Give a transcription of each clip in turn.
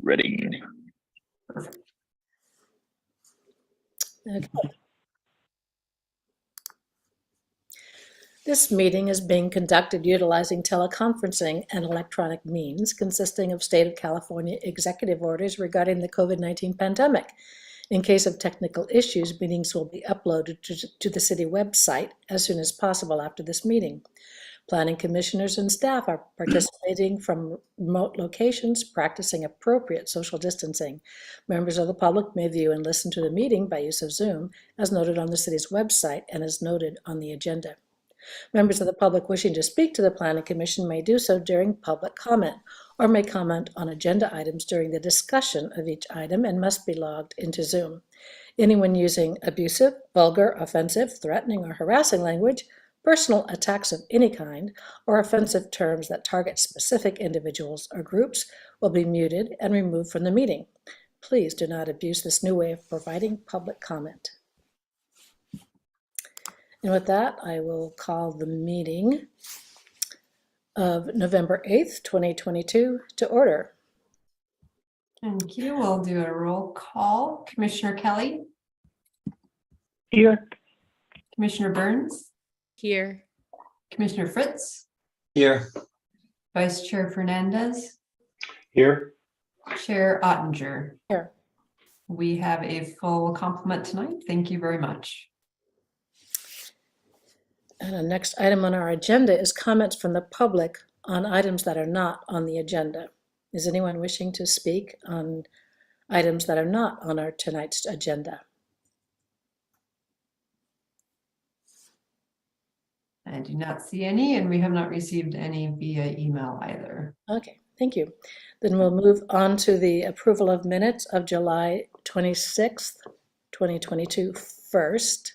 Ready. Okay. This meeting is being conducted utilizing teleconferencing and electronic means consisting of State of California executive orders regarding the COVID-19 pandemic. In case of technical issues, meetings will be uploaded to the city website as soon as possible after this meeting. Planning commissioners and staff are participating from remote locations, practicing appropriate social distancing. Members of the public may view and listen to the meeting by use of Zoom, as noted on the city's website and as noted on the agenda. Members of the public wishing to speak to the Planning Commission may do so during public comment, or may comment on agenda items during the discussion of each item and must be logged into Zoom. Anyone using abusive, vulgar, offensive, threatening, or harassing language, personal attacks of any kind, or offensive terms that target specific individuals or groups will be muted and removed from the meeting. Please do not abuse this new way of providing public comment. And with that, I will call the meeting of November 8th, 2022 to order. Thank you. We'll do a roll call. Commissioner Kelly, Here. Commissioner Burns, Here. Commissioner Fritz, Here. Vice Chair Fernandez, Here. Chair Ottinger. Here. We have a full complement tonight. Thank you very much. And the next item on our agenda is comments from the public on items that are not on the agenda. Is anyone wishing to speak on items that are not on our tonight's agenda? I do not see any, and we have not received any via email either. Okay, thank you. Then we'll move on to the approval of minutes of July 26th, 2022 first.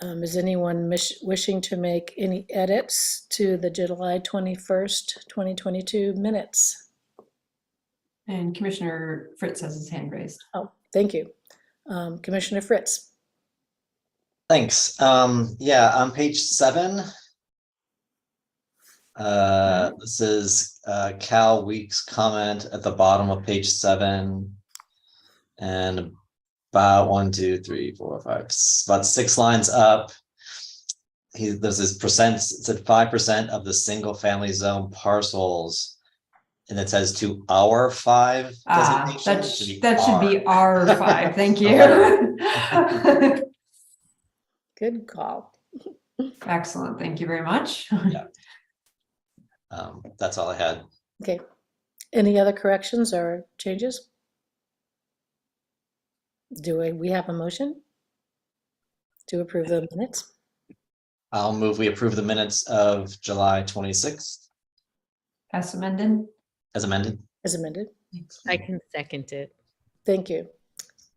Is anyone wishing to make any edits to the July 21st, 2022 minutes? And Commissioner Fritz has his hand raised. Oh, thank you. Commissioner Fritz. Thanks. Yeah, on page 7, this is Cal Weeks' comment at the bottom of page 7, and about 1, 2, 3, 4, 5, about 6 lines up. There's this percent, it said 5% of the single family zone parcels, and it says to our 5 designation. That should be R5. Thank you. Good call. Excellent. Thank you very much. Yeah. That's all I had. Okay. Any other corrections or changes? Do we have a motion to approve the minutes? I'll move we approve the minutes of July 26th As amended. as amended. As amended. I can second it. Thank you.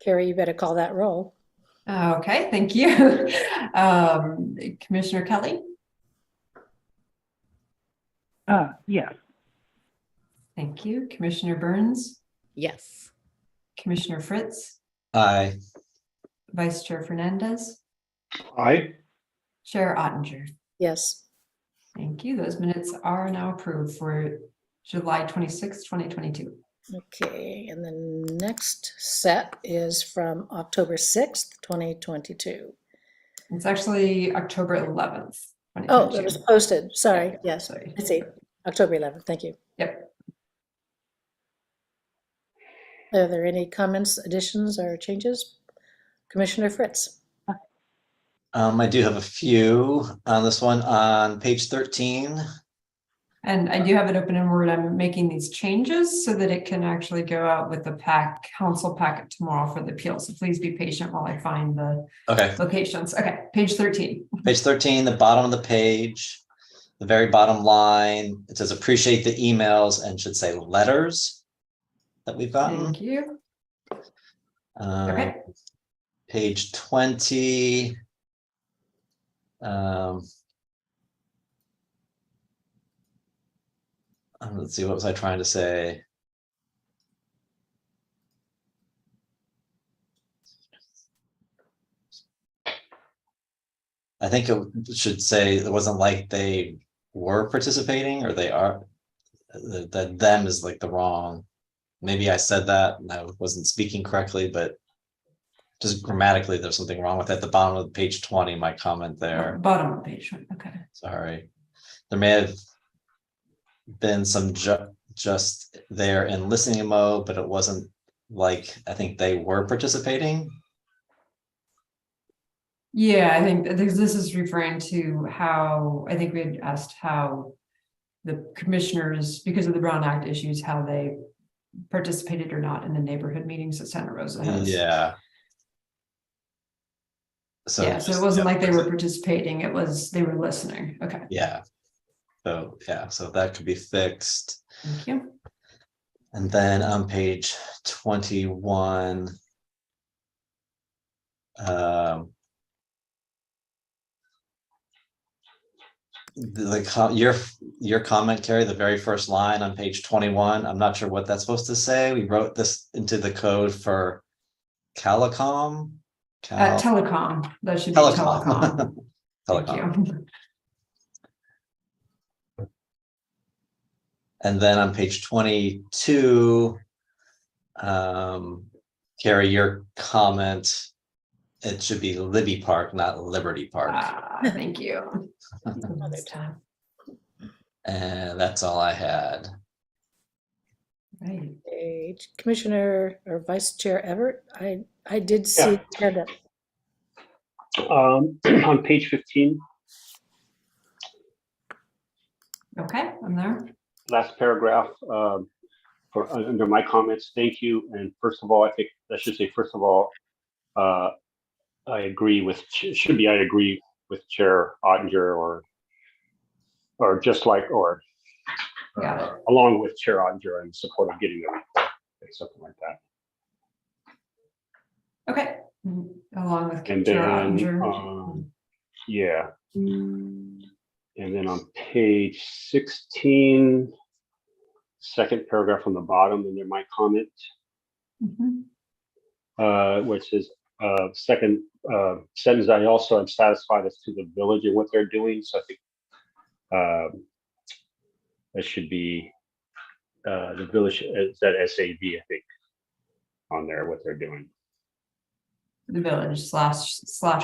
Carrie, you better call that roll. Okay, thank you. Commissioner Kelly. Yes. Thank you. Commissioner Burns, Yes. Commissioner Fritz, Aye. Vice Chair Fernandez, Aye. Chair Ottinger. Yes. Thank you. Those minutes are now approved for July 26, 2022. Okay, and the next set is from October 6th, 2022. It's actually October 11th. Oh, 2022. it was posted. Sorry. Yes, Sorry. I see. October 11th. Thank you. Yep. Are there any comments, additions, or changes? Commissioner Fritz. I do have a few on this one on page 13. And I do have it open in Word. I'm making these changes so that it can actually go out with the council packet tomorrow for the appeal. So please be patient while I find the Okay. locations. Okay, page 13. Page 13, the bottom of the page, the very bottom line, it says appreciate the emails and should say letters that we've gotten. Thank you. Um, Okay. Page 20. Let's see, what was I trying to say? I think it should say it wasn't like they were participating or they are. that them is like the wrong. Maybe I said that and I wasn't speaking correctly, but just grammatically, there's something wrong with it. At the bottom of page 20, my comment there. Bottom of page one, okay. Sorry. There may have been some just there in listening mode, but it wasn't like, I think they were participating. Yeah, I think this is referring to how, I think we had asked how the commissioners, because of the Brown Act issues, how they participated or not in the neighborhood meetings that Santa Rosa has. Yeah. So Yeah, so it just- wasn't yeah, like they were participating, it was, they were listening. Okay, Yeah. So, yeah, so that could be fixed. thank you. And then on page 21. Your comment, Carrie, the very first line on page 21, I'm not sure what that's supposed to say. We wrote this into the code for Calicom. Telecom, that should be telecom. Thank Telecom. you. And then on page 22, Carrie, your comment, it should be Libby Park, not Liberty Park. Thank you. Another time. And that's all I had. Right. Okay, Commissioner or Vice Chair Everett, I did see the hand up. On page 15, Okay, I'm there. last paragraph, for under my comments, thank you. And first of all, I think I should say, first of all, I agree with, should be, I agree with Chair Ottinger or just like, or Got it. along with Chair Ottinger in support of getting the report, something like that. Okay, along with And Chair then, Ottinger. yeah. And then on page 16, second paragraph from the bottom, under my comment, Mhm. which says, second sentence, I also am satisfied as to the village and what they're doing. So I think that should be the village, is that SAV, I think, on there, what they're doing. The village slash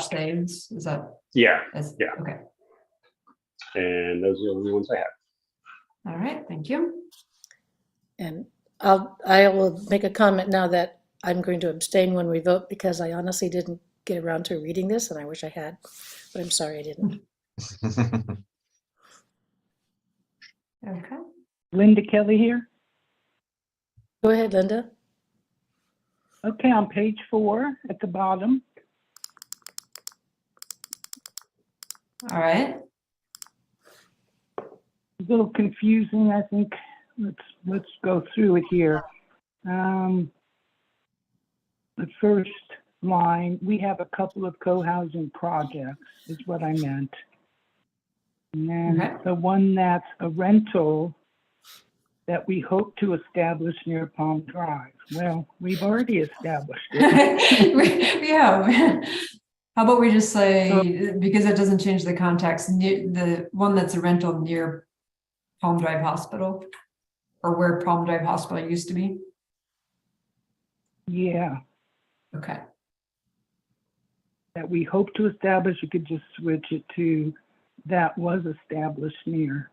saves, is that? Yeah, Yeah. Okay, and those are the only ones I have. all right, thank you. And I will make a comment now that I'm going to abstain when we vote because I honestly didn't get around to reading this and I wish I had, but I'm sorry I didn't. Okay, Linda Kelly here. Go ahead, Linda. Okay, on page 4 at the bottom, all right. a little confusing, I think. Let's go through it here. The first line, we have a couple of co-housing projects, is what I meant. And then Okay. the one that's a rental that we hope to establish near Palm Drive. Well, we've already established it. Yeah. How about we just say, because it doesn't change the context, the one that's a rental near Palm Drive Hospital, or where Palm Drive Hospital used to be? Yeah, Okay, that we hope to establish, you could just switch it to that was established near.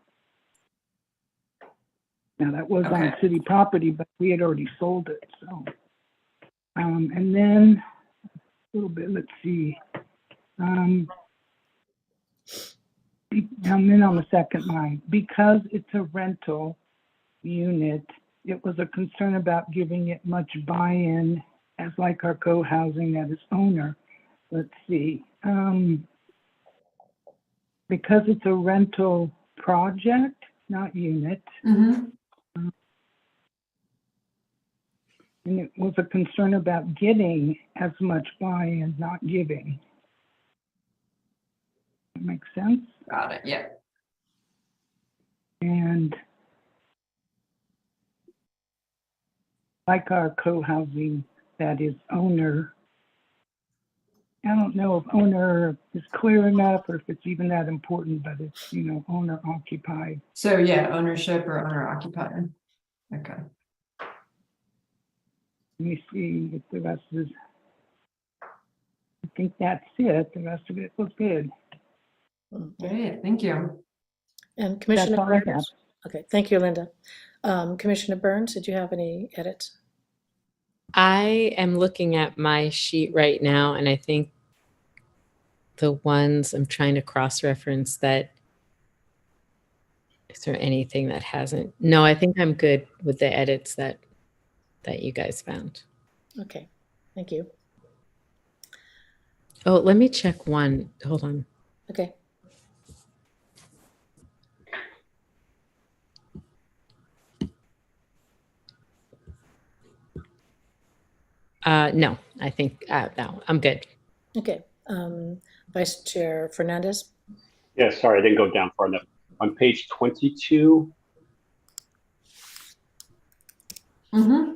Now, that was on Okay. city property, but we had already sold it, so. And then, a little bit, let's see. And then on the second line, because it's a rental unit, it was a concern about giving it much buy-in as like our co-housing that is owner. Let's see. Because it's a rental project, not unit, mm-hmm. and it was a concern about getting as much buy-in, not giving. That makes sense? Got it, yeah. And like our co-housing that is owner, I don't know if owner is clear enough or if it's even that important, but it's, owner occupied. So yeah, ownership or owner occupied. Okay. Let me see if the rest is, I think that's it. The rest of it was good. Great, thank you. And That's Commissioner all I have. Burns? Okay, thank you, Linda. Commissioner Burns, did you have any edits? I am looking at my sheet right now, and I think the ones I'm trying to cross-reference that, is there anything that hasn't? No, I think I'm good with the edits that you guys found. Okay, thank you. Oh, let me check one. Hold on. Okay. No, I think, no, I'm good. Okay, Vice Chair Fernandez? Yeah, sorry, I didn't go down far enough. On page 22, Mm-hmm.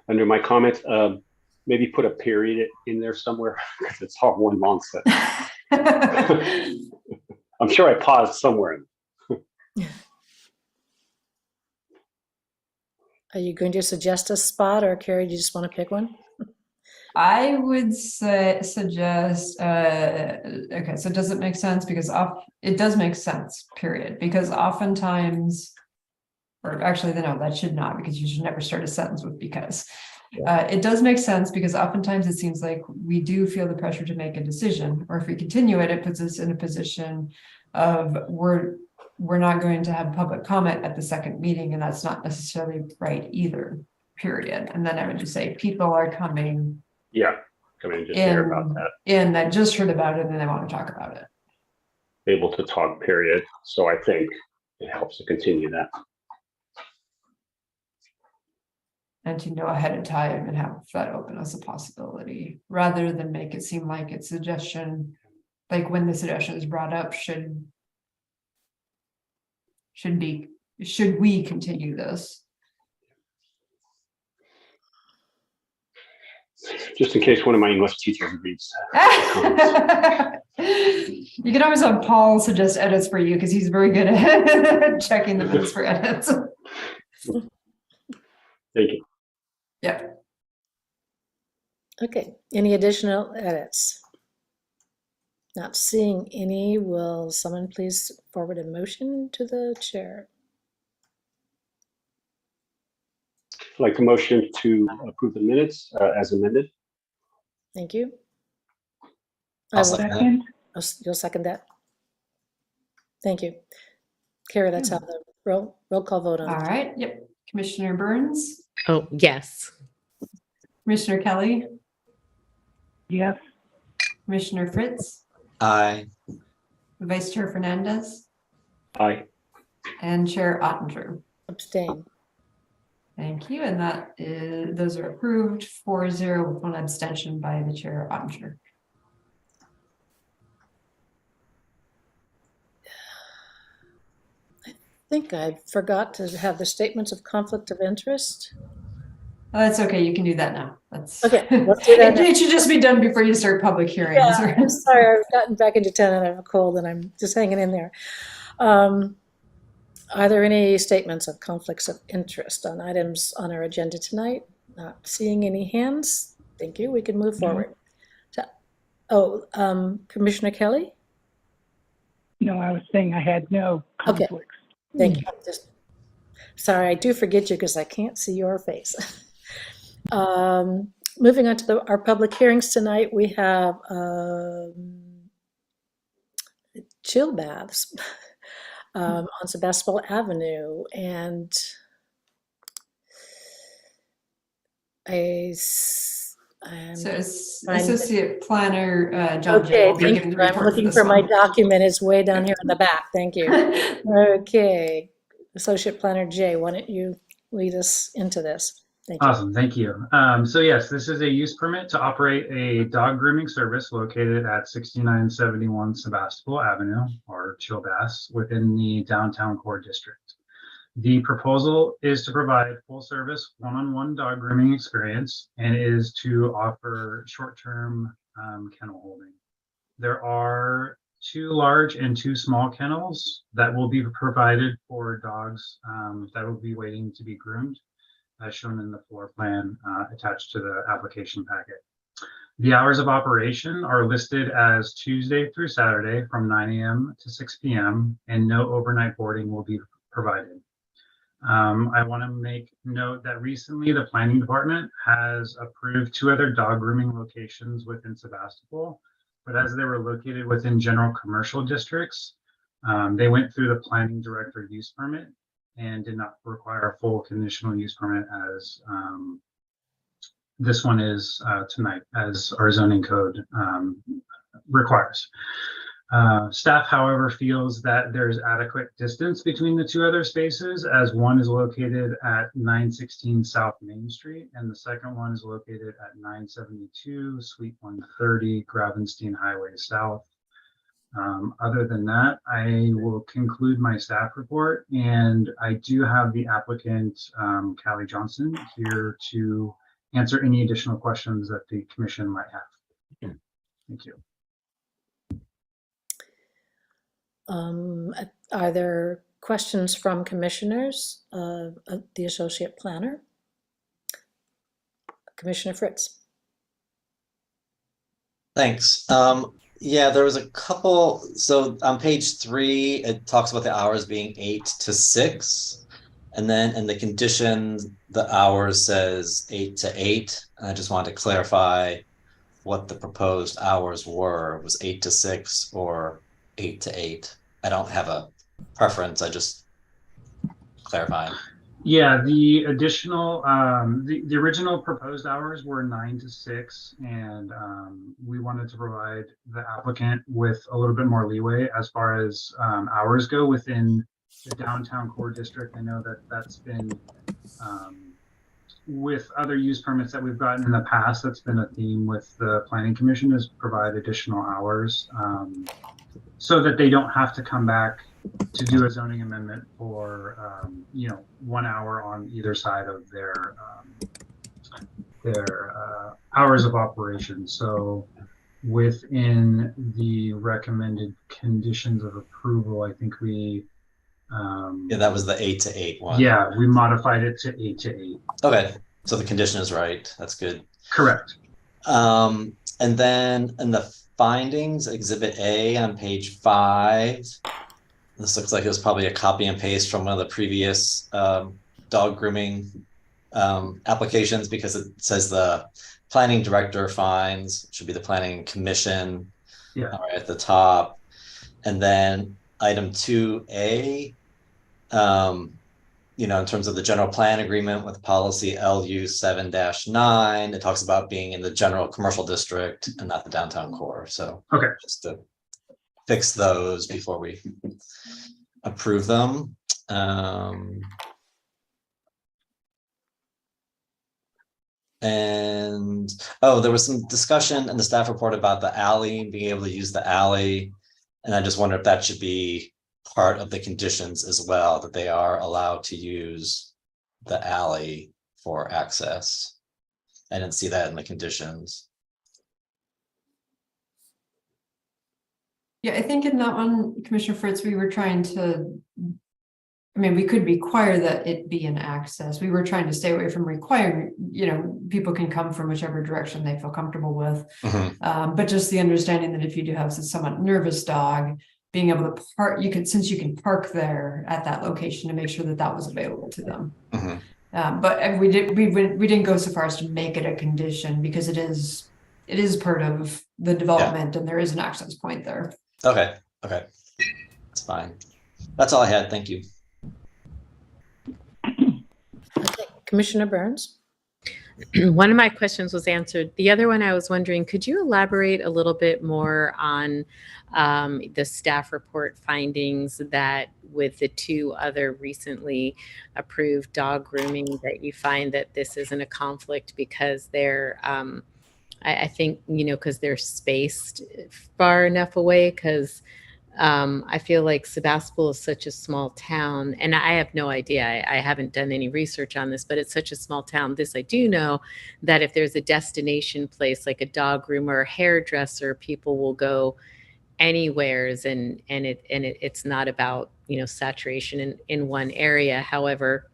under my comments, maybe put a period in there somewhere because it's all one long sentence. I'm sure I paused somewhere. Are you going to suggest a spot, or Carrie, do you just want to pick one? I would suggest, okay, so does it make sense? Because it does make sense, period, because oftentimes, or actually, no, that should not, because you should never start a sentence with because. It does make sense because oftentimes it seems like we do feel the pressure to make a decision, or if we continue it, it puts us in a position of we're not going to have public comment at the second meeting, and that's not necessarily right either, period. And then I would just say people are coming Yeah, come in and just hear about that. in that just heard about it and they want to talk about it. Able to talk, period. So I think it helps to continue that. And to know ahead of time and have that open as a possibility, rather than make it seem like it's suggestion, like when the suggestion is brought up, should we continue this? Just in case one of my English teachers reads. You can always have Paul suggest edits for you because he's very good at checking the minutes for edits. Thank you. Yeah. Okay, any additional edits? Not seeing any, will someone please forward a motion to the chair? I'd like a motion to approve the minutes as amended. Thank you. I I'll will- second it. Second, You'll second that? Thank you. Carrie, that's how the roll call vote on All it. right. Yep. Commissioner Burns, Oh, yes. Commissioner Kelly, yes, Commissioner Fritz, Aye. Vice Chair Fernandez, Aye. and Chair Ottinger. Abstain. Thank you. And that is, those are approved 4-0 with one abstention by the Chair Ottinger. I think I forgot to have the statements of conflict of interest. Oh, that's okay. You can do that now. That's Okay, let's do that now. It should just be done before you start public hearings. Yeah, I'm sorry, I've gotten back into town and I have a cold and I'm just hanging in there. Are there any statements of conflicts of interest on items on our agenda tonight? Not seeing any hands. Thank you. We can move forward. Commissioner Kelly? no, I was saying I had no Okay. conflicts. Thank you. Just sorry, I do forget you because I can't see your face. Moving on to our public hearings tonight, we have chill baths on Sebastopol Avenue, and So Associate Planner John Jay okay, will be thank giving the you. I'm report looking this for my one. document. It's way down here in the back. Thank you. Okay, Associate Planner Jay, why don't you lead us into this? Thank you. Awesome, thank you. So yes, this is a use permit to operate a dog grooming service located at 6971 Sebastopol Avenue, or Chill Baths, within the downtown core district. The proposal is to provide full service one-on-one dog grooming experience and is to offer short-term kennel holding. There are 2 large and 2 small kennels that will be provided for dogs that will be waiting to be groomed, as shown in the floor plan attached to the application packet. The hours of operation are listed as Tuesday through Saturday from 9 a.m. to 6 p.m. and no overnight boarding will be provided. I want to make note that recently the planning department has approved 2 other dog grooming locations within Sebastopol, but as they were located within general commercial districts, they went through the planning director use permit and did not require a full conditional use permit as this one is tonight, as our zoning code requires. Staff, however, feels that there's adequate distance between the 2 other spaces, as one is located at 916 South Main Street and the second one is located at 972 Suite 130 Gravenstein Highway South. Other than that, I will conclude my staff report, and I do have the applicant, Callie Johnson, here to answer any additional questions that the commission might have. Thank you. Are there questions from commissioners, the associate planner? Commissioner Fritz. Thanks. Yeah, there was a couple. So on page 3, it talks about the hours being 8 to 6. And then in the conditions, the hours says 8 to 8. And I just wanted to clarify what the proposed hours were. It was 8 to 6 or 8 to 8. I don't have a preference. I just clarifying. Yeah, the additional, the original proposed hours were 9 to 6, and we wanted to provide the applicant with a little bit more leeway as far as hours go within the downtown core district. I know that that's been with other use permits that we've gotten in the past. That's been a theme with the planning commission, is provide additional hours so that they don't have to come back to do a zoning amendment for 1 hour on either side of their hours of operation. So within the recommended conditions of approval, I think we Yeah, that was the 8 to 8 one. yeah, we modified it to 8 to 8. Okay, so the condition is right. That's good. Correct. And then in the findings, Exhibit A on page 5, this looks like it was probably a copy and paste from one of the previous dog grooming applications, because it says the planning director finds, should be the planning commission, Yeah. right at the top. And then item 2A, in terms of the general plan agreement with policy LU 7-9, it talks about being in the general commercial district and not the downtown core. So Okay. just to fix those before we approve them. There was some discussion in the staff report about the alley, being able to use the alley. And I just wonder if that should be part of the conditions as well, that they are allowed to use the alley for access. I didn't see that in the conditions. Yeah, I think in that one, Commissioner Fritz, we were trying to, we could require that it be an access. We were trying to stay away from requiring, people can come from whichever direction they feel comfortable with. But just the understanding that if you do have a somewhat nervous dog, being able to park, since you can park there at that location, to make sure that that was available to them. But we didn't go so far as to make it a condition, because it is part of the development, and there is an access point there. Okay, it's fine. That's all I had. Thank you. Okay. Commissioner Burns. One of my questions was answered. The other one, I was wondering, could you elaborate a little bit more on the staff report findings that with the 2 other recently approved dog grooming, that you find that this isn't a conflict because they're, I think, because they're spaced far enough away, because I feel like Sebastopol is such a small town, and I have no idea. I haven't done any research on this, but it's such a small town. This I do know, that if there's a destination place like a dog groomer or hairdresser, people will go anywheres, it's not about, saturation in one area. However,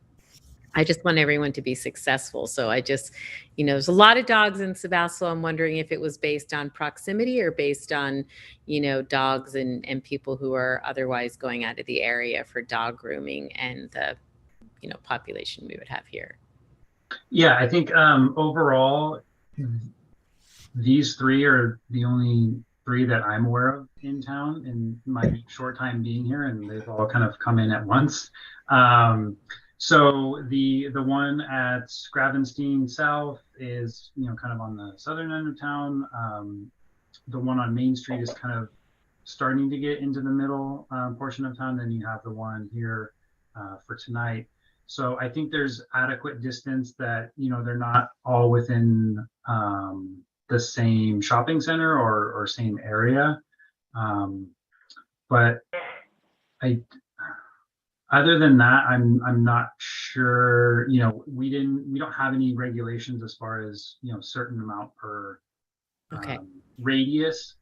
I just want everyone to be successful. So I just, there's a lot of dogs in Sebastopol. I'm wondering if it was based on proximity or based on, dogs and people who are otherwise going out of the area for dog grooming and the, population we would have here. Yeah, I think overall, these three are the only three that I'm aware of in town in my short time being here, and they've all kind of come in at once. So the one at Gravenstein South is, kind of on the southern end of town. The one on Main Street is kind of starting to get into the middle portion of town. Then you have the one here for tonight. So I think there's adequate distance that, they're not all within the same shopping center or same area. But other than that, I'm not sure, we don't have any regulations as far as, certain amount per Okay. radius.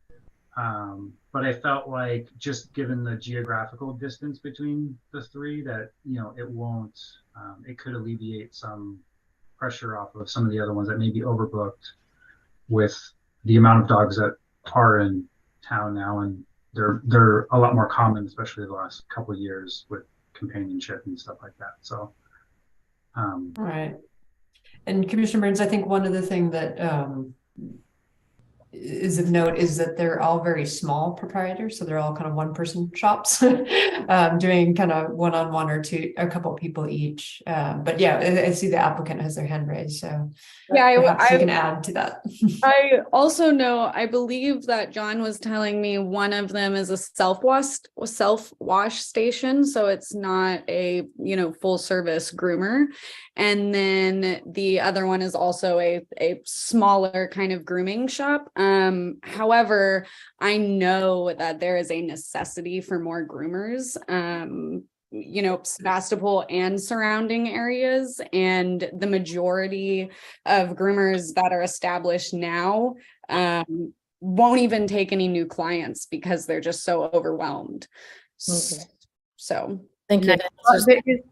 But I felt like just given the geographical distance between the three that, it won't, it could alleviate some pressure off of some of the other ones that may be overbooked with the amount of dogs that are in town now. And they're a lot more common, especially the last couple of years with companionship and stuff like that. So, Right. And Commissioner Burns, I think one of the things that is of note is that they're all very small proprietors, so they're all kind of one-person shops, doing kind of one-on-one or a couple people each. But yeah, I see the applicant has their hand raised, so Yeah, perhaps you can add to that. I also know, I believe that John was telling me one of them is a self-wash station, so it's not a, full service groomer. And then the other one is also a smaller kind of grooming shop. However, I know that there is a necessity for more groomers. Sebastopol and surrounding areas, and the majority of groomers that are established now won't even take any new clients because they're just so overwhelmed. Okay. So Thank you.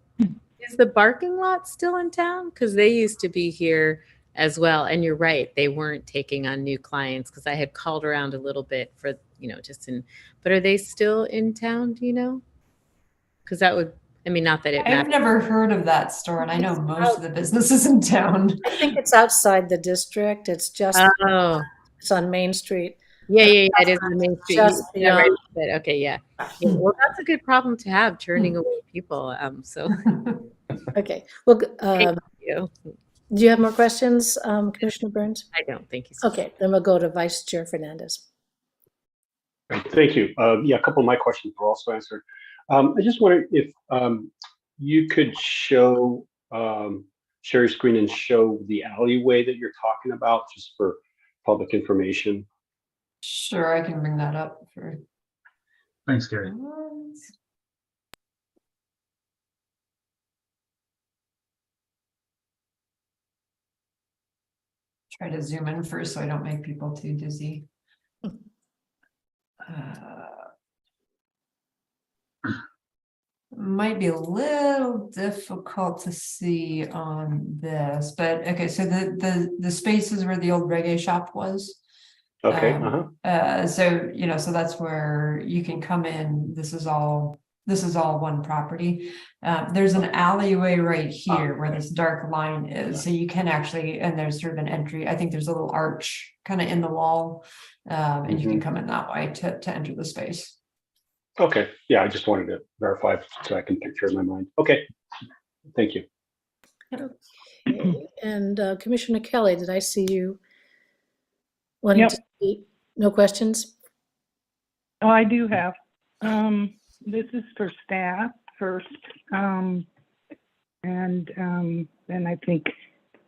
Is the barking lot still in town? Because they used to be here as well. And you're right, they weren't taking on new clients, because I had called around a little bit for, but are they still in town? Do you know? Because that would, not that it I've matters. never heard of that store, and I know most of the businesses in town. I think it's outside the district. It's just, Oh, it's on Main Street. yeah, it is on Main Street. Just Yeah, right. beyond. Okay, yeah. Well, that's a good problem to have, turning away people. So Okay. Well, thank you. do you have more questions, Commissioner Burns? I don't. Thank you so much. Okay, then we'll go to Vice Chair Fernandez. Great, thank you. Yeah, a couple of my questions were also answered. I just wondered if you could share your screen and show the alleyway that you're talking about, just for public information. Sure, I can bring that up for. thanks, Gary. Try to zoom in first so I don't make people too dizzy. Might be a little difficult to see on this, but okay, so the spaces where the old reggae shop was. Okay. So so that's where you can come in. This is all one property. There's an alleyway right here where this dark line is, so you can actually, and there's sort of an entry. I think there's a little arch kind of in the wall, and you can come in that way to enter the space. Okay. Yeah, I just wanted to verify so I can picture in my mind. Okay. Thank you. Okay. And Commissioner Kelly, did I see you wanting Yep. to speak? No questions? Oh, I do have. This is for staff first. And then I think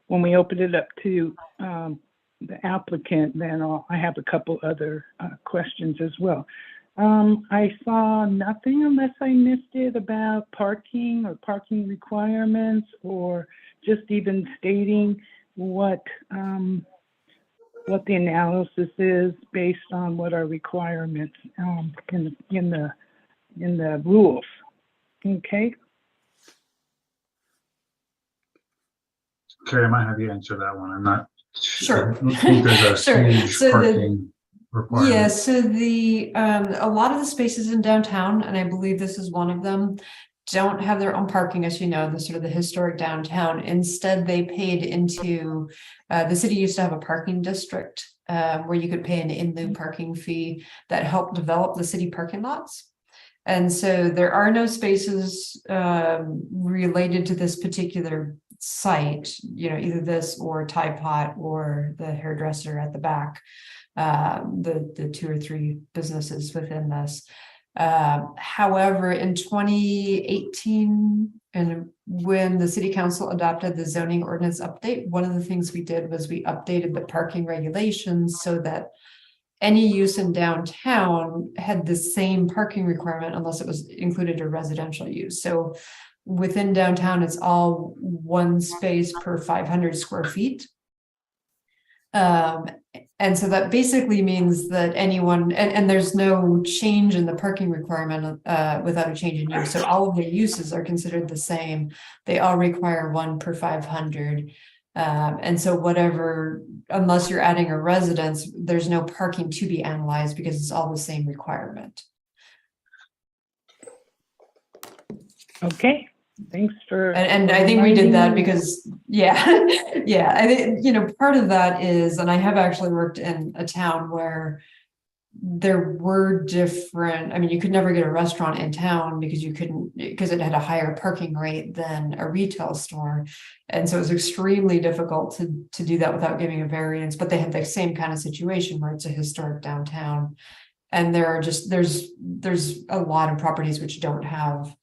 when we open it up to the applicant, then I have a couple other questions as well. I saw nothing unless I missed it about parking or parking requirements or just even stating what the analysis is based on what are requirements in the rules. Okay. Carrie, I might have you answer that one. I'm not Sure. I don't think there's a Sure. huge So parking requirement. Yeah, so a lot of the spaces in downtown, and I believe this is one of them, don't have their own parking, as you know, the sort of the historic downtown. Instead, they paid into, the city used to have a parking district where you could pay an in lieu parking fee that helped develop the city parking lots. And so there are no spaces related to this particular site, you know, either this or Tide Pot or the hairdresser at the back, the 2 or 3 businesses within this. However, in 2018, and when the city council adopted the zoning ordinance update, one of the things we did was we updated the parking regulations so that any use in downtown had the same parking requirement unless it was included a residential use. So within downtown, it's all one space per 500 square feet. And so that basically means that anyone, and there's no change in the parking requirement without a change in use. So all of the uses are considered the same. They all require 1 per 500. And so whatever, unless you're adding a residence, there's no parking to be analyzed because it's all the same requirement. Okay. Thanks for. And I think we did that reminding me. because, yeah, yeah, I think, you know, part of that is, and I have actually worked in a town where there were different, I mean, you could never get a restaurant in town because you couldn't, because it had a higher parking rate than a retail store. And so it was extremely difficult to do that without giving a variance, but they had the same kind of situation where it's a historic downtown. And there are just, there's a lot of properties which don't have,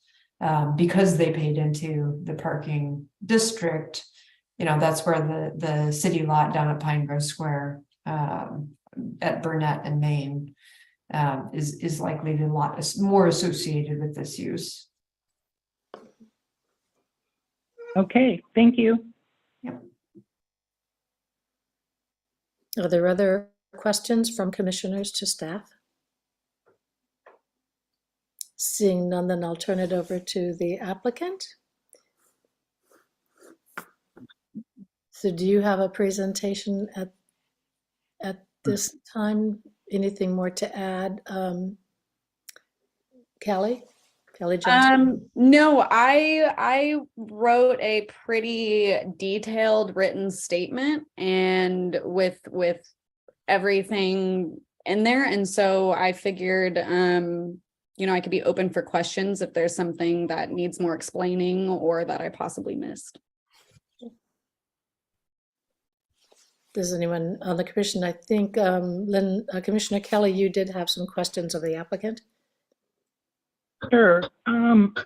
because they paid into the parking district, you know, that's where the city lot down at Pine Grove Square, at Burnett and Maine, is likely a lot more associated with this use. Okay, thank you. Are there other questions from commissioners to staff? Seeing none, then I'll turn it over to the applicant. So do you have a presentation at this time? Anything more to add? Kelly Johnson? No, I wrote a pretty detailed written statement and with everything in there. And so I figured, you know, I could be open for questions if there's something that needs more explaining or that I possibly missed. Does anyone on the commission, I think, Commissioner Kelly, you did have some questions of the applicant? Sure. I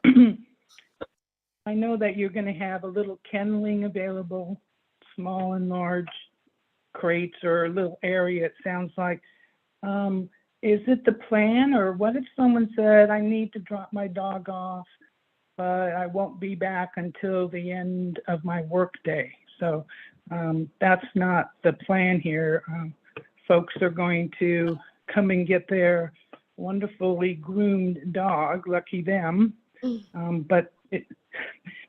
know that you're going to have a little kenneling available, small and large crates or a little area, it sounds like. Is it the plan, or what if someone said, I need to drop my dog off, but I won't be back until the end of my workday? So that's not the plan here. Folks are going to come and get their wonderfully groomed dog, lucky them. But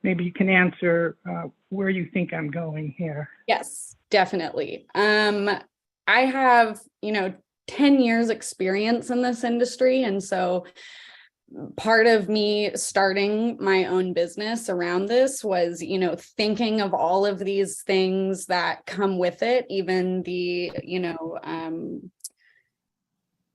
maybe you can answer where you think I'm going here. Yes, definitely. I have, 10 years experience in this industry. And so part of me starting my own business around this was, thinking of all of these things that come with it, even the,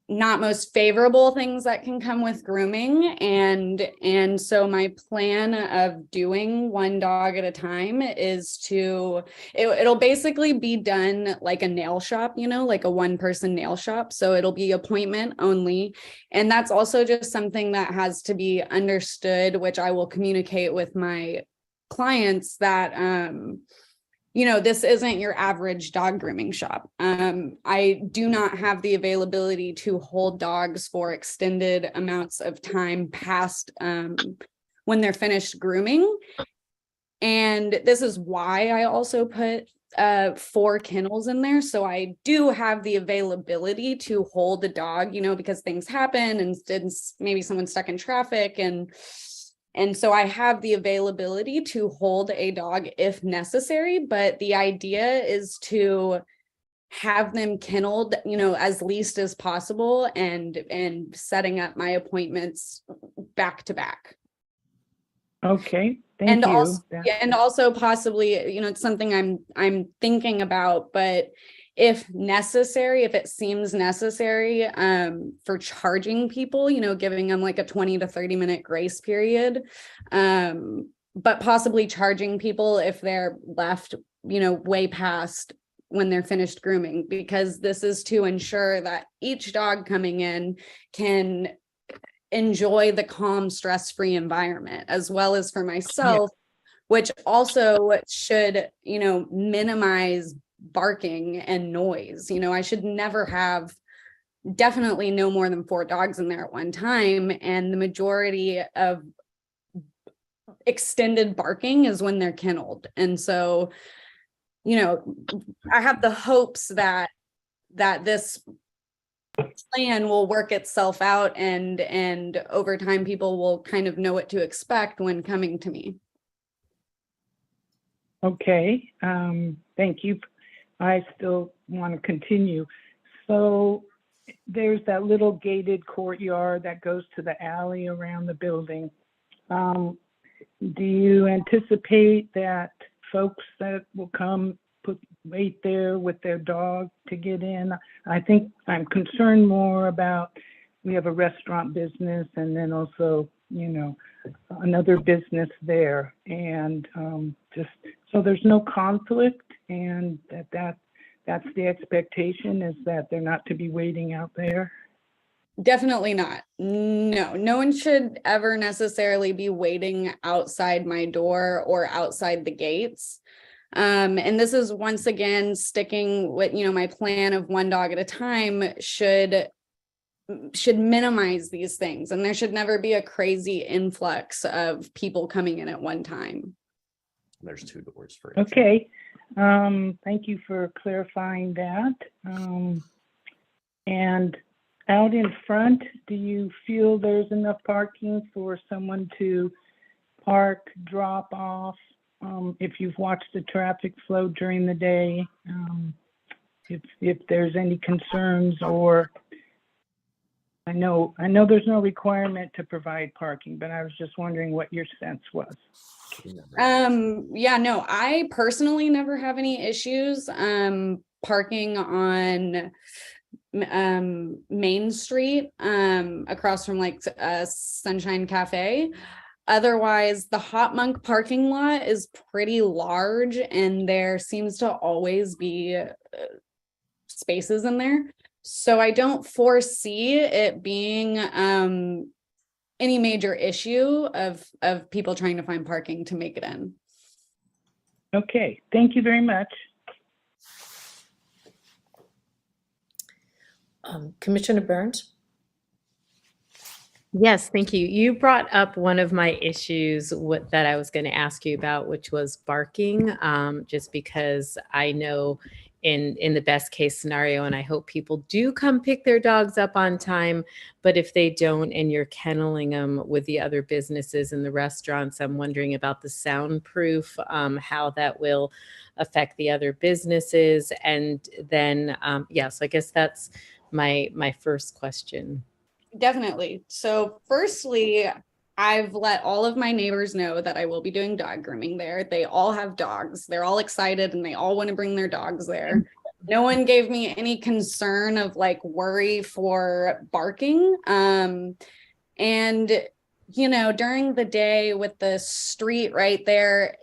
not most favorable things that can come with grooming. And so my plan of doing one dog at a time is it'll basically be done like a nail shop, like a one-person nail shop. So it'll be appointment only. And that's also just something that has to be understood, which I will communicate with my clients, that this isn't your average dog grooming shop. I do not have the availability to hold dogs for extended amounts of time past when they're finished grooming. And this is why I also put 4 kennels in there. So I do have the availability to hold the dog, because things happen and maybe someone's stuck in traffic. And so I have the availability to hold a dog if necessary, but the idea is to have them kenneled, as least as possible and setting up my appointments back to back. Okay, And thank you. also, and also possibly, it's something I'm thinking about, but if necessary, if it seems necessary, for charging people, giving them like a 20 to 30 minute grace period, but possibly charging people if they're left, way past when they're finished grooming, because this is to ensure that each dog coming in can enjoy the calm, stress-free environment, as well as for myself, which also should, minimize barking and noise. I should never have, definitely no more than 4 dogs in there at one time. And the majority of extended barking is when they're kenneled. And so, I have the hopes that this plan will work itself out and over time people will kind of know what to expect when coming to me. Okay, thank you. I still want to continue. So there's that little gated courtyard that goes to the alley around the building. Do you anticipate that folks that will come wait there with their dog to get in? I think I'm concerned more about, we have a restaurant business and then also, another business there, and just so there's no conflict, and that's the expectation, is that they're not to be waiting out there. Definitely not. No one should ever necessarily be waiting outside my door or outside the gates. And this is once again sticking with, my plan of 1 dog at a time should minimize these things. And there should never be a crazy influx of people coming in at one time. There's 2 doors for each. Okay, thank you for clarifying that. And out in front, do you feel there's enough parking for someone to park, drop off? If you've watched the traffic flow during the day, if there's any concerns, or I know there's no requirement to provide parking, but I was just wondering what your sense was. Yeah, no, I personally never have any issues parking on Main Street across from like Sunshine Cafe. Otherwise, the Hot Monk parking lot is pretty large and there seems to always be spaces in there. So I don't foresee it being any major issue of people trying to find parking to make it in. Okay, thank you very much. Commissioner Burns? Yes, thank you. You brought up one of my issues that I was going to ask you about, which was barking, just because I know in the best case scenario, and I hope people do come pick their dogs up on time, but if they don't and you're kenneling them with the other businesses in the restaurants, I'm wondering about the soundproof, how that will affect the other businesses. And then, yes, I guess that's my first question. Definitely. So firstly, I've let all of my neighbors know that I will be doing dog grooming there. They all have dogs. They're all excited and they all want to bring their dogs there. No one gave me any concern of like worry for barking. And, during the day with the street right there,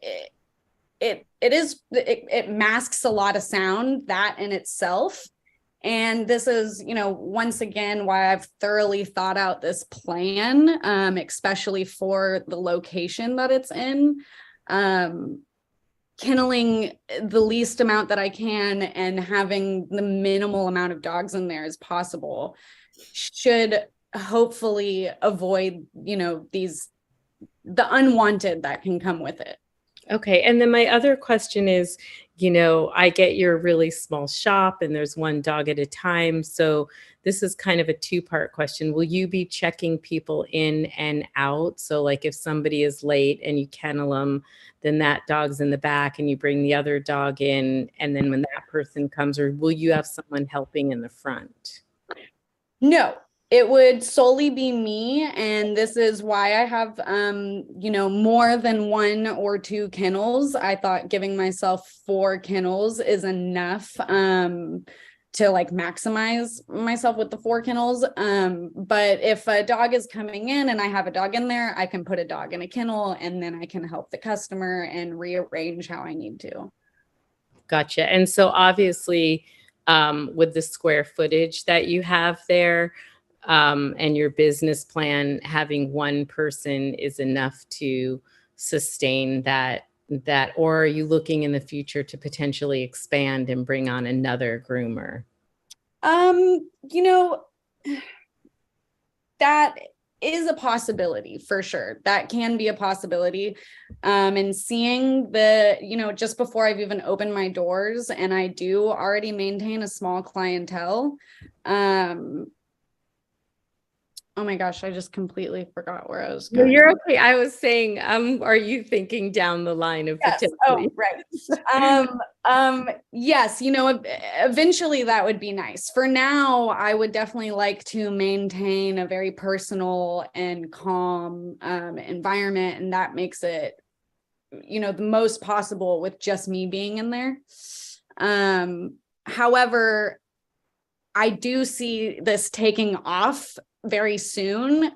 it masks a lot of sound, that in itself. And this is, once again, why I've thoroughly thought out this plan, especially for the location that it's in. kenneling the least amount that I can and having the minimal amount of dogs in there as possible should hopefully avoid, the unwanted that can come with it. Okay. And then my other question is, I get you're a really small shop and there's one dog at a time. So this is kind of a two-part question. Will you be checking people in and out? So like if somebody is late and you kennel them, then that dog's in the back and you bring the other dog in. And then when that person comes, or will you have someone helping in the front? No, it would solely be me. And this is why I have, more than 1 or 2 kennels. I thought giving myself 4 kennels is enough to like maximize myself with the 4 kennels. But if a dog is coming in and I have a dog in there, I can put a dog in a kennel and then I can help the customer and rearrange how I need to. Gotcha. And so obviously, with the square footage that you have there, and your business plan, having one person is enough to sustain that, or are you looking in the future to potentially expand and bring on another groomer? That is a possibility for sure. That can be a possibility. And seeing just before I've even opened my doors, and I do already maintain a small clientele. Oh my gosh, I just completely forgot where I was going. No, you're okay. I was saying, are you thinking down the line of Yes. potentially? Oh, right. Yes, eventually that would be nice. For now, I would definitely like to maintain a very personal and calm environment, and that makes it, the most possible with just me being in there. However, I do see this taking off very soon,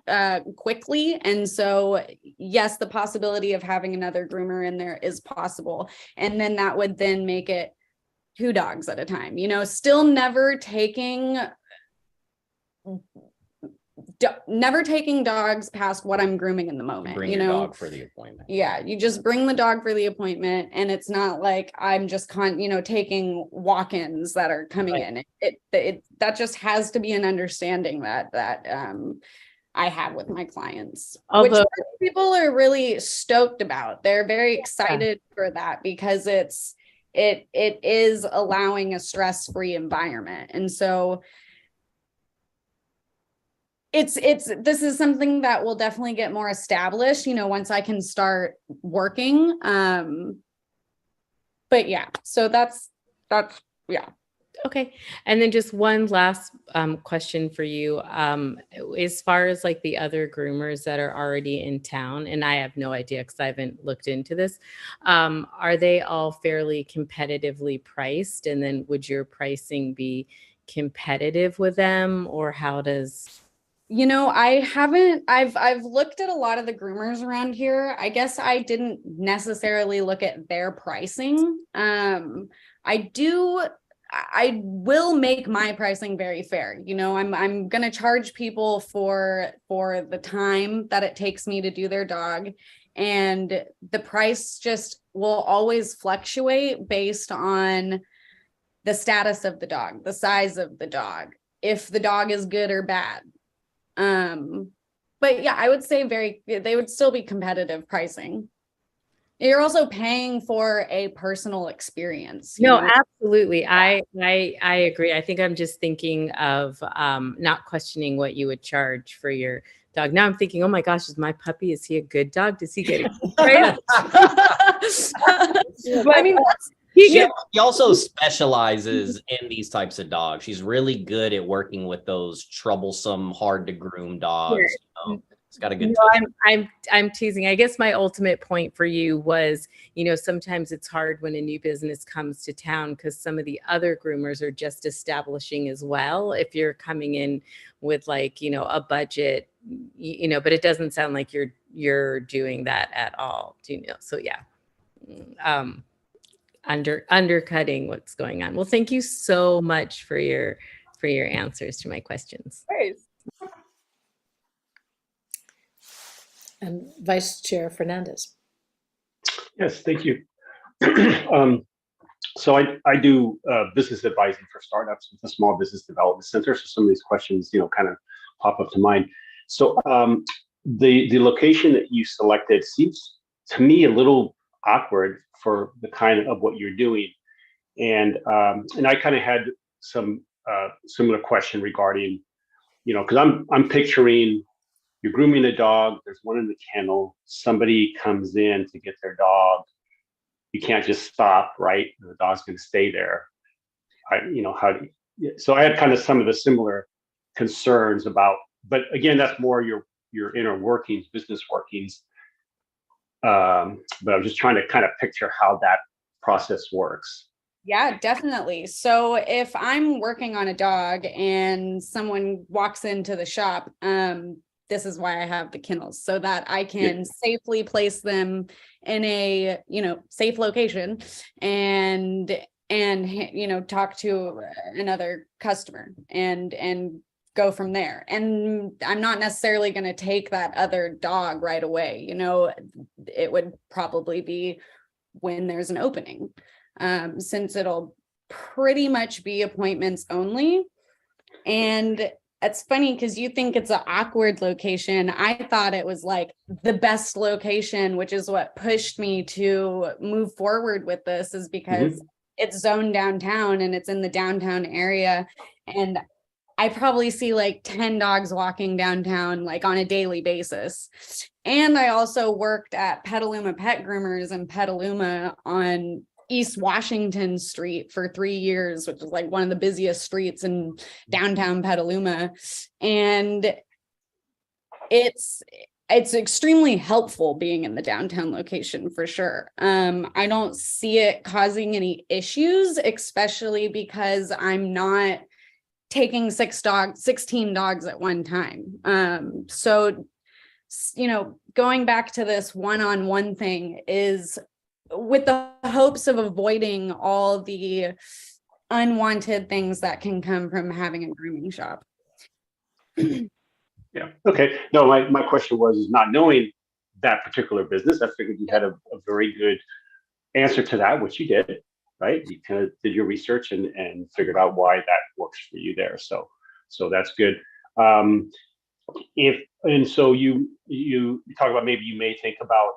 quickly. And so, yes, the possibility of having another groomer in there is possible. And then that would then make it 2 dogs at a time, still never taking dogs past what I'm grooming in the moment. Bring your dog for the appointment. Yeah, you just bring the dog for the appointment, and it's not like I'm just taking walk-ins that are coming in. It that just has to be an understanding that I have with my clients, which people are really stoked about. They're very excited for that because it is allowing a stress-free environment, and so. This is something that will definitely get more established, once I can start working. But yeah, so that's yeah. Okay. And then just one last question for you. As far as like the other groomers that are already in town, and I have no idea because I haven't looked into this, are they all fairly competitively priced? And then would your pricing be competitive with them, or how does... I've looked at a lot of the groomers around here. I guess I didn't necessarily look at their pricing. I will make my pricing very fair. I'm going to charge people for the time that it takes me to do their dog. And the price just will always fluctuate based on the status of the dog, the size of the dog, if the dog is good or bad. But yeah, I would say they would still be competitive pricing. You're also paying for a personal experience. No, absolutely. I agree. I think I'm just thinking of not questioning what you would charge for your dog. Now I'm thinking, oh my gosh, is my puppy, is he a good dog? Does he get it? I mean, She also specializes in these types of dogs. She's really good at working with those troublesome, hard to groom dogs. Sure. It's got a good. I'm teasing. I guess my ultimate point for you was, sometimes it's hard when a new business comes to town because some of the other groomers are just establishing as well. If you're coming in with like, a budget, but it doesn't sound like you're doing that at all. So yeah. Undercutting what's going on. Well, thank you so much for your answers to my questions. And Vice Chair Fernandez. Yes, thank you. So I do business advising for startups with the Small Business Development Center. So some of these questions, kind of pop up to mind. So the location that you selected seems to me a little awkward for the kind of what you're doing, and I kind of had some similar question regarding, because I'm picturing you're grooming a dog. There's one in the kennel. Somebody comes in to get their dog. You can't just stop, right? The dog's going to stay there. So I had kind of some of the similar concerns about, but again, that's more your inner workings, business workings. But I'm just trying to kind of picture how that process works. Yeah, definitely. So if I'm working on a dog and someone walks into the shop, this is why I have the kennels, so that I can safely place them in a, safe location and talk to another customer and go from there. And I'm not necessarily going to take that other dog right away. It would probably be when there's an opening, since it'll pretty much be appointments only. And it's funny because you think it's an awkward location. I thought it was like the best location, which is what pushed me to move forward with this, is because it's zoned downtown and it's in the downtown area. And I probably see like 10 dogs walking downtown like on a daily basis. And I also worked at Petaluma Pet Groomers in Petaluma on East Washington Street for 3 years, which is like one of the busiest streets in downtown Petaluma. And it's extremely helpful being in the downtown location for sure. I don't see it causing any issues, especially because I'm not taking 16 dogs at one time. So, going back to this one-on-one thing is with the hopes of avoiding all the unwanted things that can come from having a grooming shop. Yeah. Okay. No, my question was not knowing that particular business. I figured you had a very good answer to that, which you did, right? You kind of did your research and figured out why that works for you there. So that's good. So you talk about maybe you may think about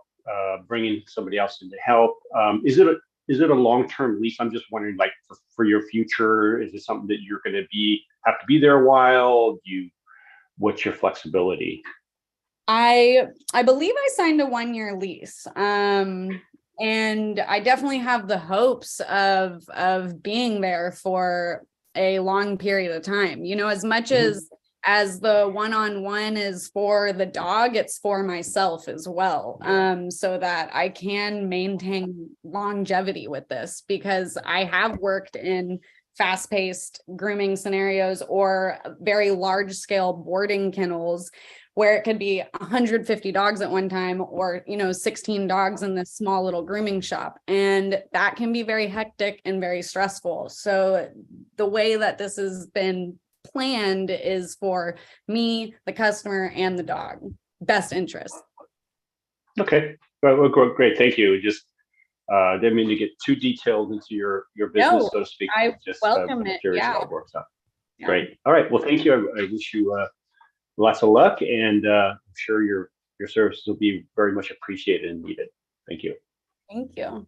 bringing somebody else in to help. Is it a long-term lease? I'm just wondering, like for your future, is it something that you're going to have to be there a while? What's your flexibility? I believe I signed a 1-year lease. And I definitely have the hopes of being there for a long period of time. As much as the one-on-one is for the dog, it's for myself as well, so that I can maintain longevity with this, because I have worked in fast-paced grooming scenarios or very large-scale boarding kennels where it could be 150 dogs at one time, or 16 dogs in this small little grooming shop, and that can be very hectic and very stressful. So the way that this has been planned is for me, the customer, and the dog. Best interest. Okay, well, great, thank you. Just didn't mean to get too detailed into your business, so to speak. I just welcome it. Curious how it works out. Yeah. Great. All right. Well, thank you. I wish you lots of luck, and I'm sure your services will be very much appreciated and needed. Thank you. Thank you.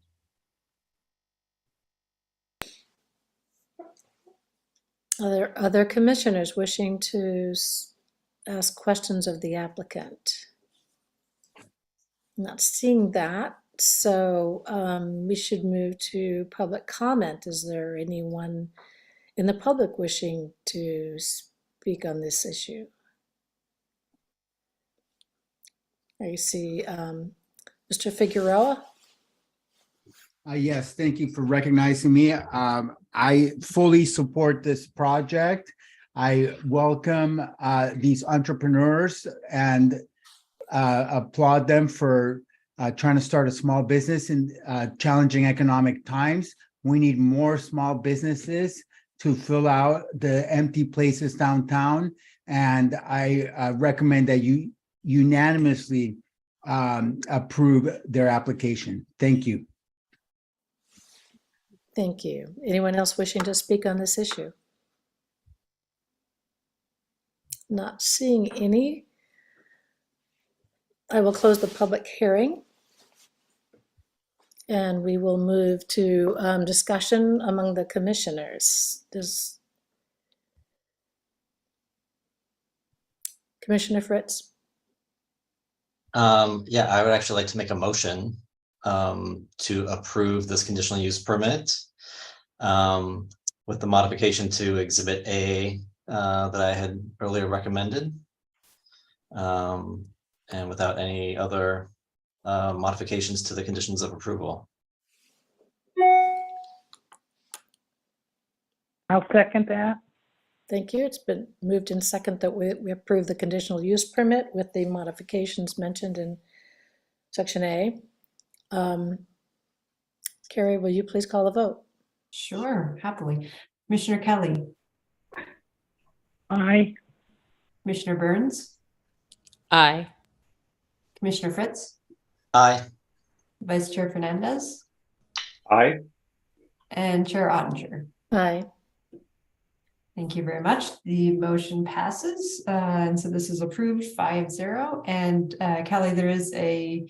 Are there other commissioners wishing to ask questions of the applicant? Not seeing that, so we should move to public comment. Is there anyone in the public wishing to speak on this issue? I see Mr. Figueroa. Yes, thank you for recognizing me. I fully support this project. I welcome these entrepreneurs and applaud them for trying to start a small business in challenging economic times. We need more small businesses to fill out the empty places downtown. And I recommend that you unanimously approve their application. Thank you. Thank you. Anyone else wishing to speak on this issue? Not seeing any. I will close the public hearing. And we will move to discussion among the commissioners. Does Commissioner Fritz? Yeah, I would actually like to make a motion to approve this conditional use permit with the modification to Exhibit A that I had earlier recommended, and without any other modifications to the conditions of approval. I'll second that. Thank you. It's been moved in second that we approve the conditional use permit with the modifications mentioned in section A. Carrie, will you please call the vote? Sure, happily. Commissioner Kelly, Aye. Commissioner Burns, Aye. Commissioner Fritz, Aye. Vice Chair Fernandez, Aye. and Chair Ottinger. Aye. Thank you very much. The motion passes. And so this is approved 5-0. And Kelly, there is a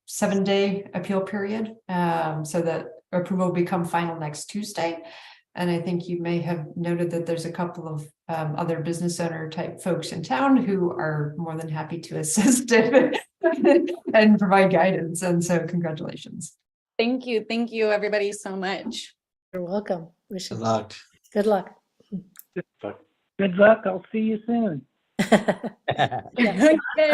7-day appeal period, so that approval will become final next Tuesday. And I think you may have noted that there's a couple of other business owner type folks in town who are more than happy to assist and provide guidance. And so congratulations. Thank you. Thank you, everybody, so much. You're welcome. Good luck. Good luck. Good luck. I'll see you soon. I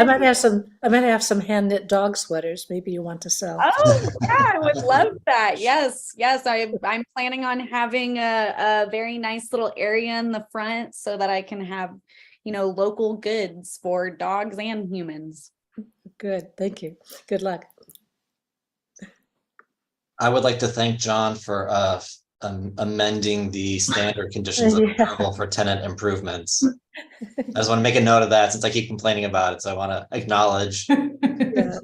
might have some hand knit dog sweaters. Maybe you want to sell. Oh, yeah, I would love that. Yes, yes. I'm planning on having a very nice little area in the front so that I can have, local goods for dogs and humans. Good. Thank you. Good luck. I would like to thank John for amending the standard conditions of Yeah. approval for tenant improvements. I just want to make a note of that since I keep complaining about it. So I want to acknowledge. Yeah.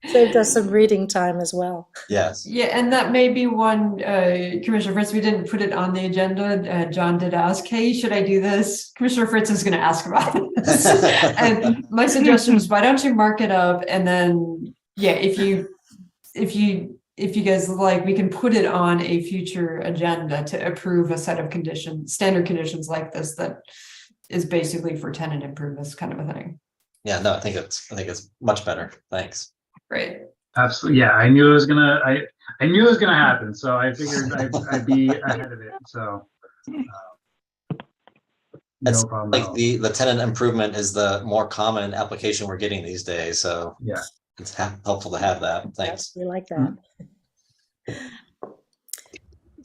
Saved us some reading time as well. Yes. Yeah, and that may be one, Commissioner Fritz, we didn't put it on the agenda. John did ask, hey, should I do this? Commissioner Fritz is going to ask about this. And my suggestion was, why don't you mark it up? And then, yeah, if you guys like, we can put it on a future agenda to approve a set of conditions, standard conditions like this, that is basically for tenant improvements kind of a thing. Yeah, no, I think it's much better. Thanks. Great. Absolutely. Yeah, I knew it was gonna. I knew it was gonna happen. So I figured I'd be ahead of it. So It's no problem. like at all. the tenant improvement is the more common application we're getting these days. So Yeah. it's helpful to have that. Thanks. We like that.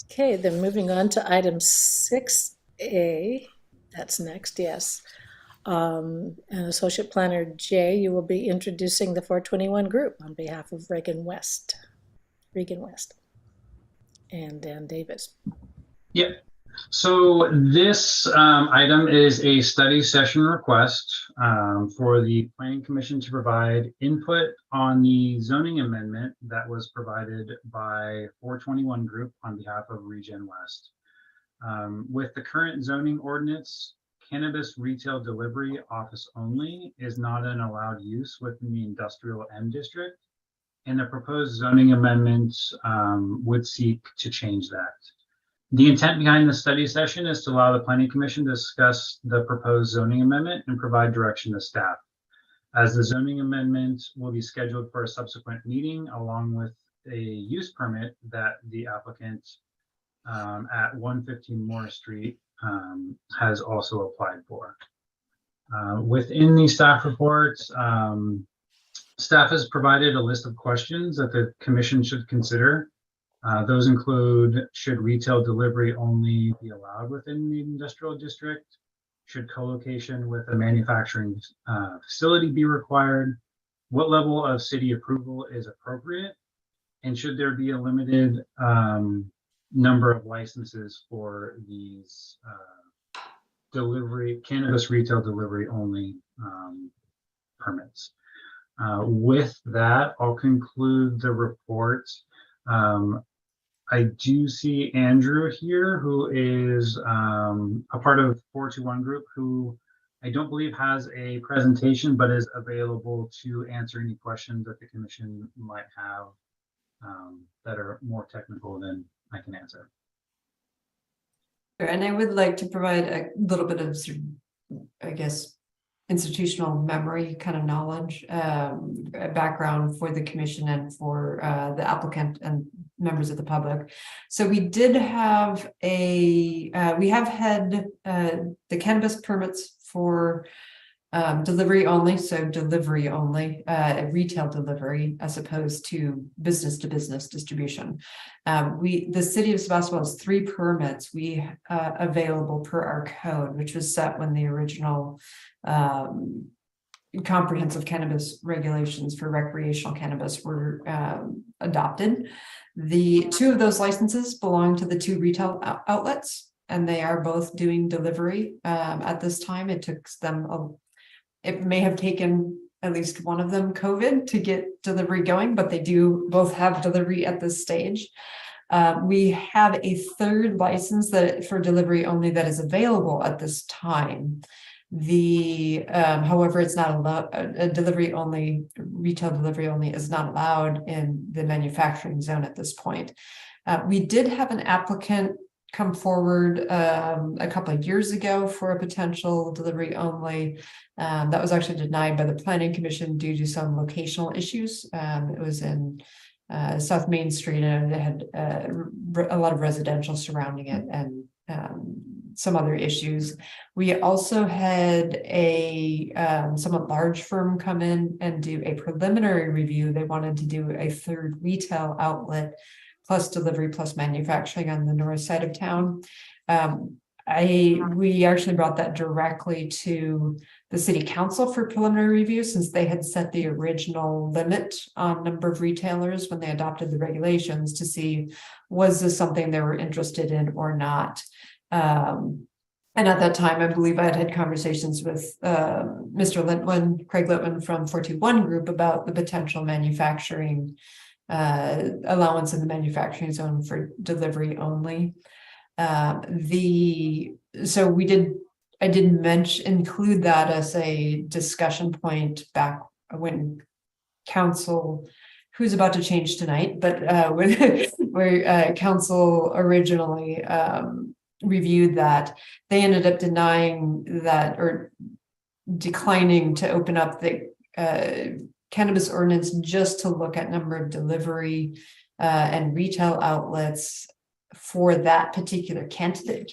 Okay, then moving on to item 6A. That's next, yes. And Associate Planner Jay, you will be introducing the 421 group on behalf of Regan West. And Dan Davis. Yeah. So this item is a study session request for the Planning Commission to provide input on the zoning amendment that was provided by 421 Group on behalf of Regen West. With the current zoning ordinance, cannabis retail delivery office only is not an allowed use within the industrial M district, and the proposed zoning amendments would seek to change that. The intent behind the study session is to allow the Planning Commission to discuss the proposed zoning amendment and provide direction to staff. As the zoning amendment will be scheduled for a subsequent meeting along with a use permit that the applicant at 115 Morris Street has also applied for. Within the staff report, staff has provided a list of questions that the commission should consider. Those include, should retail delivery only be allowed within the industrial district? Should co-location with a manufacturing facility be required? What level of city approval is appropriate? And should there be a limited number of licenses for these cannabis retail delivery only permits? With that, I'll conclude the report. I do see Andrew here, who is a part of 421 group, who I don't believe has a presentation, but is available to answer any questions that the commission might have that are more technical than I can answer. And I would like to provide a little bit of, I guess, institutional memory kind of knowledge, background for the commission and for the applicant and members of the public. So we did have we have had the cannabis permits for delivery only, so delivery only, retail delivery as opposed to business distribution. The city of Sebastopol has 3 permits we available per our code, which was set when the original comprehensive cannabis regulations for recreational cannabis were adopted. The 2 of those licenses belong to the 2 retail outlets, and they are both doing delivery at this time. It took them it may have taken at least one of them COVID to get delivery going, but they do both have delivery at this stage. We have a 3rd license for delivery only that is available at this time. However, it's not allowed. Retail delivery only is not allowed in the manufacturing zone at this point. We did have an applicant come forward a couple of years ago for a potential delivery only. That was actually denied by the Planning Commission due to some locational issues. It was in South Main Street, and it had a lot of residential surrounding it and some other issues. We also had a somewhat large firm come in and do a preliminary review. They wanted to do a 3rd retail outlet plus delivery plus manufacturing on the north side of town. We actually brought that directly to the city council for preliminary review, since they had set the original limit on number of retailers when they adopted the regulations, to see was this something they were interested in or not. And at that time, I believe I had had conversations with Mr. Litwin, Craig Litwin from 421 Group, about the potential manufacturing allowance in the manufacturing zone for delivery only. So I did include that as a discussion point back when council, who's about to change tonight, but where council originally reviewed that, they ended up denying that or declining to open up the cannabis ordinance just to look at number of delivery and retail outlets for that particular candidate.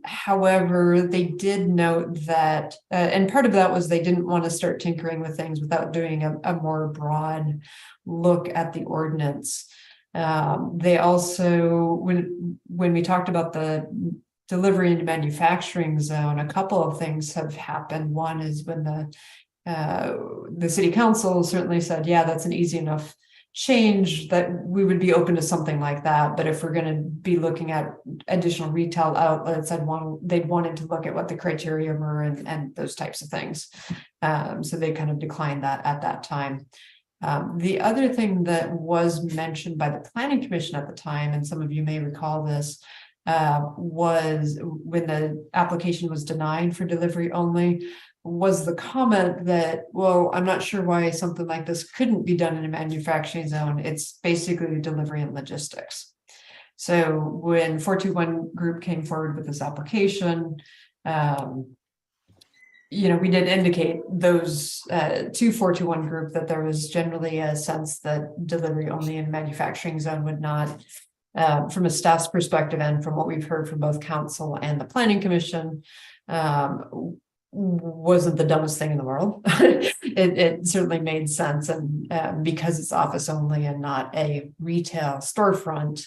However, they did note that, and part of that was they didn't want to start tinkering with things without doing a more broad look at the ordinance. They also, when we talked about the delivery and manufacturing zone, a couple of things have happened. One is when the city council certainly said, yeah, that's an easy enough change that we would be open to something like that. But if we're going to be looking at additional retail outlets, they'd wanted to look at what the criteria were and those types of things. So they kind of declined that at that time. The other thing that was mentioned by the Planning Commission at the time, and some of you may recall this, was when the application was denied for delivery only, was the comment that, well, I'm not sure why something like this couldn't be done in a manufacturing zone. It's basically delivery and logistics. So when 421 Group came forward with this application, we did indicate those to 421 Group that there was generally a sense that delivery only in manufacturing zone would not, from a staff's perspective and from what we've heard from both council and the Planning Commission, wasn't the dumbest thing in the world. It certainly made sense, and because it's office only and not a retail storefront,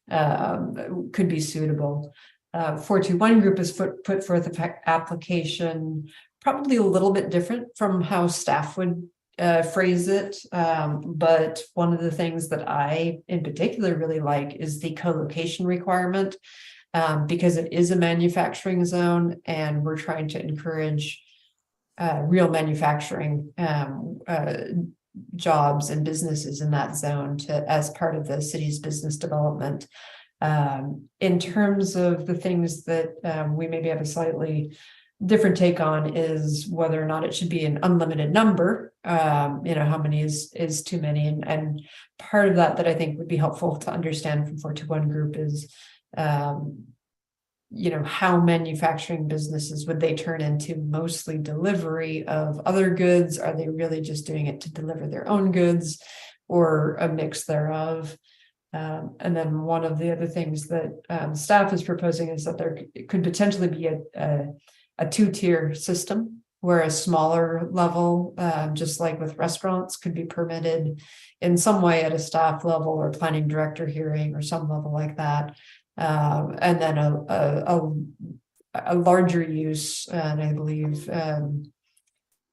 could be suitable. 421 Group has put forth an application probably a little bit different from how staff would phrase it. But one of the things that I in particular really like is the co-location requirement, because it is a manufacturing zone and we're trying to encourage real manufacturing jobs and businesses in that zone to, as part of the city's business development. In terms of the things that we maybe have a slightly different take on is whether or not it should be an unlimited number. How many is too many, and part of that I think would be helpful to understand from 421 Group is how manufacturing businesses would they turn into mostly delivery of other goods? Are they really just doing it to deliver their own goods, or a mix thereof? And then one of the other things that staff is proposing is that there could potentially be a two-tier system where a smaller level, just like with restaurants, could be permitted in some way at a staff level or planning director hearing or some level like that. And then a larger use, and I believe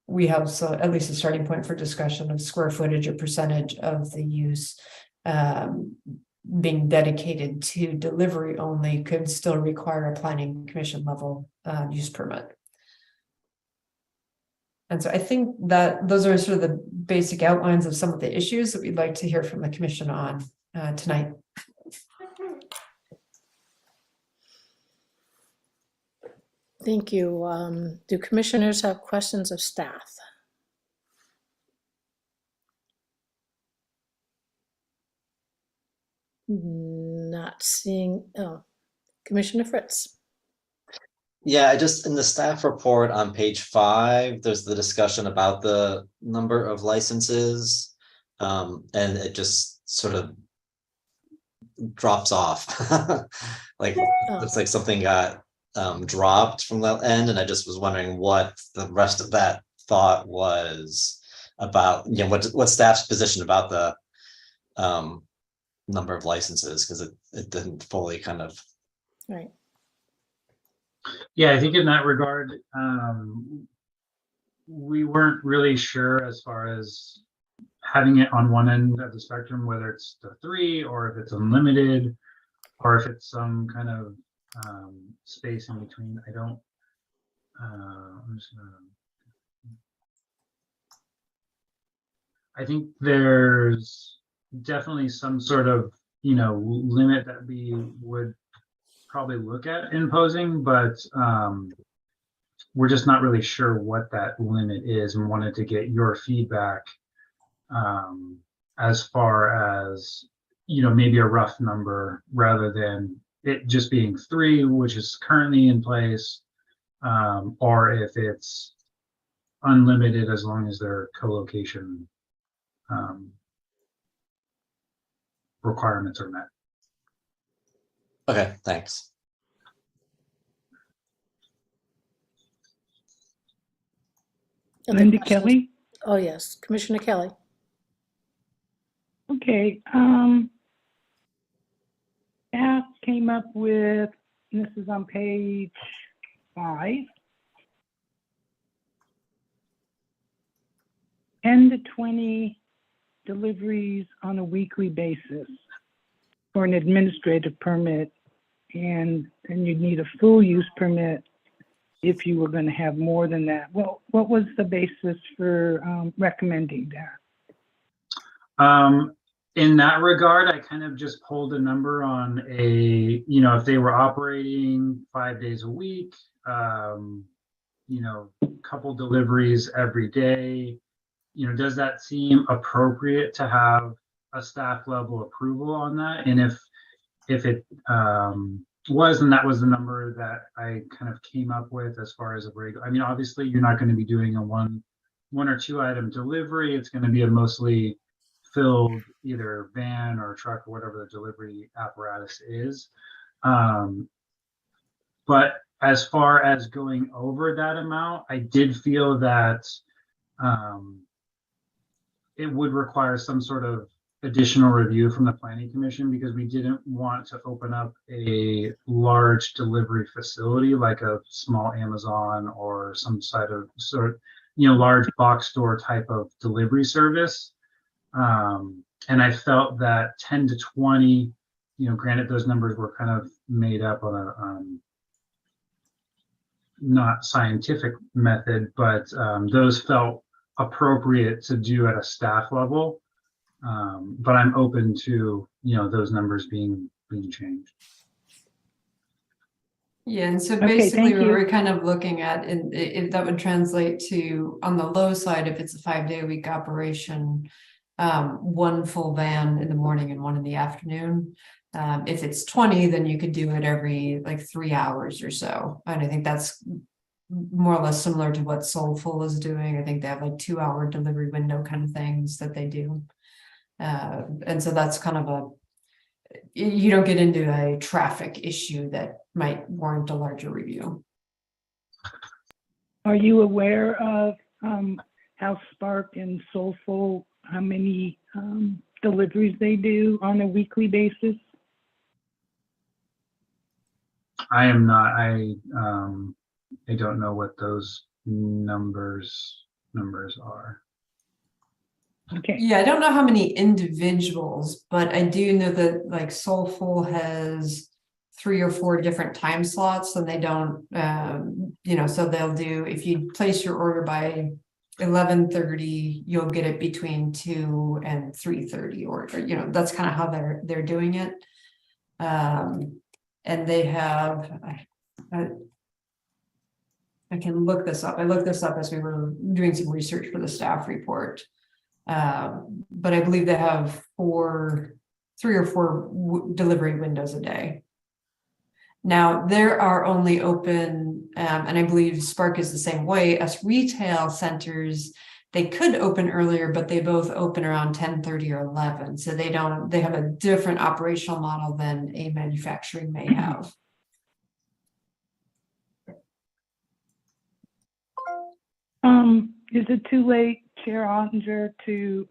we have at least a starting point for discussion of square footage or percentage of the use being dedicated to delivery only could still require a planning commission level use permit. And so I think that those are sort of the basic outlines of some of the issues that we'd like to hear from the commission on tonight. Thank you. Do commissioners have questions of staff? Not seeing, Commissioner Fritz. Yeah, I just, in the staff report on page 5, there's the discussion about the number of licenses. And it just sort of drops off. Like, looks like something got dropped from that end. And I just was wondering what the rest of that thought was about, what staff's position about the number of licenses, because it didn't fully kind of. Right. Yeah, I think in that regard, we weren't really sure as far as having it on one end of the spectrum, whether it's the 3 or if it's unlimited or if it's some kind of space in between. I don't, I think there's definitely some sort of, limit that we would probably look at imposing, but we're just not really sure what that limit is, and wanted to get your feedback as far as, maybe a rough number rather than it just being 3, which is currently in place, or if it's unlimited as long as their co-location requirements are met. Okay, thanks. Other Linda questions? Kelly? Oh, yes, Commissioner Kelly. Okay, staff came up with, and this is on page 5, 10 to 20 deliveries on a weekly basis for an administrative permit, and then you'd need a full use permit if you were going to have more than that. Well, what was the basis for recommending that? In that regard, I kind of just pulled a number on if they were operating 5 days a week, couple deliveries every day, does that seem appropriate to have a staff level approval on that? And if it was, and that was the number that I kind of came up with as far as a regular. I mean, obviously you're not going to be doing a one or two item delivery. It's going to be a mostly filled either van or truck or whatever the delivery apparatus is. But as far as going over that amount, I did feel that it would require some sort of additional review from the planning commission, because we didn't want to open up a large delivery facility like a small Amazon or some large box store type of delivery service. And I felt that 10 to 20, granted those numbers were kind of made up on a not scientific method, but those felt appropriate to do at a staff level. But I'm open to, those numbers being changed. Yeah, and so Okay, basically thank what you. we're kind of looking at, and if that would translate to, on the low side, if it's a 5-day-a-week operation, one full van in the morning and one in the afternoon. If it's 20, then you could do it every like 3 hours or so. And I think that's more or less similar to what Soulful is doing. I think they have like 2-hour delivery window kind of things that they do. And so that's kind of you don't get into a traffic issue that might warrant a larger review. Are you aware of how Spark and Soulful, how many deliveries they do on a weekly basis? I am not, I don't know what those numbers are. Okay, Yeah, I don't know how many individuals, but I do know that like Soulful has 3 or 4 different time slots, and they don't, so they'll do, if you place your order by 11:30, you'll get it between 2 and 3:30, or that's kind of how they're doing it. And they have, I can look this up. I looked this up as we were doing some research for the staff report. But I believe they have 3 or 4 delivery windows a day. Now, there are only open, and I believe Spark is the same way, as retail centers, they could open earlier, but they both open around 10:30 or 11. So they have a different operational model than a manufacturing may have. is it too late, Chair Ottinger, to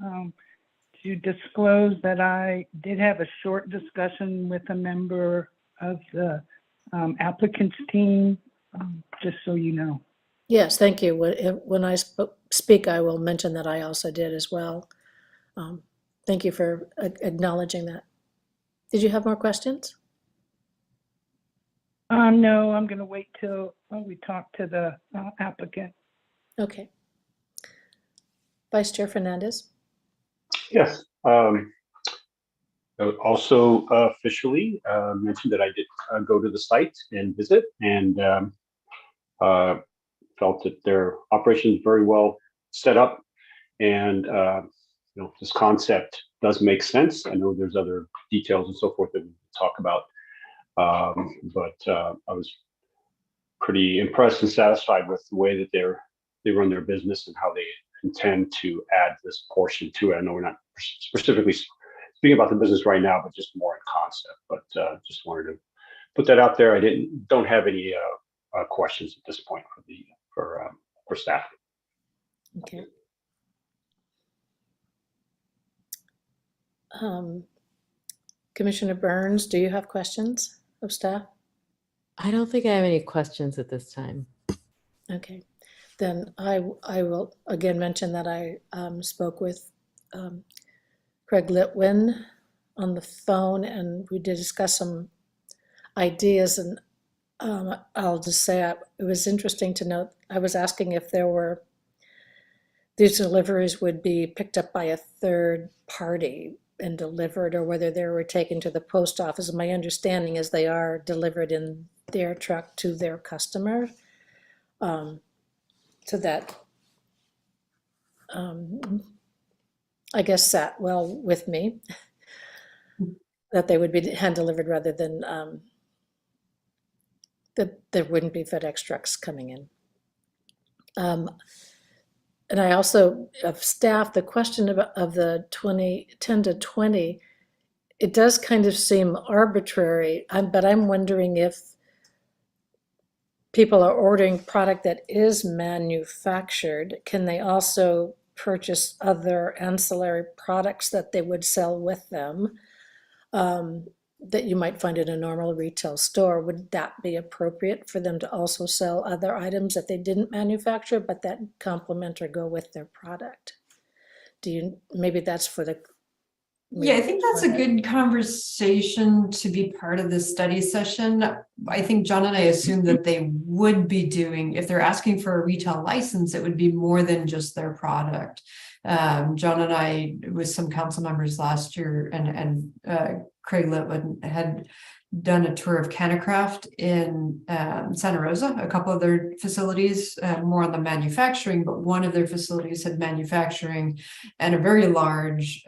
disclose that I did have a short discussion with a member of the applicant's team, just so you know? Yes, thank you. When I speak, I will mention that I also did as well. Thank you for acknowledging that. Did you have more questions? No, I'm going to wait till we talk to the applicant. Okay. Vice Chair Fernandez? Yes. I would also officially mention that I did go to the site and visit, and felt that their operation is very well set up, and this concept does make sense. I know there's other details and so forth that we can talk about, but I was pretty impressed and satisfied with the way that they run their business and how they intend to add this portion to it. I know we're not specifically speaking about the business right now, but just more in concept. But just wanted to put that out there. I don't have any questions at this point for staff. Okay. Commissioner Burns, do you have questions of staff? I don't think I have any questions at this time. Okay, then I will again mention that I spoke with Craig Litwin on the phone, and we did discuss some ideas, and I'll just say it was interesting to note, I was asking if these deliveries would be picked up by a third party and delivered, or whether they were taken to the post office. My understanding is they are delivered in their truck to their customer. So that I guess sat well with me, that they would be hand delivered rather than that there wouldn't be FedEx trucks coming in. And I also, of staff, the question of the 10 to 20, it does kind of seem arbitrary, but I'm wondering if people are ordering product that is manufactured, can they also purchase other ancillary products that they would sell with them that you might find in a normal retail store? Would that be appropriate for them to also sell other items that they didn't manufacture but that complement or go with their product? Maybe that's for the Yeah, I think that's a good conversation to be part of this study session. I think John and I assume that they would be doing, if they're asking for a retail license, it would be more than just their product. John and I, with some council members last year, and Craig Litwood had done a tour of Canacraft in Santa Rosa, a couple of their facilities, more on the manufacturing, but one of their facilities had manufacturing and a very large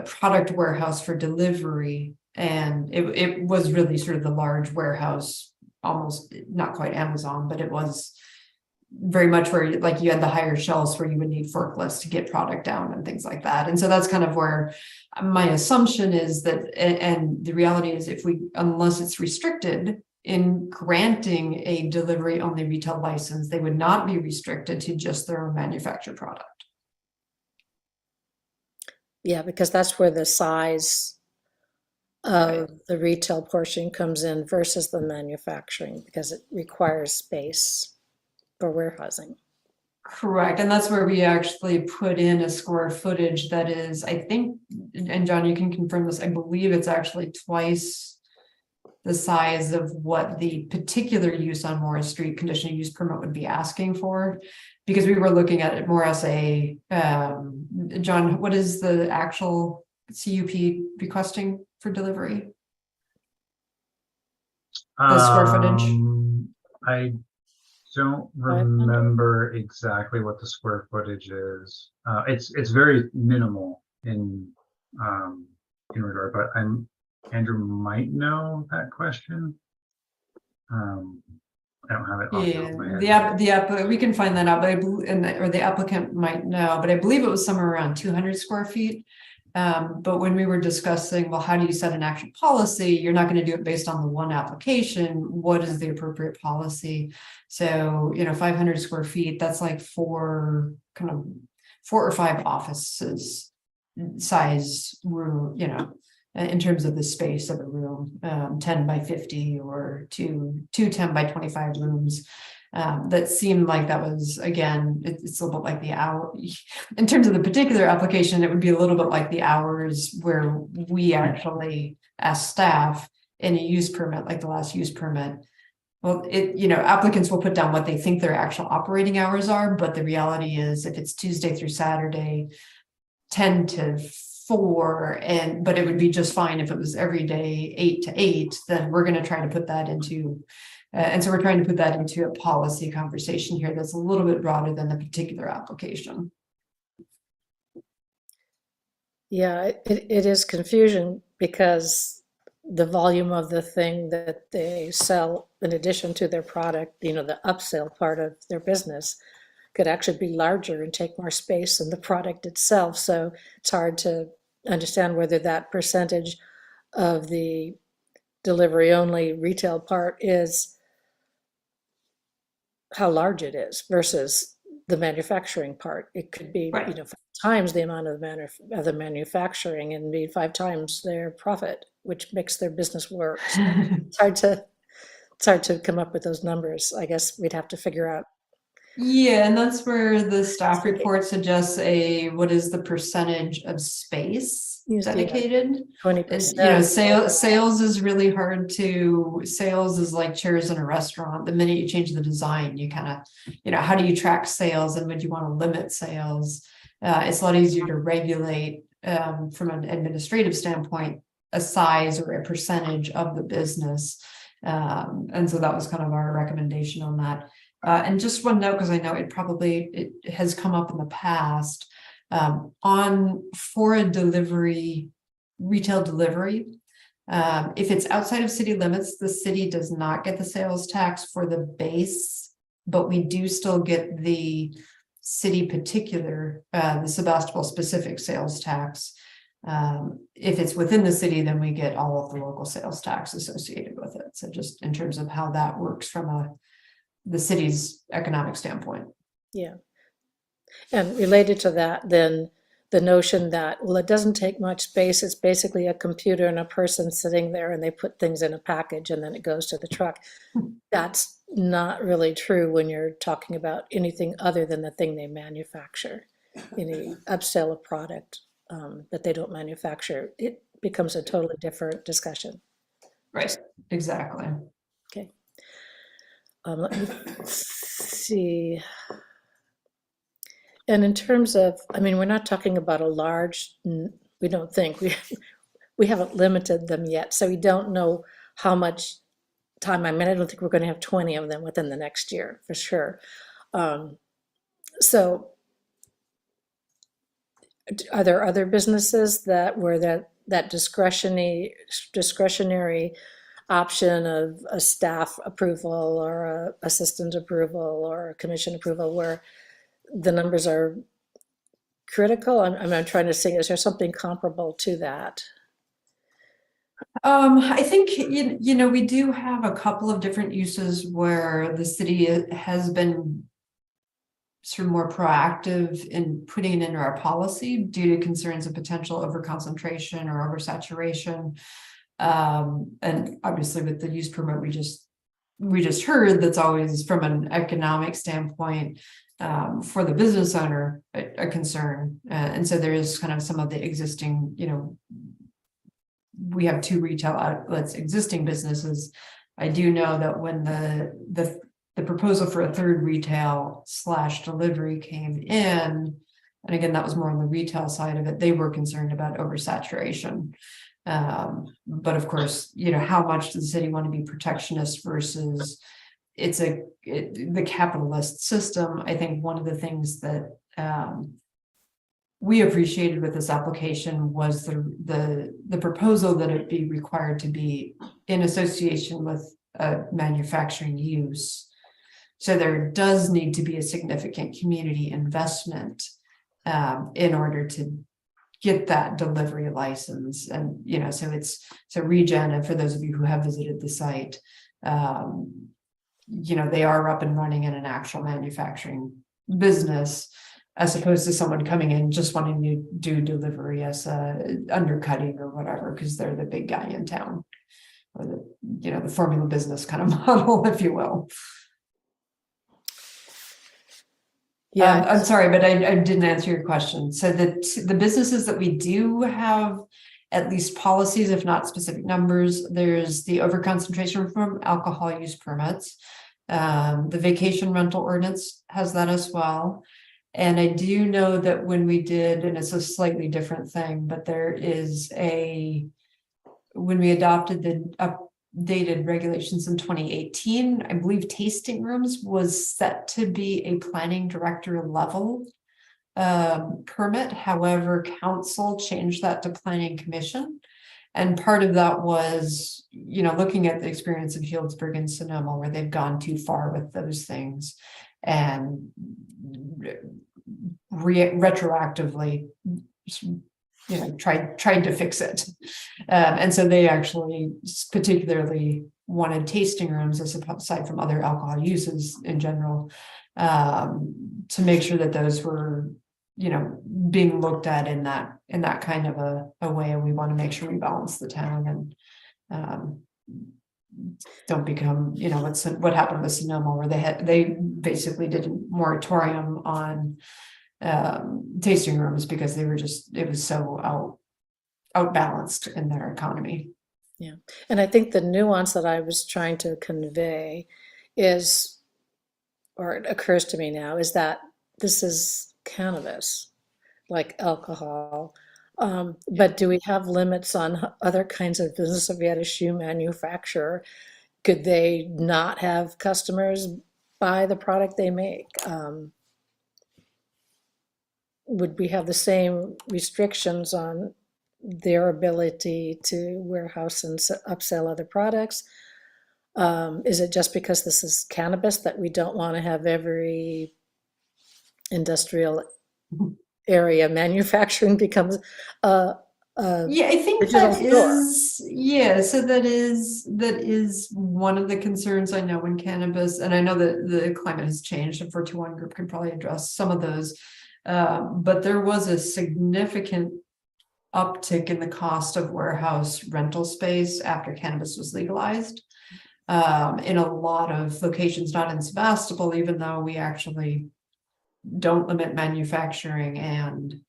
product warehouse for delivery. And it was really sort of the large warehouse, almost not quite Amazon, but it was very much where like you had the higher shelves where you would need forklifts to get product down and things like that. And so that's kind of where my assumption is that, and the reality is unless it's restricted in granting a delivery only retail license, they would not be restricted to just their own manufactured product. Yeah, because that's where the size of the retail portion comes in versus the manufacturing, because it requires space for warehousing. Correct. And that's where we actually put in a square footage that is, I think, and John, you can confirm this, I believe it's actually twice the size of what the particular use on Morris Street conditional use permit would be asking for, because we were looking at it more as a, John, what is the actual CUP requesting for delivery? The square footage? I don't remember exactly what the square footage is. It's very minimal in regard, but Andrew might know that question. I don't have it off the top of my head. We can find that out, but or the applicant might know, but I believe it was somewhere around 200 square feet. But when we were discussing, well, how do you set an actual policy? You're not going to do it based on the one application. What is the appropriate policy? So, 500 square feet, that's like 4 or 5 offices size room, in terms of the space of a room, 10 by 50 or two 10 by 25 rooms. That seemed like that was, again, it's a little bit like the hour. In terms of the particular application, it would be a little bit like the hours where we actually ask staff in a use permit, like the last use permit. Well, applicants will put down what they think their actual operating hours are, but the reality is if it's Tuesday through Saturday, 10 to 4, but it would be just fine if it was every day 8 to 8, then we're going to try to put that into and so we're trying to put that into a policy conversation here that's a little bit broader than the particular application. Yeah, it is confusion because the volume of the thing that they sell in addition to their product, the upsell part of their business could actually be larger and take more space than the product itself. So it's hard to understand whether that percentage of the delivery only retail part is how large it is versus the manufacturing part. It could be, 5 times the amount of the manufacturing and be 5 times their profit, which makes their business work. So it's hard to come up with those numbers. I guess we'd have to figure out. Yeah, and that's where the staff report suggests what is the percentage of space dedicated? 20%. Sales is really hard sales is like chairs in a restaurant. The minute you change the design, you kind of, how do you track sales and would you want to limit sales? It's a lot easier to regulate from an administrative standpoint, a size or a percentage of the business. And so that was kind of our recommendation on that. And just one note, because I know it has come up in the past, for a retail delivery, if it's outside of city limits, the city does not get the sales tax for the base, but we do still get the city particular, the Sebastopol specific sales tax. If it's within the city, then we get all of the local sales tax associated with it. So just in terms of how that works from the city's economic standpoint. Yeah. And related to that, then the notion that, well, it doesn't take much space. It's basically a computer and a person sitting there and they put things in a package and then it goes to the truck. That's not really true when you're talking about anything other than the thing they manufacture. Any upsell of product that they don't manufacture, it becomes a totally different discussion. Right, exactly. Let me see. And in terms of, I mean, we're not talking about a large, we don't think, we haven't limited them yet, so we don't know how much time. I mean, I don't think we're going to have 20 of them within the next year, for sure. So are there other businesses that where that discretionary option of a staff approval or a assistant approval or a commission approval where the numbers are critical? I'm trying to say, is there something comparable to that? I think, you know, we do have a couple of different uses where the city has been sort of more proactive in putting it into our policy due to concerns of potential overconcentration or oversaturation. And obviously with the use permit we just heard, that's always from an economic standpoint for the business owner a concern. And so there is kind of some of the existing, you know, we have 2 retail outlets, existing businesses. I do know that when the proposal for a 3rd retail / delivery came in, and again, that was more on the retail side of it, they were concerned about oversaturation. But of course, you know, how much does the city want to be protectionist versus the capitalist system? I think one of the things that we appreciated with this application was the proposal that it be required to be in association with a manufacturing use. So there does need to be a significant community investment in order to get that delivery license. And, you know, so Regen, and for those of you who have visited the site, you know, they are up and running in an actual manufacturing business, as opposed to someone coming in just wanting to do delivery as undercutting or whatever, because they're the big guy in town, or the formula business kind of model, if you will. Yeah, I'm sorry, but I didn't answer your question. So the businesses that we do have at least policies, if not specific numbers, there's the overconcentration from alcohol use permits. The vacation rental ordinance has that as well. And I do know that when we did, and it's a slightly different thing, but there is when we adopted the updated regulations in 2018, I believe tasting rooms was set to be a planning director level permit. However, council changed that to planning commission. And part of that was, you know, looking at the experience of Healdsburg and Sonoma, where they've gone too far with those things and retroactively, you know, tried to fix it. And so they actually particularly wanted tasting rooms, aside from other alcohol uses in general, to make sure that those were, you know, being looked at in that kind of a way. And we want to make sure we balance the town and don't become, you know, what happened with Sonoma, where they basically did a moratorium on tasting rooms because it was so outbalanced in their economy. Yeah, and I think the nuance that I was trying to convey is, or it occurs to me now, is that this is cannabis, like alcohol. But do we have limits on other kinds of business? If we had a shoe manufacturer, could they not have customers buy the product they make? Would we have the same restrictions on their ability to warehouse and upsell other products? Is it just because this is cannabis that we don't want to have every industrial area manufacturing becomes yeah, I think that is, yeah, so that is one of the concerns I know in cannabis, and I know that the climate has changed, and 421 group can probably address some of those, but there was a significant uptick in the cost of warehouse rental space after cannabis was legalized in a lot of locations, not in Sebastopol, even though we actually don't limit manufacturing and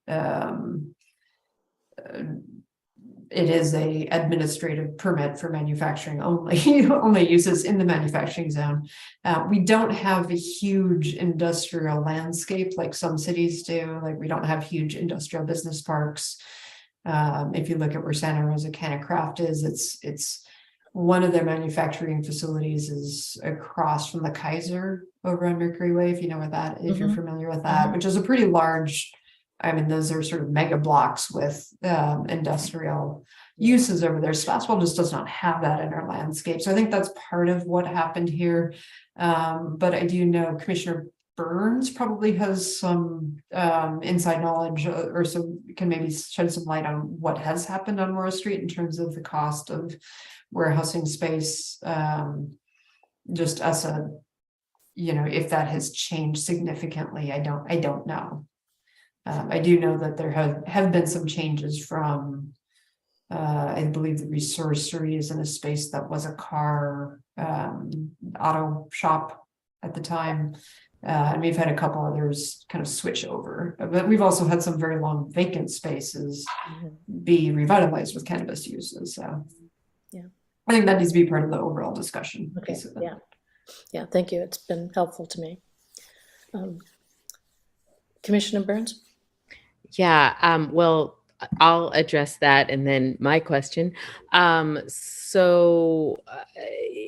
it is a administrative permit for manufacturing only, only uses in the manufacturing zone. We don't have a huge industrial landscape like some cities do. Like we don't have huge industrial business parks. If you look at where Santa Rosa Can of Craft is, it's one of their manufacturing facilities is across from the Kaiser over on Mercury Way, if you know where that, if you're familiar with that, which is a pretty large, I mean, those are sort of mega blocks with industrial uses over there. Sebastopol just does not have that in our landscape. So I think that's part of what happened here. But I do know Commissioner Burns probably has some inside knowledge or some can maybe shed some light on what has happened on Morrow Street in terms of the cost of warehousing space. Just as a, you know, if that has changed significantly, I don't know. I do know that there have been some changes from, I believe the Resourcery is in a space that was a car auto shop at the time. And we've had a couple others kind of switch over, but we've also had some very long vacant spaces be revitalized with cannabis uses. So yeah, I think that needs to be part of the overall discussion. Okay, yeah, thank you. It's been helpful to me. Commissioner Burns? Yeah, well, I'll address that and then my question.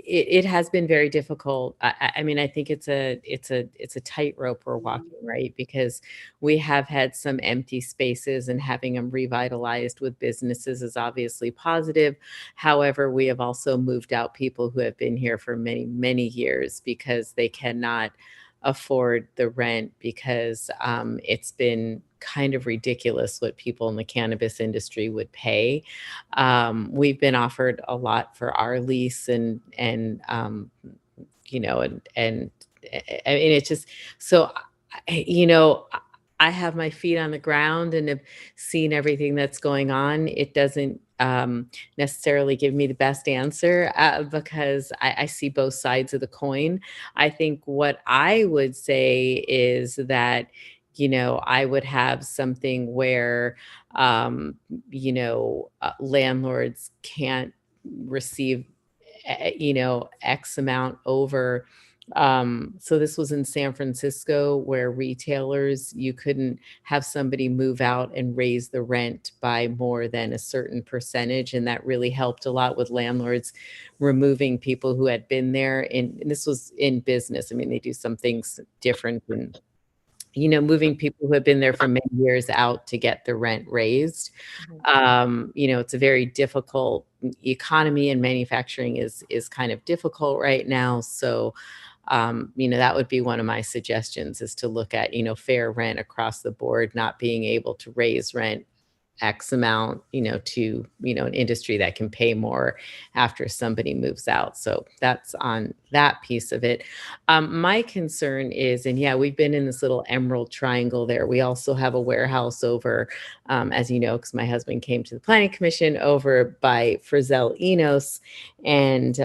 It has been very difficult. I mean, I think it's a tightrope we're walking, right? Because we have had some empty spaces and having them revitalized with businesses is obviously positive. However, we have also moved out people who have been here for many, many years because they cannot afford the rent because it's been kind of ridiculous what people in the cannabis industry would pay. We've been offered a lot for our lease and you know, and I mean, it's just, so, you know, I have my feet on the ground and have seen everything that's going on. It doesn't necessarily give me the best answer because I see both sides of the coin. I think what I would say is that, you know, I would have something where, you know, landlords can't receive, you know, X amount over. So this was in San Francisco where retailers, you couldn't have somebody move out and raise the rent by more than a certain percentage. And that really helped a lot with landlords removing people who had been there. And this was in business. I mean, they do some things different and, you know, moving people who have been there for many years out to get the rent raised. You know, it's a very difficult economy and manufacturing is kind of difficult right now. So, you know, that would be one of my suggestions is to look at, you know, fair rent across the board, not being able to raise rent X amount, you know, to, you know, an industry that can pay more after somebody moves out. So that's on that piece of it. My concern is, and yeah, we've been in this little emerald triangle there. We also have a warehouse over, as you know, because my husband came to the planning commission over by Frizzell Enos. And,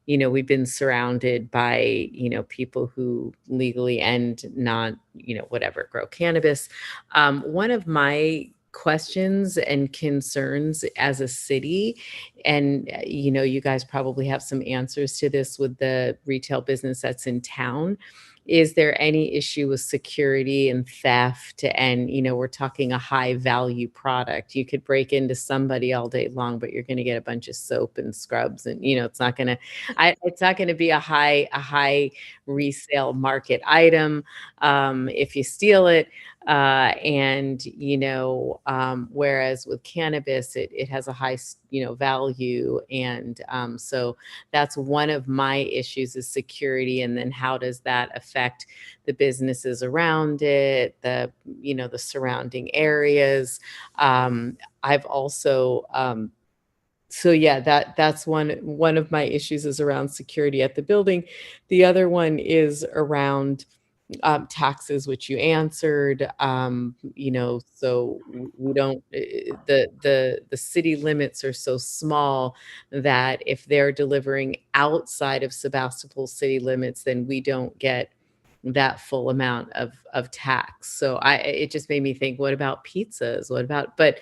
you know, we've been surrounded by, you know, people who legally and not, you know, whatever, grow cannabis. One of my questions and concerns as a city, and you know, you guys probably have some answers to this with the retail business that's in town. Is there any issue with security and theft? And, you know, we're talking a high value product. You could break into somebody all day long, but you're going to get a bunch of soap and scrubs. And, you know, it's not going to be a high resale market item if you steal it. And, you know, whereas with cannabis, it has a high, you know, value. And so that's one of my issues is security. And then how does that affect the businesses around it, the, you know, the surrounding areas. I've also, so yeah, that's one of my issues is around security at the building. The other one is around taxes, which you answered. You know, so we don't, the city limits are so small that if they're delivering outside of Sebastopol city limits, then we don't get that full amount of tax. So it just made me think, what about pizzas? What about, but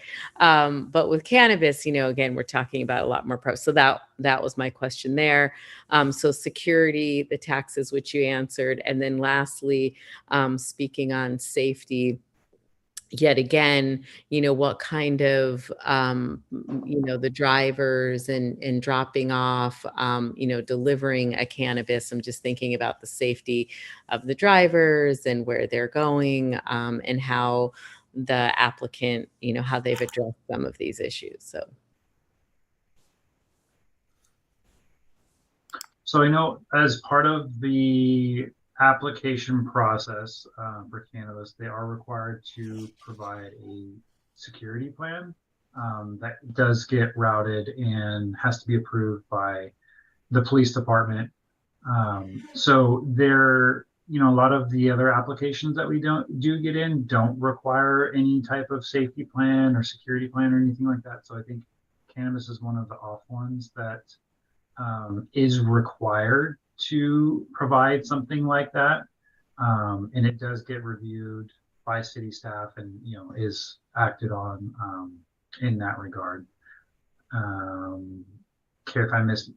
with cannabis, again, we're talking about a lot more so that was my question there. So security, the taxes, which you answered. And then lastly, speaking on safety, yet again, what kind of, the drivers and dropping off, delivering a cannabis. I'm just thinking about the safety of the drivers and where they're going, and how the applicant, how they've addressed some of these issues. So I know as part of the application process for cannabis, they are required to provide a security plan that does get routed and has to be approved by the police department. So there, a lot of the other applications that we do get in don't require any type of safety plan or security plan or anything like that. So I think cannabis is one of the off ones that is required to provide something like that, and it does get reviewed by city staff and is acted on in that regard. Care if I missed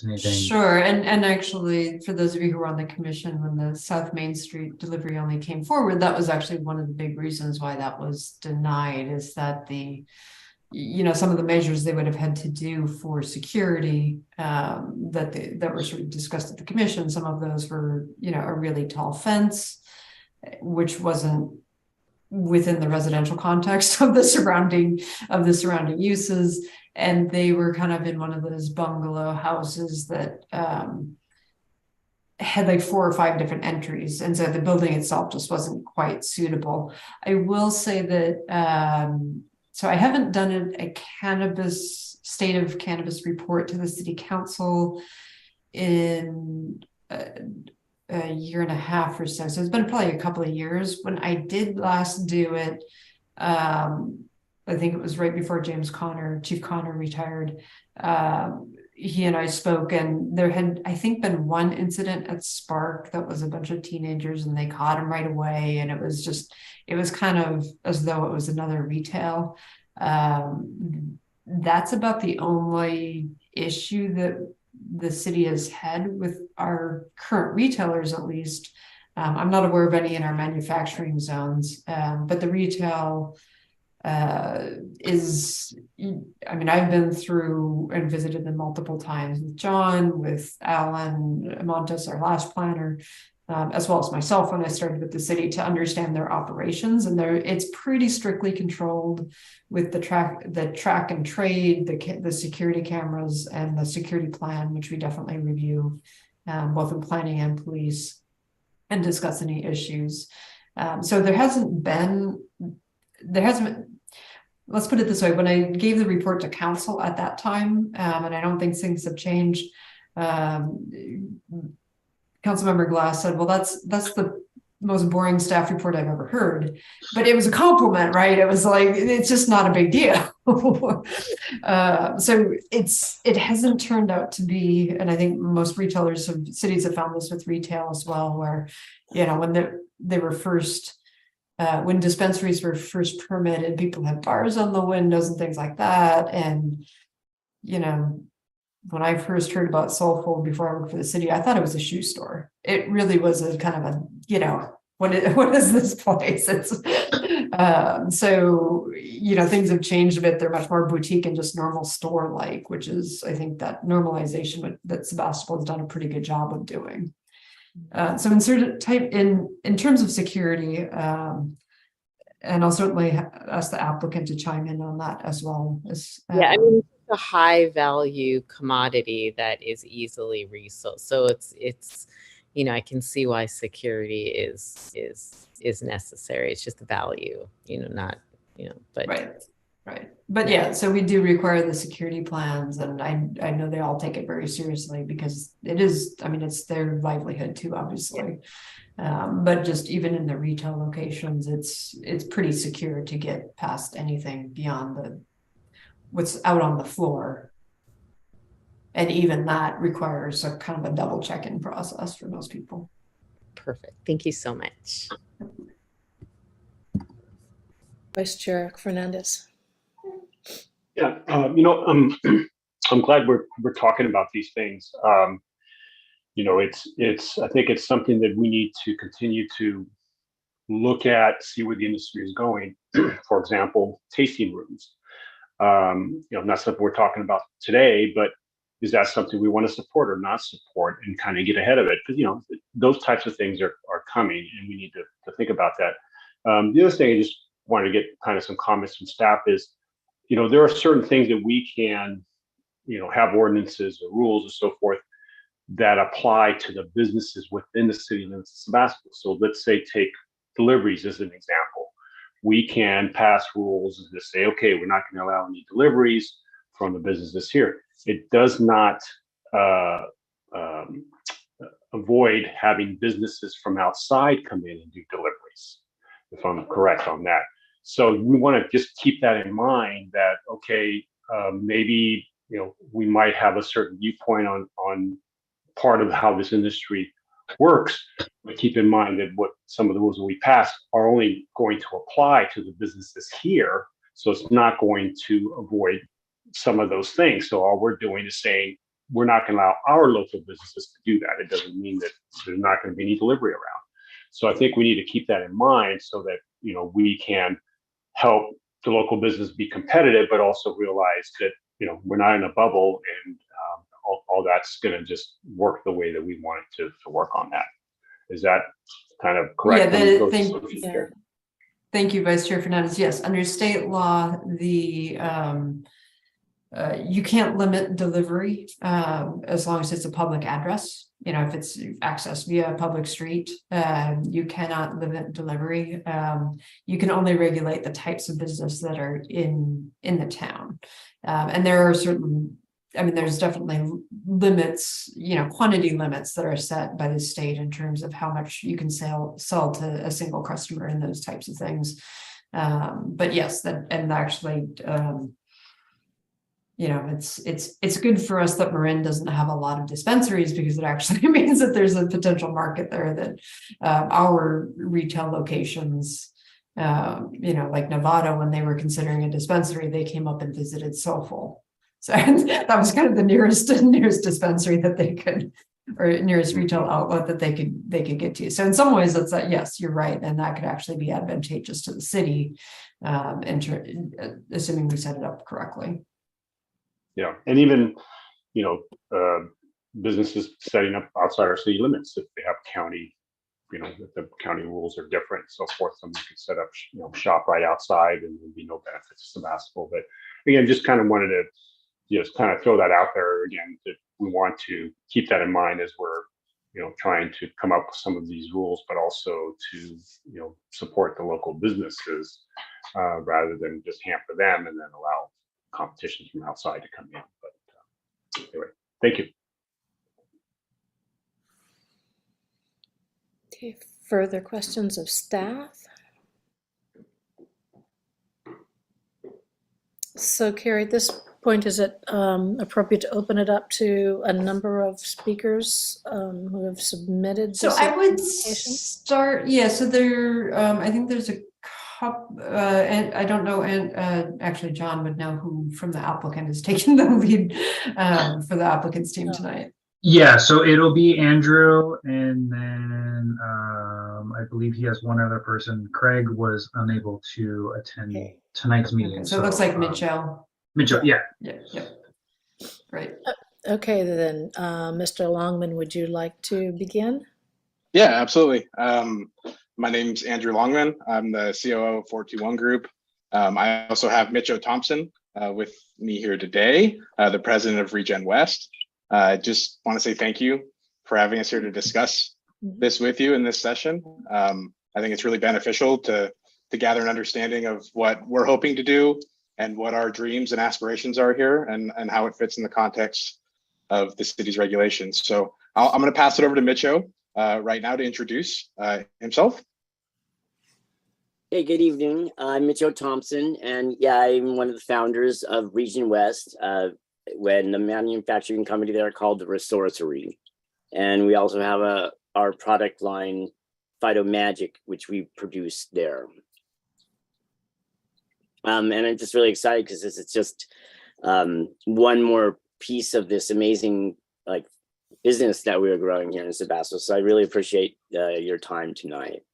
anything? Sure, and actually, for those of you who were on the commission when the South Main Street delivery only came forward, that was actually one of the big reasons why that was denied, is that some of the measures they would have had to do for security that were sort of discussed at the commission, some of those were, a really tall fence, which wasn't within the residential context of the surrounding uses. And they were kind of in one of those bungalow houses that had like 4 or 5 different entries. And so the building itself just wasn't quite suitable. I will say that, so I haven't done a state of cannabis report to the city council in a year and a half or so. So it's been probably a couple of years. When I did last do it, I think it was right before Chief Connor retired. He and I spoke, and there had, I think, been one incident at Spark that was a bunch of teenagers, and they caught him right away. And it was kind of as though it was another retail. That's about the only issue that the city has had with our current retailers, at least. I'm not aware of any in our manufacturing zones, but the retail I've been through and visited them multiple times with John, with Alan Montes, our last planner, as well as myself when I started with the city, to understand their operations. And it's pretty strictly controlled with the track and trade, the security cameras, and the security plan, which we definitely review, both in planning and police, and discuss any issues. So there hasn't been, let's put it this way, when I gave the report to council at that time, and I don't think things have changed, Councilmember Glass said, well, that's the most boring staff report I've ever heard. But it was a compliment, right? It was like, it's just not a big deal. So it hasn't turned out to be, and I think most cities have found this with retail as well, where, when they were first, when dispensaries were first permitted, people had bars on the windows and things like that. And, when I first heard about Soulful before I worked for the city, I thought it was a shoe store. It really was a kind of a, what is this place? It's so, things have changed a bit. They're much more boutique and just normal store-like, which is, I think, that normalization that Sebastopol has done a pretty good job of doing. So in terms of security, and I'll certainly ask the applicant to chime in on that as well. It's a high value commodity that is easily resold. So it's I can see why security is necessary. It's just the value, not, but right. But yeah, so we do require the security plans, and I know they all take it very seriously, because it's their livelihood too, obviously. But just even in the retail locations, it's pretty secure to get past anything beyond what's out on the floor. And even that requires a kind of a double check-in process for most people. Perfect. Thank you so much. Vice Chair Fernandez. Yeah, I'm glad we're talking about these things. I think it's something that we need to continue to look at, see where the industry is going. For example, tasting rooms. Not something we're talking about today, but is that something we want to support or not support and kind of get ahead of it? Because, those types of things are coming and we need to think about that. The other thing I just wanted to get kind of some comments from staff is, there are certain things that we can, have ordinances or rules and so forth that apply to the businesses within the city limits of Sebastopol. So let's say take deliveries as an example. We can pass rules that say, okay, we're not going to allow any deliveries from the businesses here. It does not avoid having businesses from outside come in and do deliveries, if I'm correct on that. So we want to just keep that in mind that, okay, maybe, we might have a certain viewpoint on part of how this industry works, but keep in mind that what some of the rules that we pass are only going to apply to the businesses here. So it's not going to avoid some of those things. So all we're doing is saying, we're not going to allow our local businesses to do that. It doesn't mean that there's not going to be any delivery around. So I think we need to keep that in mind so that, we can help the local business be competitive, but also realize that, we're not in a bubble and all that's going to just work the way that we want it to work on that. Is that kind of correct? Yeah, thank you, Vice Chair Fernandez. Yes, under state law, the you can't limit delivery as long as it's a public address. If it's accessed via a public street, you cannot limit delivery. You can only regulate the types of business that are in the town. And there are certain, there's definitely limits, quantity limits that are set by the state in terms of how much you can sell to a single customer and those types of things. But yes, it's good for us that Marin doesn't have a lot of dispensaries, because it actually means that there's a potential market there that our retail locations, like Nevada, when they were considering a dispensary, they came up and visited Soulful. So that was kind of the nearest dispensary that they could, or nearest retail outlet that they could get to. So in some ways, it's that, yes, you're right, and that could actually be advantageous to the city, assuming we set it up correctly. Yeah, and even, businesses setting up outside our city limits, if they have county, if the county rules are different, so forth, someone could set up, shop right outside and there'd be no benefits to Sebastopol. But again, just kind of wanted to just kind of throw that out there again, that we want to keep that in mind as we're, trying to come up with some of these rules, but also to, support the local businesses rather than just hamper them and then allow competition from outside to come in. But anyway, thank you. Okay, further questions of staff? So Carrie, at this point, is it appropriate to open it up to a number of speakers who have submitted? So I would start, so there, I think there's a couple, and I don't know, and actually John would know who from the applicant is taking the lead for the applicant's team tonight. Yeah, so it'll be Andrew, and then I believe he has one other person. Craig was unable to attend tonight's meeting. Okay, so it looks like Mitchell. Mitchell, yeah. Yeah. Great. Okay, then, Mr. Longman, would you like to begin? Yeah, absolutely. My name's Andrew Longman. I'm the COO of 421 Group. I also have Mitcho Thompson with me here today, the president of Regen West. I just want to say thank you for having us here to discuss this with you in this session. I think it's really beneficial to gather an understanding of what we're hoping to do and what our dreams and aspirations are here, and how it fits in the context of the city's regulations. So I'm going to pass it over to Mitcho right now to introduce himself. Hey, good evening. I'm Mitcho Thompson, and I'm one of the founders of Regen West, when the manufacturing company there called the Resorcery. And we also have our product line, Phyto Magic, which we produce there. And I'm just really excited because it's just one more piece of this amazing like business that we are growing here in Sebastopol. So I really appreciate your time tonight.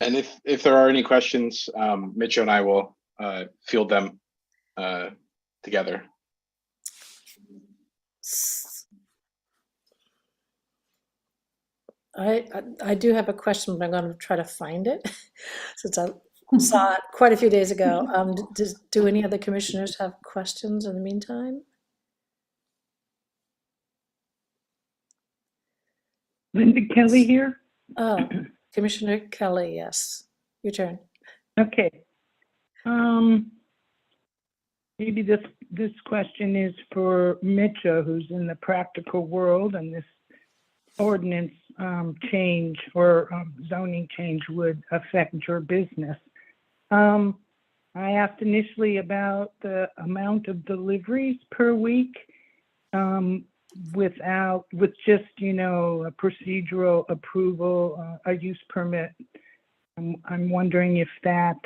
And if there are any questions, Mitchell and I will field them together. I do have a question, but I'm going to try to find it since I saw it quite a few days ago. Do any other commissioners have questions in the meantime? Linda Kelly here. Oh, Commissioner Kelly, yes, your turn. Okay. Maybe this question is for Mitchell, who's in the practical world, and this ordinance change or zoning change would affect your business. I asked initially about the amount of deliveries per week with just, a procedural approval, a use permit. I'm wondering if that,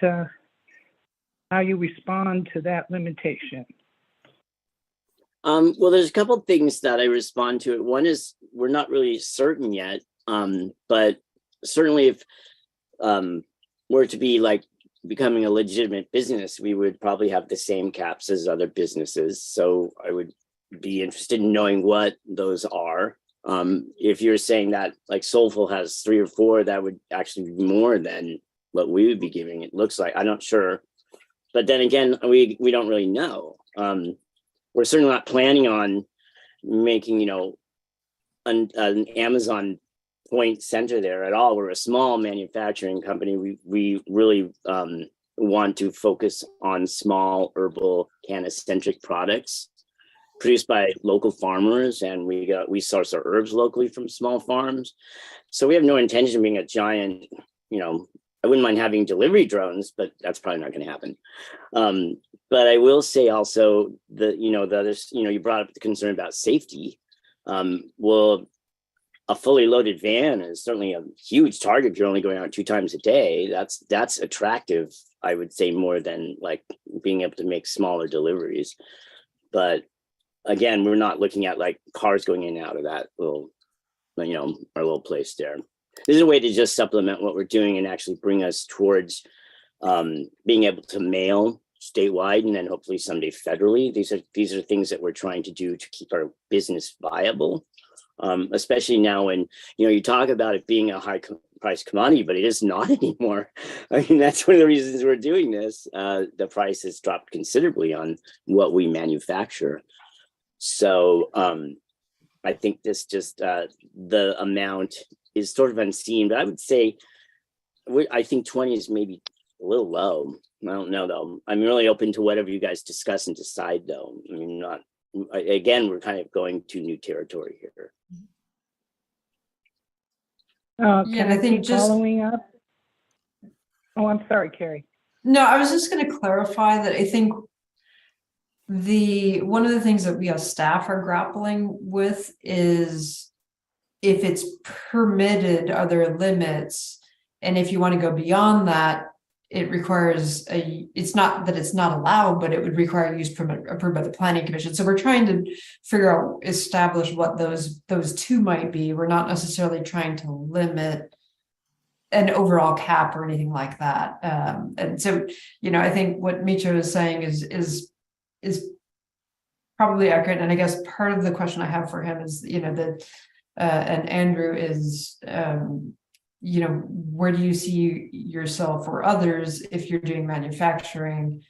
how you respond to that limitation. Well, there's a couple of things that I respond to. One is we're not really certain yet, but certainly if were to be like becoming a legitimate business, we would probably have the same caps as other businesses. So I would be interested in knowing what those are. If you're saying that like Soulful has 3 or 4, that would actually be more than what we would be giving. It looks like, I'm not sure. But then again, we don't really know. We're certainly not planning on making, an Amazon point center there at all. We're a small manufacturing company. We really want to focus on small herbal canna-centric products produced by local farmers, and we source our herbs locally from small farms. So we have no intention of being a giant, I wouldn't mind having delivery drones, but that's probably not going to happen. But I will say also that, the others, you brought up the concern about safety. Well, a fully loaded van is certainly a huge target if you're only going out 2 times a day. That's attractive, I would say, more than like being able to make smaller deliveries. But again, we're not looking at like cars going in and out of that little, our little place there. This is a way to just supplement what we're doing and actually bring us towards being able to mail statewide and then hopefully someday federally. These are things that we're trying to do to keep our business viable, especially now when you talk about it being a high price commodity, but it is not anymore. I mean, that's one of the reasons we're doing this. The price has dropped considerably on what we manufacture. So I think this just the amount is sort of unseen, but I would say I think 20 is maybe a little low. I don't know though. I'm really open to whatever you guys discuss and decide though. I mean, again, we're kind of going to new territory here. Can I think just following up? Oh, I'm sorry, Carrie. No, I was just going to clarify that I think one of the things that we as staff are grappling with is if it's permitted, are there limits? And if you want to go beyond that, it requires it's not that it's not allowed, but it would require a use permit approved by the Planning Commission. So we're trying to establish what those 2 might be. We're not necessarily trying to limit an overall cap or anything like that. And so, I think what Micho is saying is probably accurate. And I guess part of the question I have for him is, that and Andrew is, where do you see yourself or others if you're doing manufacturing?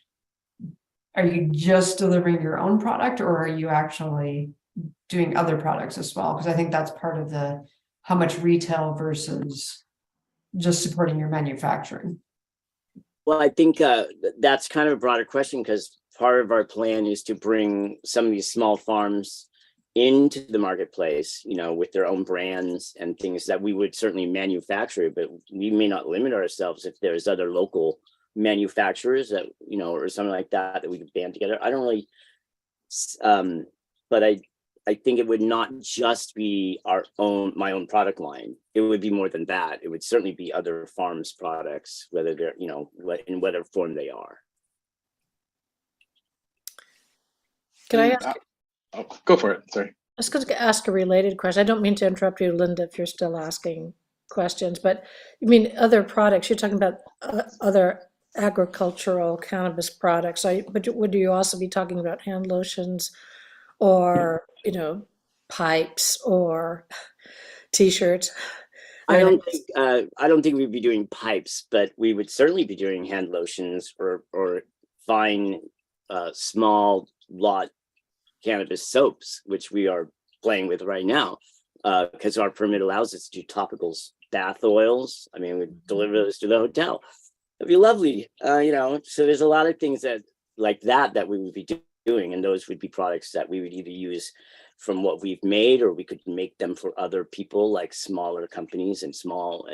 Are you just delivering your own product, or are you actually doing other products as well? Because I think that's part of how much retail versus just supporting your manufacturing. Well, I think that's kind of a broader question because part of our plan is to bring some of these small farms into the marketplace, with their own brands and things that we would certainly manufacture, but we may not limit ourselves if there's other local manufacturers that, or something like that we could band together. I don't really but I think it would not just be my own product line. It would be more than that. It would certainly be other farms' products, whether they're, in whatever form they are. Can I ask? Oh, go for it. Sorry. I was going to ask a related question. I don't mean to interrupt you, Linda, if you're still asking questions, but you mean other products? You're talking about other agricultural cannabis products. But would you also be talking about hand lotions or, pipes or T-shirts? I don't think we'd be doing pipes, but we would certainly be doing hand lotions or fine, small lot cannabis soaps, which we are playing with right now, because our permit allows us to do topical bath oils. I mean, we deliver those to the hotel. It'd be lovely, so there's a lot of things that we would be doing, and those would be products that we would either use from what we've made, or we could make them for other people, like smaller companies and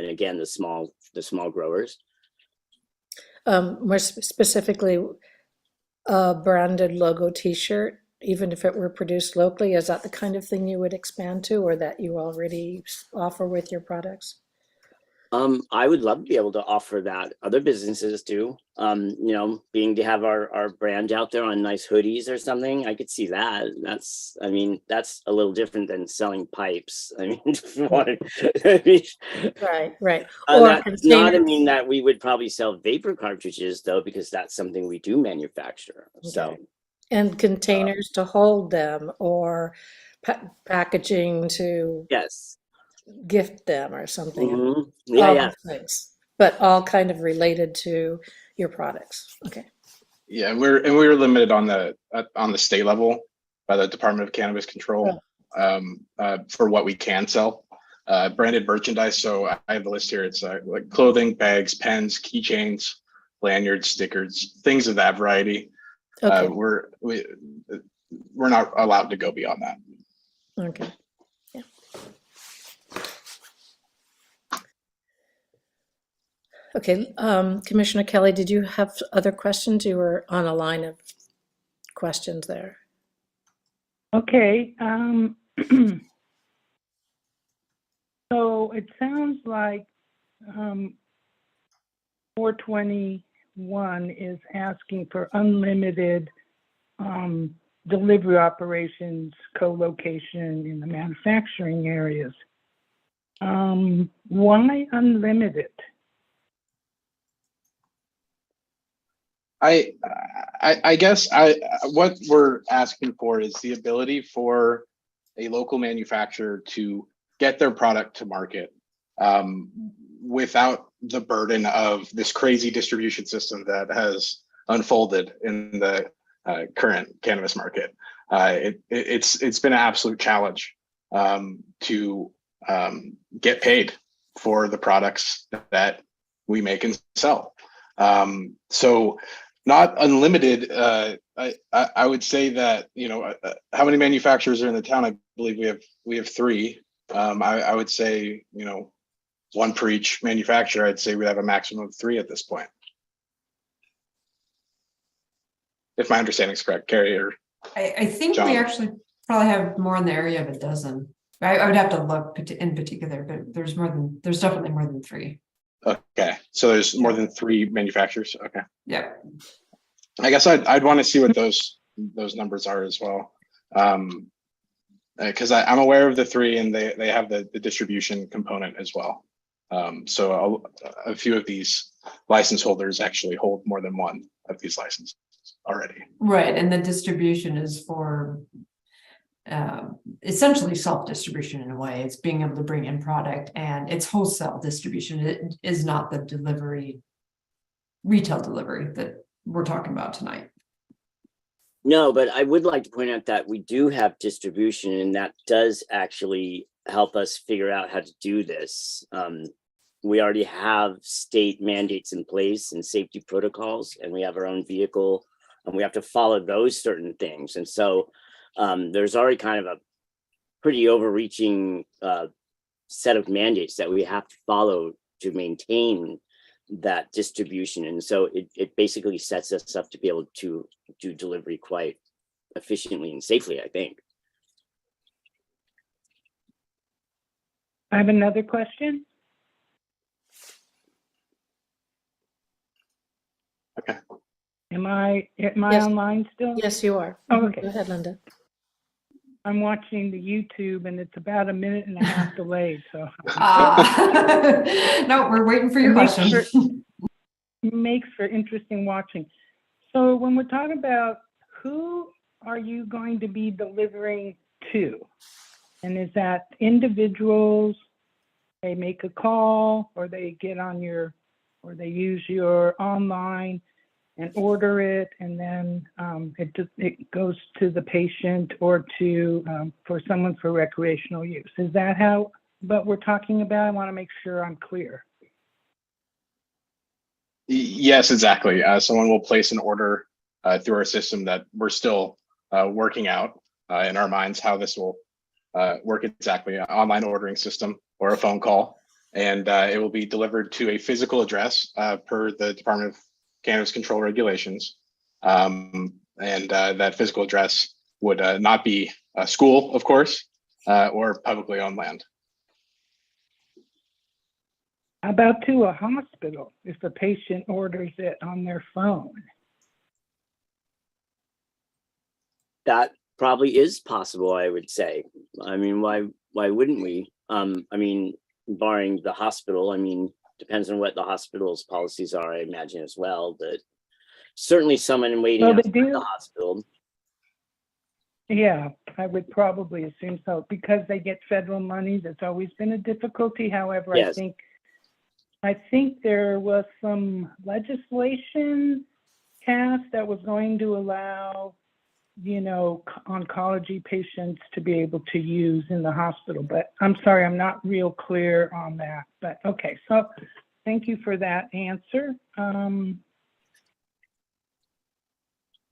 again, the small growers. More specifically, a branded logo T-shirt, even if it were produced locally, is that the kind of thing you would expand to, or that you already offer with your products? I would love to be able to offer that. Other businesses do. Being to have our brand out there on nice hoodies or something, I could see that. That's a little different than selling pipes. I mean, if you wanted, Right. That's not to mean that we would probably sell vapor cartridges, though, because that's something we do manufacture. Okay. So. And containers to hold them, or packaging to gift them or something. Mm-hmm. Yeah. Things, but all kind of related to your products. Okay. Yeah, we're limited on the state level by the Department of Cannabis Control for what we can sell. Branded merchandise. So I have the list here. It's like clothing, bags, pens, keychains, lanyards, stickers, things of that variety. Okay. We're not allowed to go beyond that. Okay. Yeah. Okay. Commissioner Kelly, did you have other questions? You were on a line of questions there. Okay. So it sounds like 421 is asking for unlimited delivery operations, co-location in the manufacturing areas. Why unlimited? I guess what we're asking for is the ability for a local manufacturer to get their product to market without the burden of this crazy distribution system that has unfolded in the current cannabis market. It's been an absolute challenge to get paid for the products that we make and sell. So not unlimited. I would say that, how many manufacturers are in the town? I believe we have 3. I would say, one per each manufacturer. I'd say we have a maximum of 3 at this point. If my understanding is correct, Carrie or I think John. We actually probably have more in the area of a dozen. I would have to look in particular, but there's definitely more than 3. Okay, so there's more than 3 manufacturers. Okay. Yeah. I guess I'd want to see what those numbers are as well, because I'm aware of the 3, and they have the distribution component as well. So a few of these license holders actually hold more than one of these licenses already. Right, and the distribution is for essentially self-distribution in a way. It's being able to bring in product, and it's wholesale distribution. It is not the retail delivery that we're talking about tonight. No, but I would like to point out that we do have distribution, and that does actually help us figure out how to do this. We already have state mandates in place and safety protocols, and we have our own vehicle, and we have to follow those certain things. And so there's already kind of a pretty overreaching set of mandates that we have to follow to maintain that distribution. And so it basically sets us up to be able to do delivery quite efficiently and safely, I think. I have another question. Okay. Am I Yes. online still? Yes, you are. Oh, okay. Go ahead, Linda. I'm watching the YouTube and it's about a minute and a half delayed, so. No, we're waiting for your It makes question. Makes for interesting watching. So when we're talking about who are you going to be delivering to? And is that individuals, they make a call or they get on your, or they use your online and order it, and then it goes to the patient or to for someone for recreational use? Is that how, what we're talking about? I want to make sure I'm clear. Yes, exactly. Someone will place an order through our system that we're still working out in our minds how this will work exactly. An online ordering system or a phone call, and it will be delivered to a physical address per the Department of Cannabis Control regulations. And that physical address would not be a school, of course, or publicly owned land. How about to a hospital if the patient orders it on their phone? That probably is possible, I would say. I mean, why wouldn't we? I mean, barring the hospital, I mean, depends on what the hospital's policies are, I imagine as well, but certainly someone waiting Well, they outside do. the hospital. Yeah, I would probably assume so because they get federal money. That's always been a difficulty. However, Yes. I think there was some legislation passed that was going to allow, you know, oncology patients to be able to use in the hospital. But I'm sorry, I'm not real clear on that. But okay, so thank you for that answer.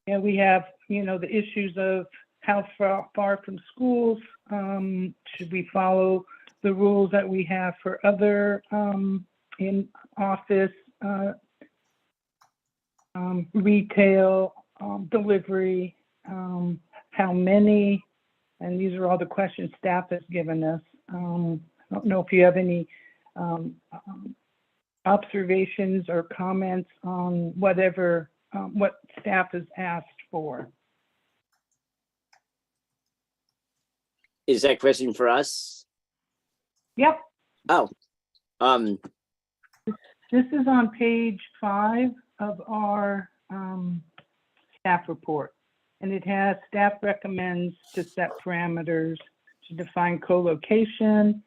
Yeah, we have, you know, the issues of how far from schools. Should we follow the rules that we have for other in office retail delivery? How many? And these are all the questions staff has given us. I don't know if you have any observations or comments on whatever what staff has asked for. Is that question for us? Yep. Oh, This is on page 5 of our staff report. And it has staff recommends to set parameters to define co-location.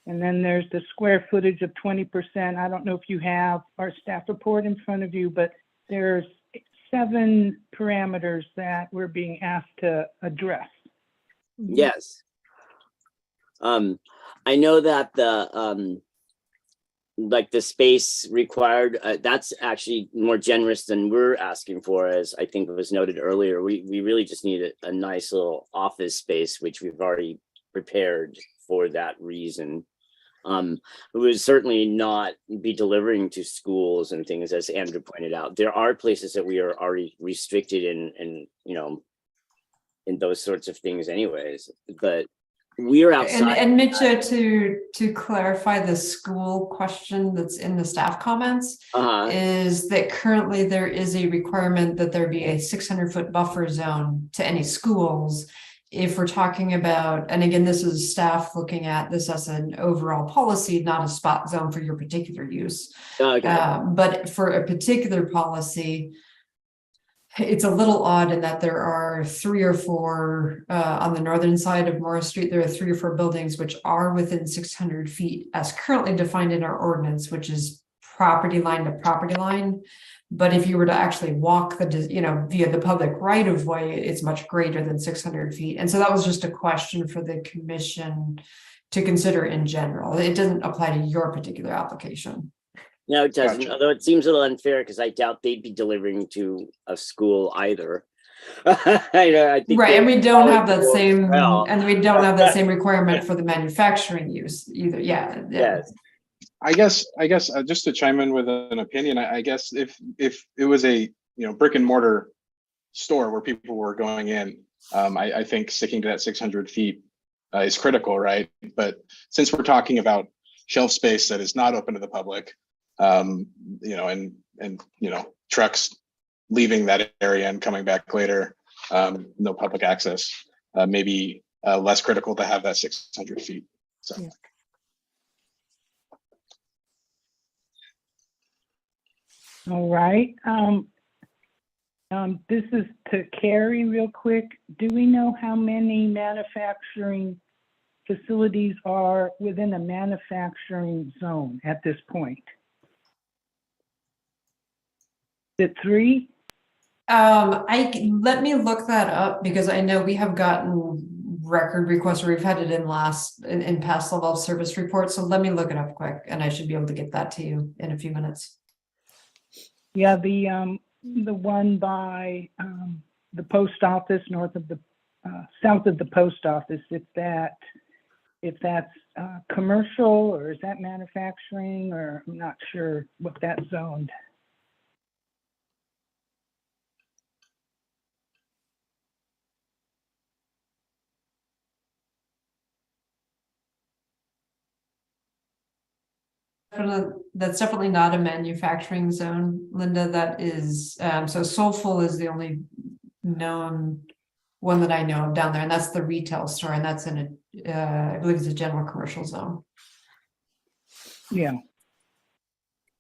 And then there's the square footage of 20%. I don't know if you have our staff report in front of you, but there's 7 parameters that we're being asked to address. yes. I know that the like the space required, that's actually more generous than we're asking for, as I think was noted earlier. We really just need a nice little office space, which we've already prepared for that reason. It would certainly not be delivering to schools and things, as Andrew pointed out. There are places that we are already restricted in, you know, in those sorts of things anyways, but we're outside. And Mitcha, to clarify the school question that's in the staff comments, is that currently there is a requirement that there be a 600-foot buffer zone to any schools. If we're talking about, and again, this is staff looking at this as an overall policy, not a spot zone for your particular use. But for a particular policy, it's a little odd in that there are 3 or 4 on the northern side of Morris Street. There are 3 or 4 buildings which are within 600 feet as currently defined in our ordinance, which is property line to property line. But if you were to actually walk the, you know, via the public right of way, it's much greater than 600 feet. And so that was just a question for the commission to consider in general. It doesn't apply to your particular application. No, it doesn't. Gotcha. Although it seems a little unfair because I doubt they'd be delivering to a school either. I think Right, and we don't have that schools same, well. and we don't have that same requirement for the manufacturing use either. Yeah. Yes. I guess just to chime in with an opinion, I guess if it was a, you know, brick and mortar store where people were going in, I think sticking to that 600 feet is critical, right? But since we're talking about shelf space that is not open to the public, you know, and you know, trucks leaving that area and coming back later, no public access, maybe less critical to have that 600 feet. So. Yeah. All right. This is to Carrie real quick. Do we know how many manufacturing facilities are within a manufacturing zone at this point? Is it 3? Let me look that up because I know we have gotten record requests, or we've had it in past level of service reports. So let me look it up quick, and I should be able to get that to you in a few minutes. Yeah, the one by the post office, north of the south of the post office. If that's commercial, or is that manufacturing, or I'm not sure what that's zoned. That's definitely not a manufacturing zone, Linda. That is, so Soulful is the only known one that I know of down there, and that's the retail store, and that's in a, I believe it's a general commercial zone. Yeah.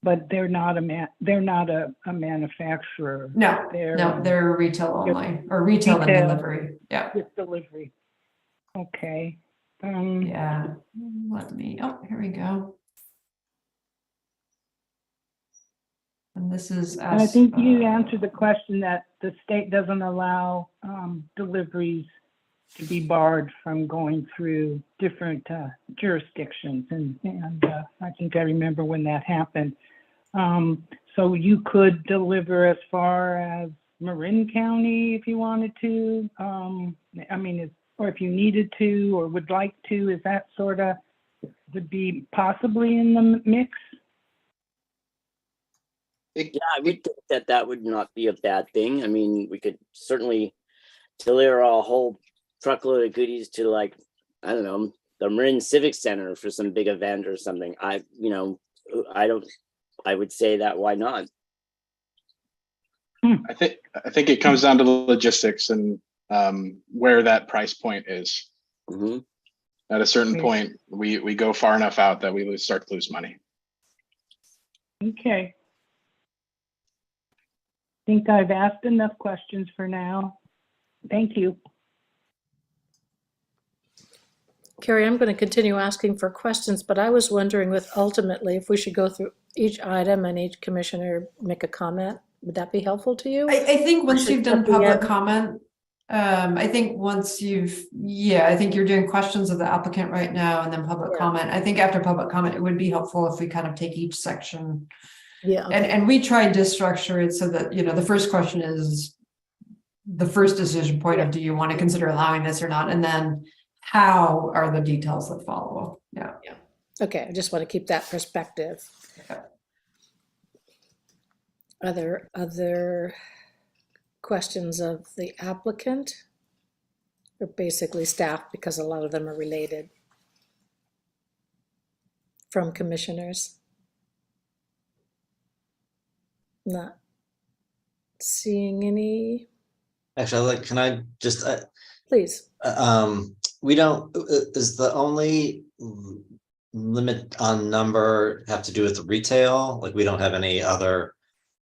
But they're not a manufacturer. No, they're retail only, or retail and delivery. Yeah. With delivery. Okay. Yeah. Let me. Oh, here we go. And this is. And I think you answered the question that the state doesn't allow deliveries to be barred from going through different jurisdictions, and I think I remember when that happened. So you could deliver as far as Marin County if you wanted to. I mean, or if you needed to or would like to. Is that sort of would be possibly in the mix? Yeah, I would think that would not be a bad thing. I mean, we could certainly deliver a whole truckload of goodies to, like, I don't know, the Marin Civic Center for some big event or something. I would say that, why not? I think it comes down to the logistics and where that price point is. Mm-hmm. At a certain point, we go far enough out that we start to lose money. Okay. I think I've asked enough questions for now. Thank you. Carrie, I'm going to continue asking for questions, but I was wondering with ultimately if we should go through each item and each commissioner make a comment. Would that be helpful to you? I think once you've done At the public end? comment, I think once you've, I think you're doing questions of the applicant right now and then public comment. I think after public comment, it would be helpful if we kind of take each section. Yeah. And we tried to structure it so that, the first question is the first decision point of, do you want to consider allowing this or not? And then how are the details that follow? Yeah. Okay, I just want to keep that perspective. Okay. Are there other questions of the applicant? Or basically staff, because a lot of them are related from commissioners? Not seeing any. Actually, can I just, Please. we don't, is the only limit on number have to do with the retail? Like, we don't have any other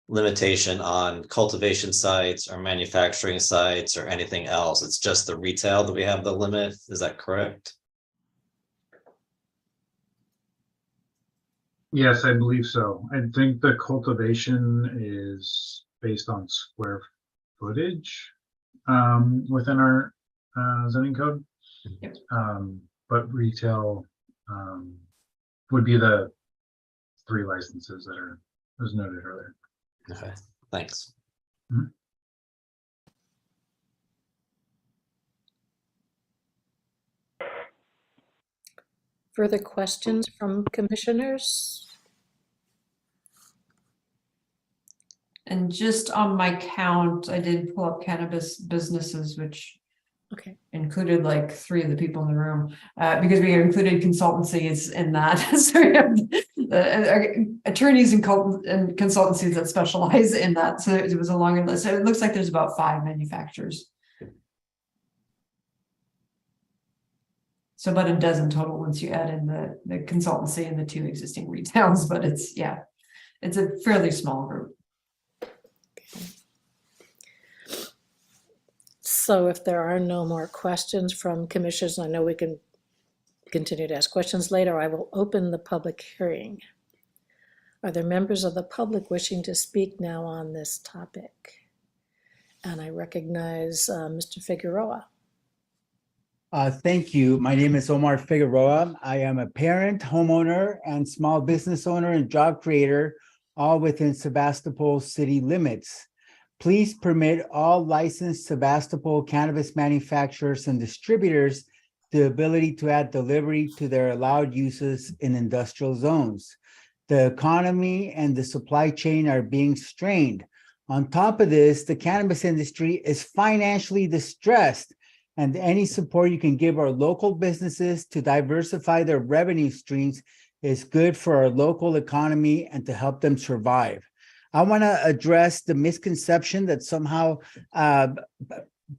limitation on cultivation sites or manufacturing sites or anything else? It's just the retail that we have the limit, is that correct? Yes, I believe so. I think the cultivation is based on square footage within our zoning code. Yep. But retail would be the 3 licenses that are, as noted earlier. Okay, thanks. Mm-hmm. Further questions from commissioners? And just on my count, I did pull up cannabis businesses, which Okay. included like 3 of the people in the room, because we included consultancies in that. So we have attorneys and consultancies that specialize in that. So it was a longer list. So it looks like there's about 5 manufacturers. So about a dozen total once you add in the consultancy and the 2 existing retails, but it's a fairly small group. So if there are no more questions from commissioners, I know we can continue to ask questions later. I will open the public hearing. Are there members of the public wishing to speak now on this topic? And I recognize Mr. Figueroa. Thank you. My name is Omar Figueroa. I am a parent, homeowner, and small business owner and job creator, all within Sebastopol city limits. Please permit all licensed Sebastopol cannabis manufacturers and distributors the ability to add delivery to their allowed uses in industrial zones. The economy and the supply chain are being strained. On top of this, the cannabis industry is financially distressed, and any support you can give our local businesses to diversify their revenue streams is good for our local economy and to help them survive. I want to address the misconception that somehow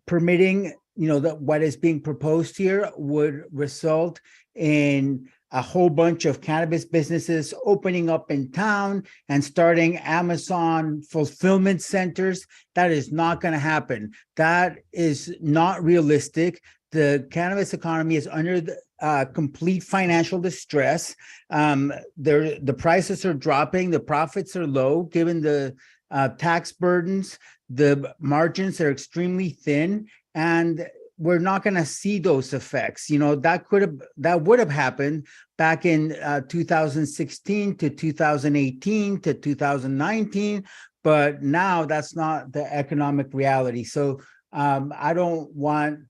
permitting, what is being proposed here would result in a whole bunch of cannabis businesses opening up in town and starting Amazon fulfillment centers. That is not going to happen. That is not realistic. The cannabis economy is under the complete financial distress. The prices are dropping, the profits are low, given the tax burdens, the margins are extremely thin, and we're not going to see those effects. That would have happened back in 2016 to 2018 to 2019, but now that's not the economic reality. So I don't want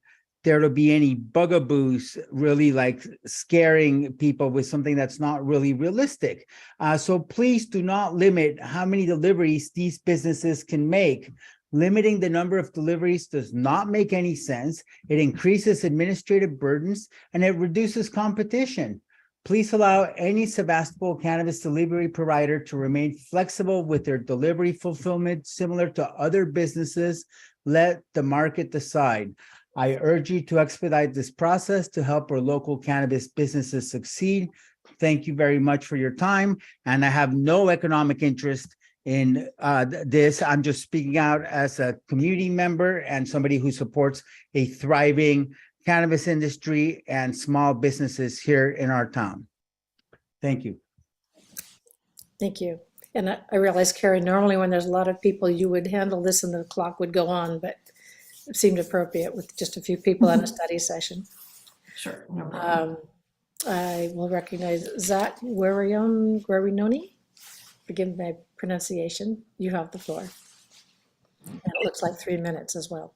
there to be any bugaboos really like scaring people with something that's not really realistic. So please do not limit how many deliveries these businesses can make. Limiting the number of deliveries does not make any sense. It increases administrative burdens and it reduces competition. Please allow any Sebastopol cannabis delivery provider to remain flexible with their delivery fulfillment, similar to other businesses. Let the market decide. I urge you to expedite this process to help our local cannabis businesses succeed. Thank you very much for your time. And I have no economic interest in this. I'm just speaking out as a community member and somebody who supports a thriving cannabis industry and small businesses here in our town. Thank you. Thank you. And I realize, Carrie, normally when there's a lot of people, you would handle this and the clock would go on, but it seemed appropriate with just a few people in a study session. Sure, no problem. I will recognize Zach Guarinoni. Forgive my pronunciation. You have the floor. And it looks like 3 minutes as well.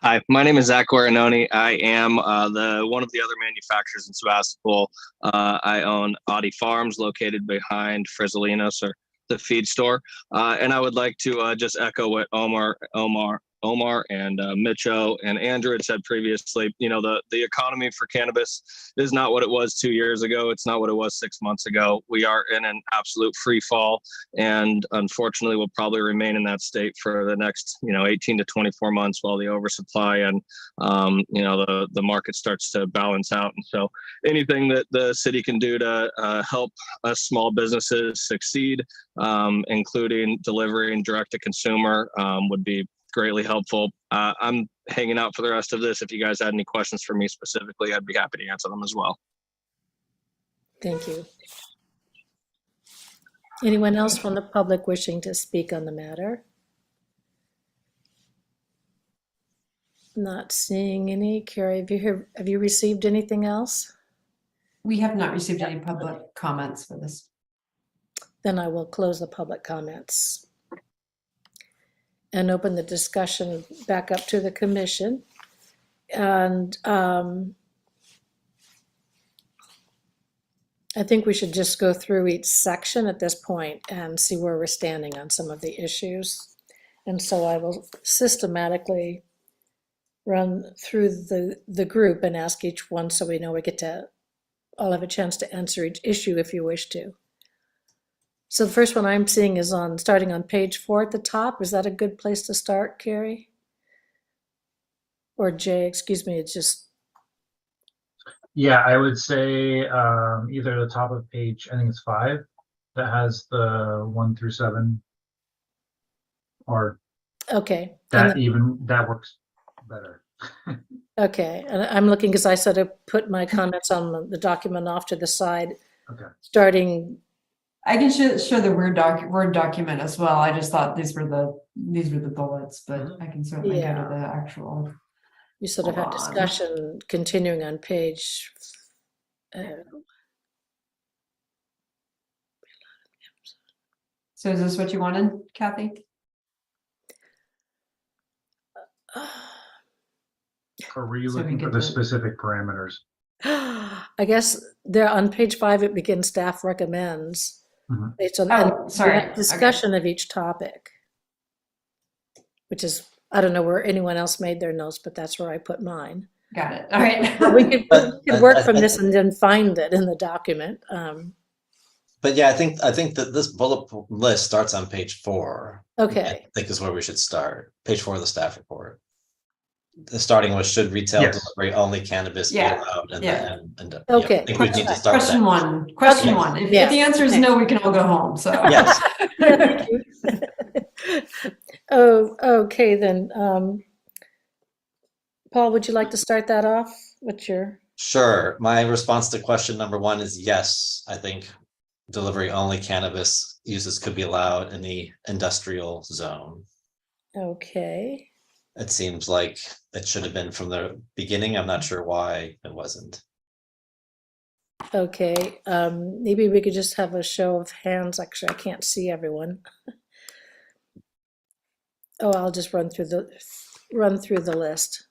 Hi, my name is Zach Guarinoni. I am one of the other manufacturers in Sebastopol. I own Audi Farms, located behind Frizzolinos, or the feed store. And I would like to just echo what Omar and Mitcho and Andrew had said previously. The economy for cannabis is not what it was 2 years ago. It's not what it was 6 months ago. We are in an absolute free fall, and unfortunately will probably remain in that state for the next 18 to 24 months while the oversupply and the market starts to balance out. And so anything that the city can do to help us small businesses succeed, including delivering direct to consumer, would be greatly helpful. I'm hanging out for the rest of this. If you guys had any questions for me specifically, I'd be happy to answer them as well. Thank you. Anyone else from the public wishing to speak on the matter? Not seeing any. Carrie, have you received anything else? We have not received any public comments for this. Then I will close the public comments and open the discussion back up to the commission. And I think we should just go through each section at this point and see where we're standing on some of the issues. And so I will systematically run through the group and ask each one so we know we get to all have a chance to answer each issue if you wish to. So the first one I'm seeing is starting on page 4 at the top. Is that a good place to start, Carrie? Or Jay, excuse me, it's just, Yeah, I would say either the top of page, I think it's 5, that has the 1 through 7, or okay. that that works better. Okay, and I'm looking because I sort of put my comments on the document off to the side, Okay. starting, I can show the Word document as well. I just thought these were the bullets, but I can certainly go Yeah. to the actual. you sort of had Hold on. discussion continuing on page. So is this what you wanted, Kathy? Or were you So we looking for get the the- specific parameters? I guess there on page 5, it begins staff recommends. Mhm. Based on Oh, sorry. and discussion of each topic, which is, I don't know where anyone else made their notes, but that's where I put mine. Got it. All right. We could But work I from think- this and then find it in the document. But yeah, I think that this bullet list starts on page 4. Okay. I think is where we should start. Page 4 of the staff report. The starting was should retail Yes. delivery only cannabis be Yeah, allowed? And yeah. Okay. I think we need to start with Question that. one. Question Okay. one. If Yeah. the answer is Okay. no, we can all go home. So. Yes. Thank you. Oh, okay then. Paul, would you like to start that off? What's your? Sure. My response to question number 1 is yes. I think delivery only cannabis uses could be allowed in the industrial zone. Okay. It seems like it should have been from the beginning. I'm not sure why it wasn't. Okay. Maybe we could just have a show of hands. Actually, I can't see everyone. Oh, I'll just run through the list.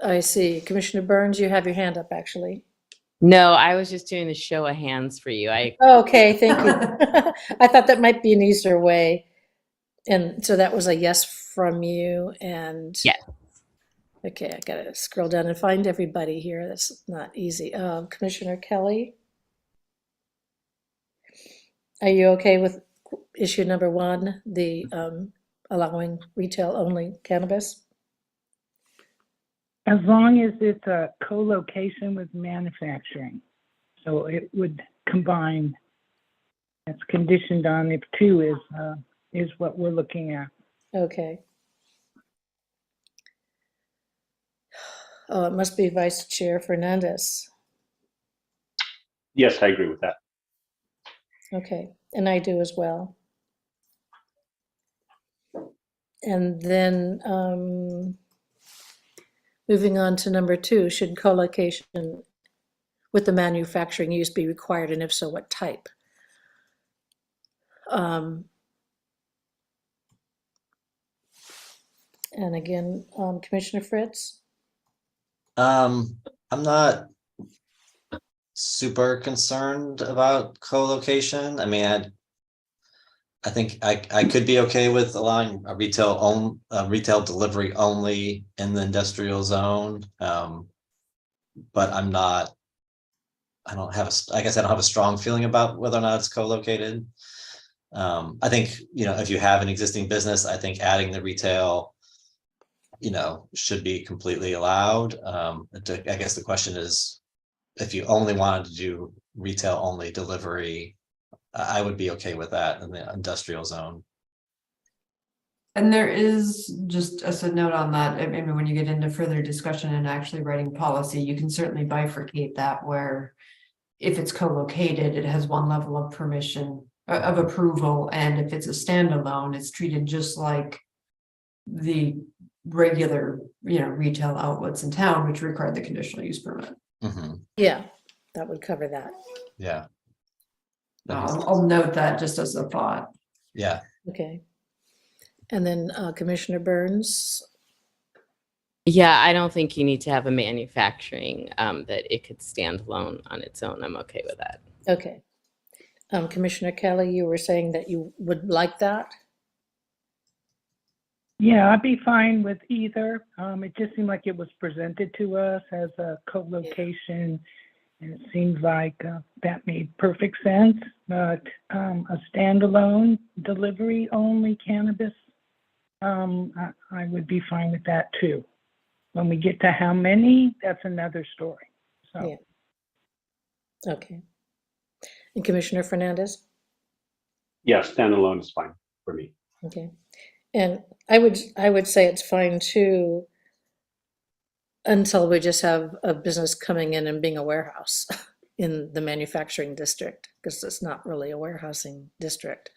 I see. Commissioner Burns, you have your hand up, actually. No, I was just doing the show of hands for you. Okay, thank you. I thought that might be an easier way. And so that was a yes from you and. Yeah. Okay, I gotta scroll down and find everybody here. That's not easy. Commissioner Kelly? Are you okay with issue number 1, the allowing retail only cannabis? As long as it's a co-location with manufacturing. So it would combine. It's conditioned on if 2 is what we're looking at. Okay. Oh, it must be Vice Chair Fernandez. Yes, I agree with that. Okay, and I do as well. And then moving on to number 2, should co-location with the manufacturing use be required, and if so, what type? And again, Commissioner Fritz? I'm not super concerned about co-location. I mean, I think I could be okay with allowing a retail delivery only in the industrial zone. But I don't have a strong feeling about whether or not it's co-located. I think, if you have an existing business, I think adding the retail, should be completely allowed. I guess the question is, if you only wanted to do retail only delivery, I would be okay with that in the industrial zone. And there is just as a note on that, maybe when you get into further discussion and actually writing policy, you can certainly bifurcate that where if it's co-located, it has one level of permission of approval. And if it's a standalone, it's treated just like the regular, retail outlets in town, which require the conditional use permit. Mm-hmm. Yeah, that would cover that. Yeah. I'll note that just as a thought. Yeah. Okay. And then Commissioner Burns? Yeah, I don't think you need to have a manufacturing that it could stand alone on its own. I'm okay with that. Okay. Commissioner Kelly, you were saying that you would like that? Yeah, I'd be fine with either. It just seemed like it was presented to us as a co-location, and it seems like that made perfect sense. But a standalone delivery only cannabis, I would be fine with that too. When we get to how many, that's another story. So. Yeah. Okay. And Commissioner Fernandez? Yeah, standalone is fine for me. Okay. And I would say it's fine too, until we just have a business coming in and being a warehouse in the manufacturing district, because it's not really a warehousing district.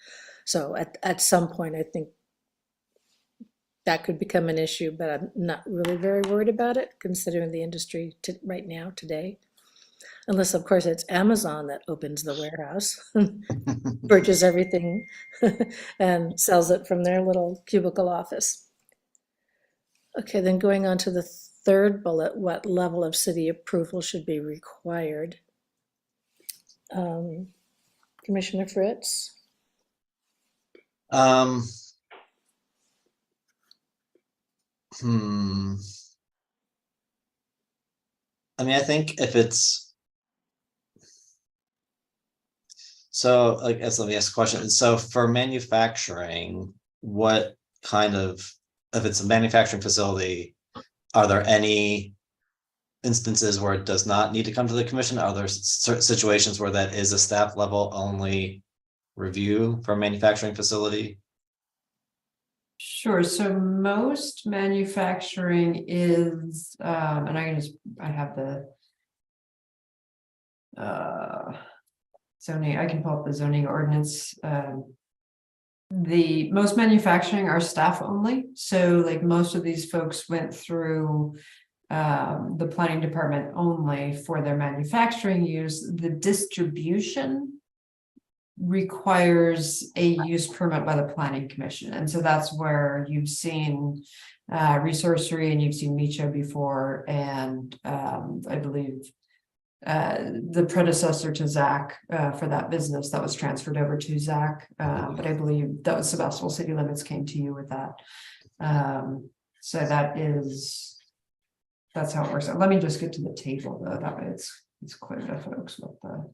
So at some point, I think that could become an issue, but I'm not really very worried about it, considering the industry right now, today. Unless, of course, it's Amazon that opens the warehouse, purchases everything, and sells it from their little cubicle office. Okay, then going on to the third bullet, what level of city approval should be required? Commissioner Fritz? I mean, I think if it's so, I guess let me ask a question. So for manufacturing, what kind of, if it's a manufacturing facility, are there any instances where it does not need to come to the commission? Are there situations where that is a staff level only review for a manufacturing facility? Sure. So most manufacturing is, and I have the zoning, I can pull up the zoning ordinance. The most manufacturing are staff only. So like most of these folks went through the planning department only for their manufacturing use. The distribution requires a use permit by the planning commission, and so that's where you've seen Resourcery and you've seen Micho before, and I believe the predecessor to Zach for that business that was transferred over to Zach, but I believe that was Sebastopol City Limits came to you with that. So that's how it works. Let me just get to the table though, that way it's clear to folks what the.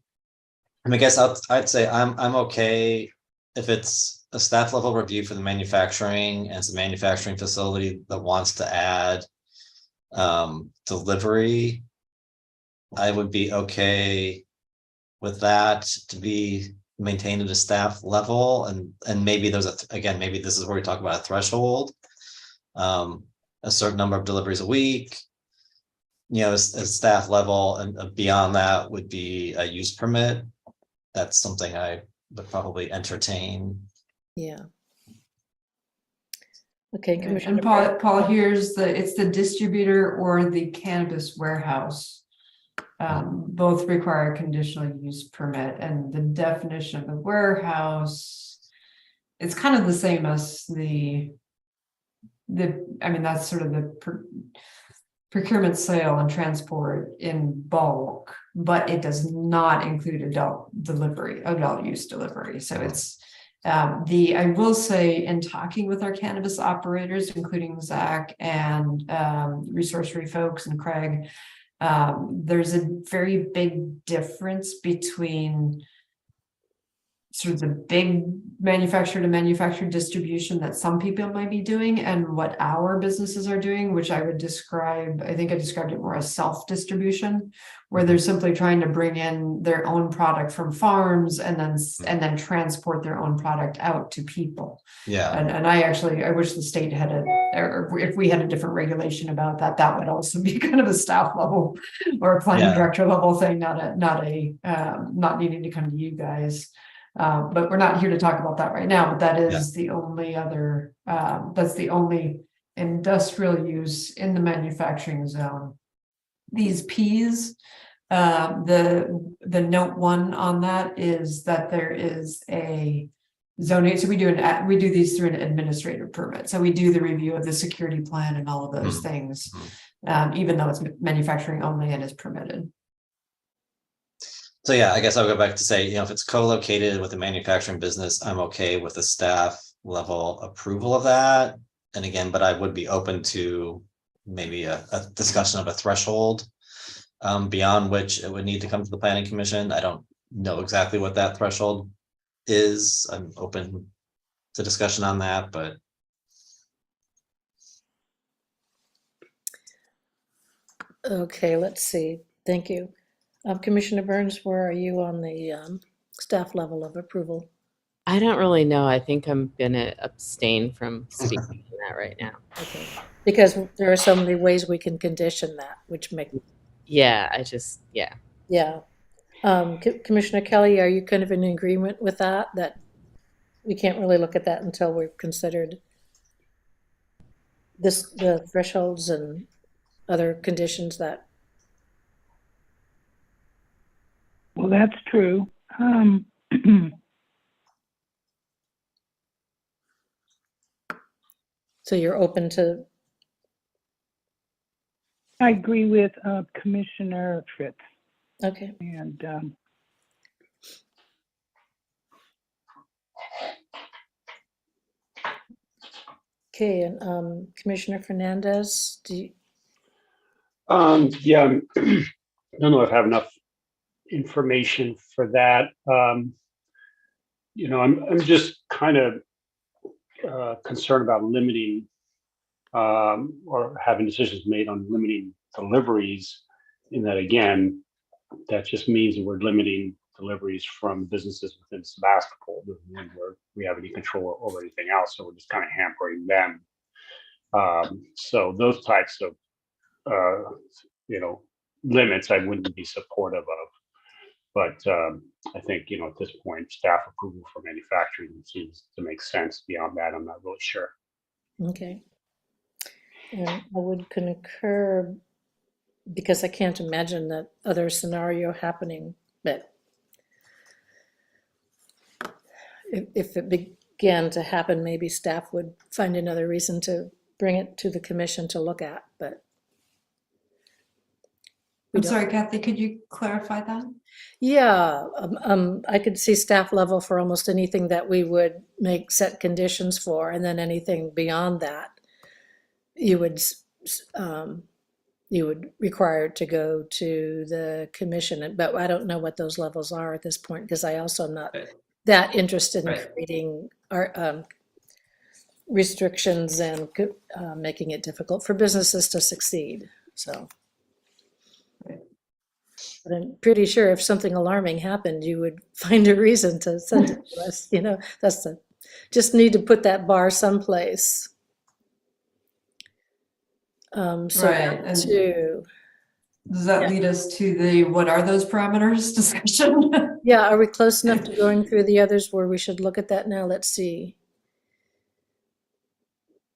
I guess I'd say I'm okay if it's a staff level review for the manufacturing and it's a manufacturing facility that wants to add delivery. I would be okay with that to be maintained at a staff level, and maybe there's maybe this is where we talk about a threshold, a certain number of deliveries a week, as staff level, and beyond that would be a use permit. That's something I would probably entertain. Yeah. Okay, Commissioner. And Paul, here's it's the distributor or the cannabis warehouse. Both require a conditional use permit, and the definition of the warehouse, it's kind of the same as that's sort of the procurement, sale, and transport in bulk, but it does not include adult use delivery. So it's I will say, in talking with our cannabis operators, including Zach and Resourcery folks and Craig, there's a very big difference between sort of the big manufacturer to manufacturer distribution that some people might be doing and what our businesses are doing, which I would describe, I think I described it more as self-distribution, where they're simply trying to bring in their own product from farms and then transport their own product out to people. Yeah. And I wish the state had or if we had a different regulation about that, that would also be kind of a staff level or a planning director level thing, not needing to come to you guys. But we're not here to talk about that right now, but that is the only other, that's the only industrial use in the manufacturing zone. These Ps, the note 1 on that is that there is a zoning. So we do these through an administrative permit. So we do the review of the security plan and all of those things, even though it's manufacturing only and is permitted. So yeah, I guess I'll go back to say, if it's co-located with a manufacturing business, I'm okay with the staff level approval of that. And again, but I would be open to maybe a discussion of a threshold beyond which it would need to come to the planning commission. I don't know exactly what that threshold is. I'm open to discussion on that, but Okay, let's see. Thank you. Commissioner Burns, where are you on the staff level of approval? I don't really know. I think I'm gonna abstain from speaking to that right now. Okay, because there are so many ways we can condition that, which make, Yeah, yeah. Commissioner Kelly, are you kind of in agreement with that, that we can't really look at that until we've considered the thresholds and other conditions that, Well, that's true. so you're open to, I agree with Commissioner Fritz. okay. And Okay, and Commissioner Fernandez, do you, Yeah, I don't know if I have enough information for that. I'm just kind of concerned about limiting or having decisions made on limiting deliveries. In that, again, that just means that we're limiting deliveries from businesses within Sebastopol, where we have any control over anything else. So we're just kind of hampering them. So those types of limits I wouldn't be supportive of. But I think, at this point, staff approval for manufacturing seems to make sense. Beyond that, I'm not really sure. okay. And I would concur, because I can't imagine that other scenario happening, but if it began to happen, maybe staff would find another reason to bring it to the commission to look at, but. I'm sorry, Kathy, could you clarify that? Yeah, I could see staff level for almost anything that we would set conditions for, and then anything beyond that, you would require it to go to the commission. But I don't know what those levels are at this point, because I also am not that interested in creating our restrictions and making it difficult for businesses to succeed. So. But I'm pretty sure if something alarming happened, you would find a reason to send it to us. Just need to put that bar someplace. So Right, and to, does that lead us to the what are those parameters discussion? yeah, are we close enough to going through the others where we should look at that now? Let's see.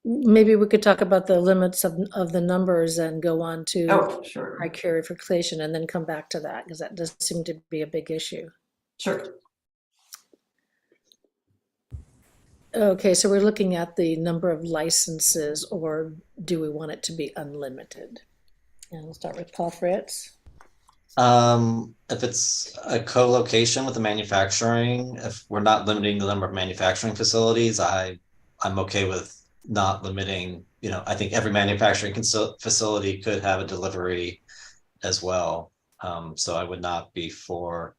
Maybe we could talk about the limits of the numbers and go on to criteria for creation and then come back to that, because that does seem to be a big issue. Sure. Okay, so we're looking at the number of licenses, or do we want it to be unlimited? And we'll start with Paul Fritz. If it's a co-location with the manufacturing, if we're not limiting the number of manufacturing facilities, I'm okay with not limiting, I think every manufacturing facility could have a delivery as well. So I would not be for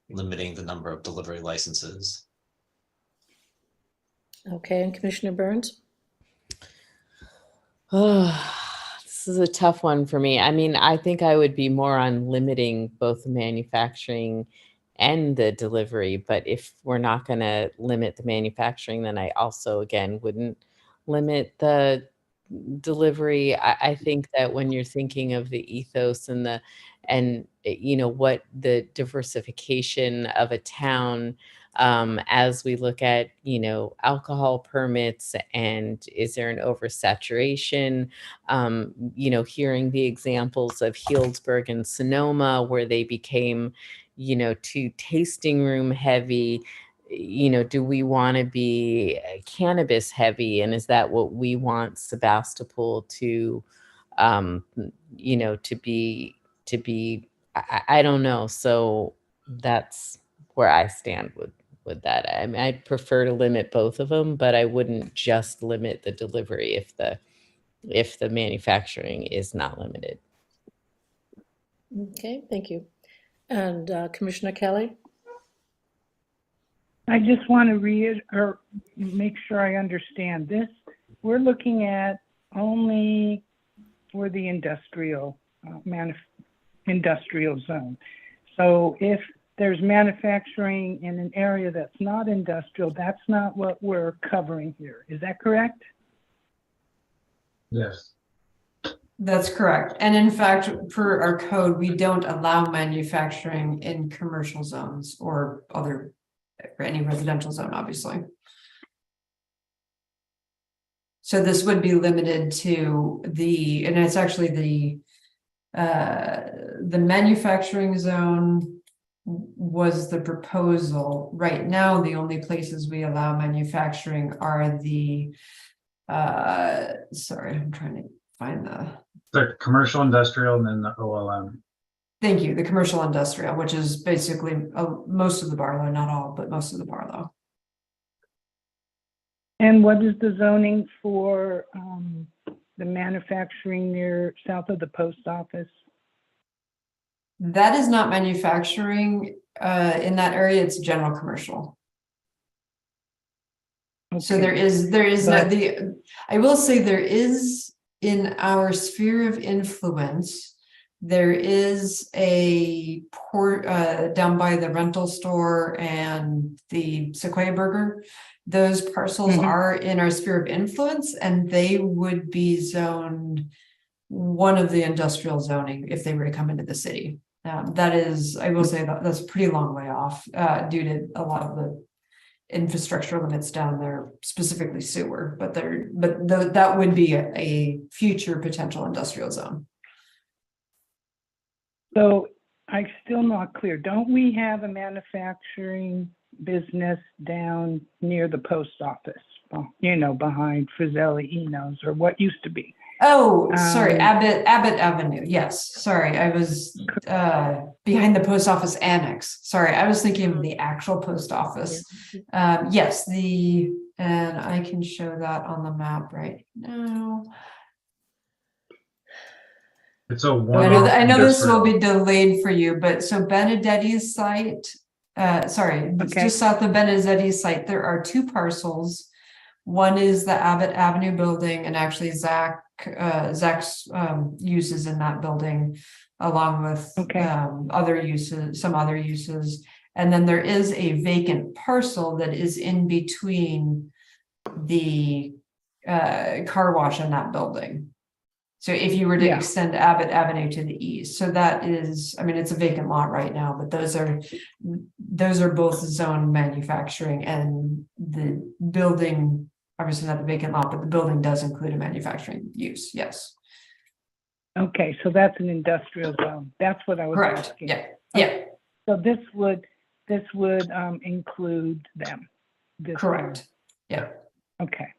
limiting the number of delivery licenses. Okay, and Commissioner Burns? Oh, this is a tough one for me. I mean, I think I would be more on limiting both the manufacturing and the delivery. But if we're not going to limit the manufacturing, then I also, again, wouldn't limit the delivery. I think that when you're thinking of the ethos and what the diversification of a town, as we look at, alcohol permits and is there an oversaturation, hearing the examples of Healdsburg and Sonoma where they became, too tasting room heavy. Do we want to be cannabis heavy? And is that what we want Sebastopol to, to be, I don't know. So that's where I stand with with that. I mean, I'd prefer to limit both of them, but I wouldn't just limit the delivery if the manufacturing is not limited. Okay, thank you. And Commissioner Kelly? I just want to make sure I understand this. We're looking at only for the industrial industrial zone. So if there's manufacturing in an area that's not industrial, that's not what we're covering here. Is that correct? Yes. That's correct. And in fact, per our code, we don't allow manufacturing in commercial zones or any residential zone, obviously. So this would be limited to and it's actually the manufacturing zone was the proposal. Right now, the only places we allow manufacturing are sorry, I'm trying to find The commercial industrial and then the OLM. thank you, the commercial industrial, which is basically most of the Barlow, not all, but most of the Barlow. And what is the zoning for the manufacturing near south of the post office? That is not manufacturing in that area, it's general commercial. So Okay. there is But- I will say there is in our sphere of influence, there is a port down by the rental store and the Sequoia Burger. Those parcels are in our sphere of influence and they would be zoned one of the industrial zoning if they were to come into the city. That is, I will say that's a pretty long way off due to a lot of the infrastructure limits down there, specifically sewer, but that would be a future potential industrial zone. So I'm still not clear. Don't we have a manufacturing business down near the post office? You know, behind Frizzelli Eno's or what used to be. Oh, sorry, Abbott Avenue. Yes, sorry, I was behind the post office annex. Sorry, I was thinking of the actual post office. Yes, and I can show that on the map right now. It's a I know this will be delayed for you, but so Benedetti's site, just south of Benedetti's site, there are two parcels. One is the Abbott Avenue building, and actually Zach's uses in that building, along with some other uses. And then there is a vacant parcel that is in between the car wash in that building. So if you were to extend Abbott Avenue to the east, so that is, I mean, it's a vacant lot right now, but those are both zone manufacturing, and the building, obviously not the vacant lot, but the building does include a manufacturing use. Yes. Okay, so that's an industrial zone. That's what I was Correct. asking. Yeah. Yeah. So this would include them. Correct. Yeah. Okay.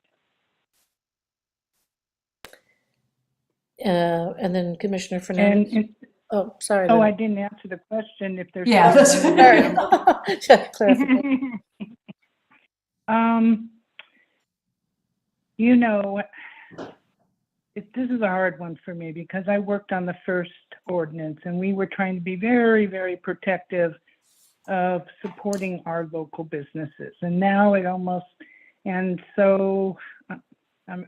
And then Commissioner Fernandez. Oh, sorry. Oh, Lynn. I didn't answer the question. If there's that's clarification. You know, this is a hard one for me because I worked on the first ordinance and we were trying to be very, very protective of supporting our local businesses. And now and so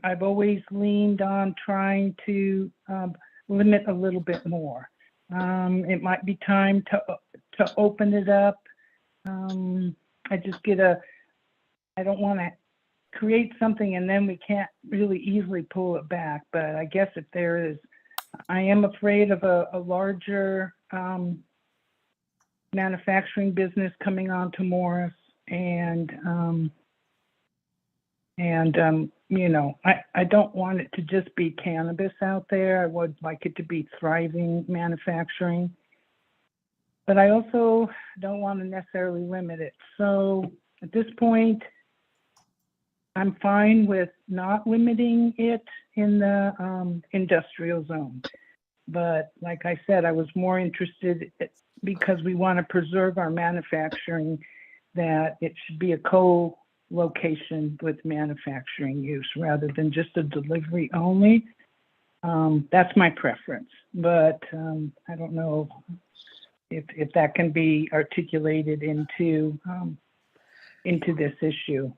I've always leaned on trying to limit a little bit more. It might be time to open it up. I don't want to create something and then we can't really easily pull it back. But I guess I am afraid of a larger manufacturing business coming onto Morris, and you know, I don't want it to just be cannabis out there. I would like it to be thriving manufacturing, but I also don't want to necessarily limit it. So at this point, I'm fine with not limiting it in the industrial zone. But like I said, I was more interested because we want to preserve our manufacturing that it should be a co-location with manufacturing use rather than just a delivery only. That's my preference, but I don't know if that can be articulated into this issue.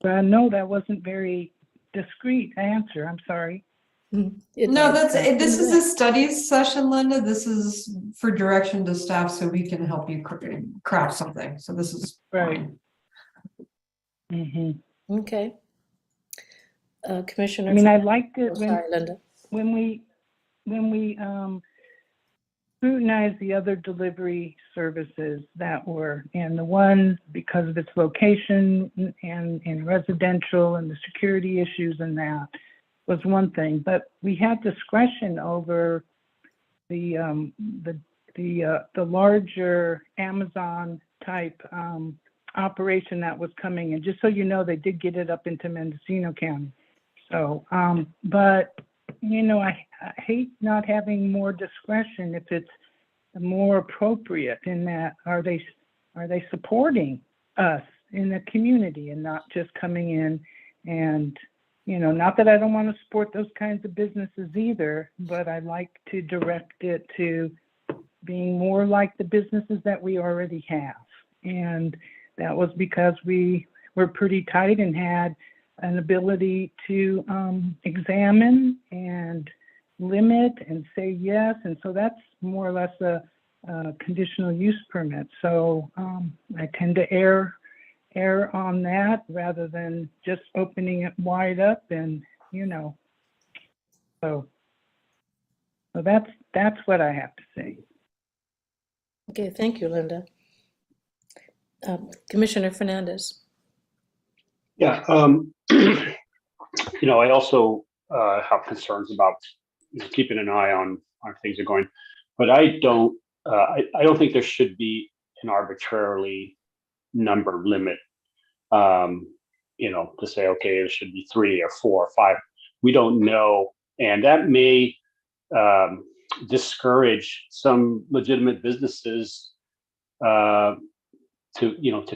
No, that wasn't very discreet answer. I'm sorry. No, this is a studies session, Linda. This is for direction to staff so we can help you craft something. So this is right. Mm-hmm. Okay. Commissioner. I mean, I liked it sorry, Linda. when we scrutinized the other delivery services that were, and the one because of its location and residential and the security issues and that was one thing, but we had discretion over the larger Amazon type operation that was coming in. Just so you know, they did get it up into Mendocino County. So, but you know, I hate not having more discretion if it's more appropriate in that are they supporting us in the community and not just coming in and, you know, not that I don't want to support those kinds of businesses either, but I like to direct it to being more like the businesses that we already have. And that was because we were pretty tight and had an ability to examine and limit and say yes. And so that's more or less a conditional use permit. So I tend to err on that rather than just opening it wide up and, you know, so that's what I have to say. Okay, thank you, Linda. Commissioner Fernandez. Yeah, you know, I also have concerns about keeping an eye on things are going, but I don't think there should be an arbitrarily number limit. You know, to say okay, it should be 3 or 4 or 5. We don't know, and that may discourage some legitimate businesses to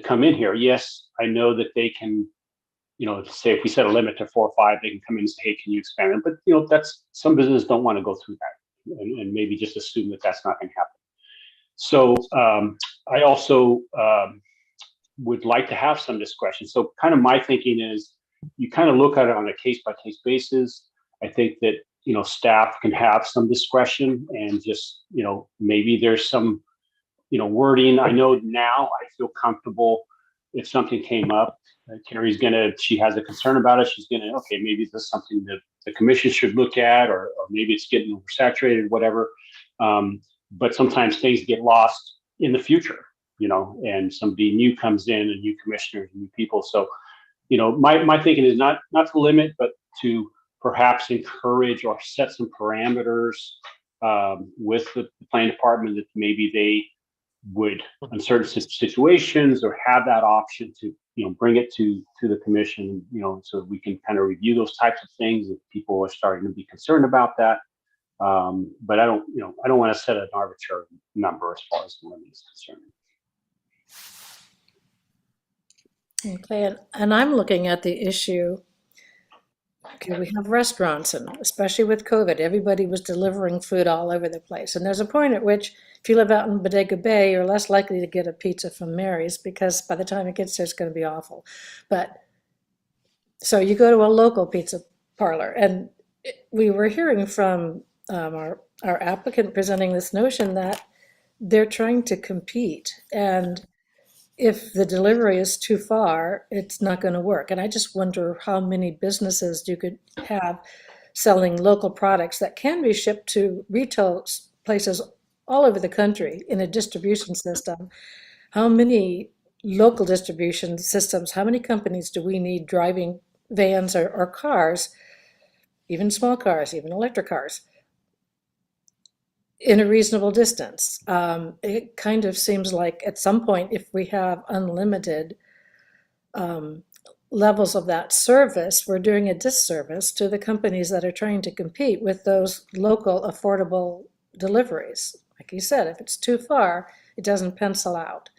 come in here. Yes, I know that they can. You know, say if we set a limit to 4 or 5, they can come in and say, hey, can you expand it? But, you know, that's some businesses don't want to go through that and maybe just assume that that's not going to happen. So I also would like to have some discretion. So kind of my thinking is you kind of look at it on a case by case basis. I think that, you know, staff can have some discretion and just, you know, maybe there's some, you know, wording. I know now I feel comfortable if something came up. Carrie's she has a concern about it. She's okay, maybe this is something that the commission should look at, or maybe it's getting oversaturated, whatever. But sometimes things get lost in the future, you know, and somebody new comes in, and new commissioners, new people. So, you know, my thinking is not to limit, but to perhaps encourage or set some parameters with the planning department that maybe they would, in certain situations, or have that option to, you know, bring it to the commission, you know, so we can kind of review those types of things if people are starting to be concerned about that. But I don't want to set an arbitrary number as far as the limit is concerned. Okay, and I'm looking at the issue. Okay, we have restaurants, and especially with COVID, everybody was delivering food all over the place. And there's a point at which, if you live out in Bodega Bay, you're less likely to get a pizza from Mary's, because by the time it gets there, it's going to be awful. But so you go to a local pizza parlor, and we were hearing from our applicant presenting this notion that they're trying to compete, and if the delivery is too far, it's not going to work. And I just wonder how many businesses you could have selling local products that can be shipped to retail places all over the country in a distribution system. How many local distribution systems, how many companies do we need driving vans or cars, even small cars, even electric cars, in a reasonable distance? It kind of seems like at some point, if we have unlimited levels of that service, we're doing a disservice to the companies that are trying to compete with those local affordable deliveries. Like you said, if it's too far, it doesn't pencil out.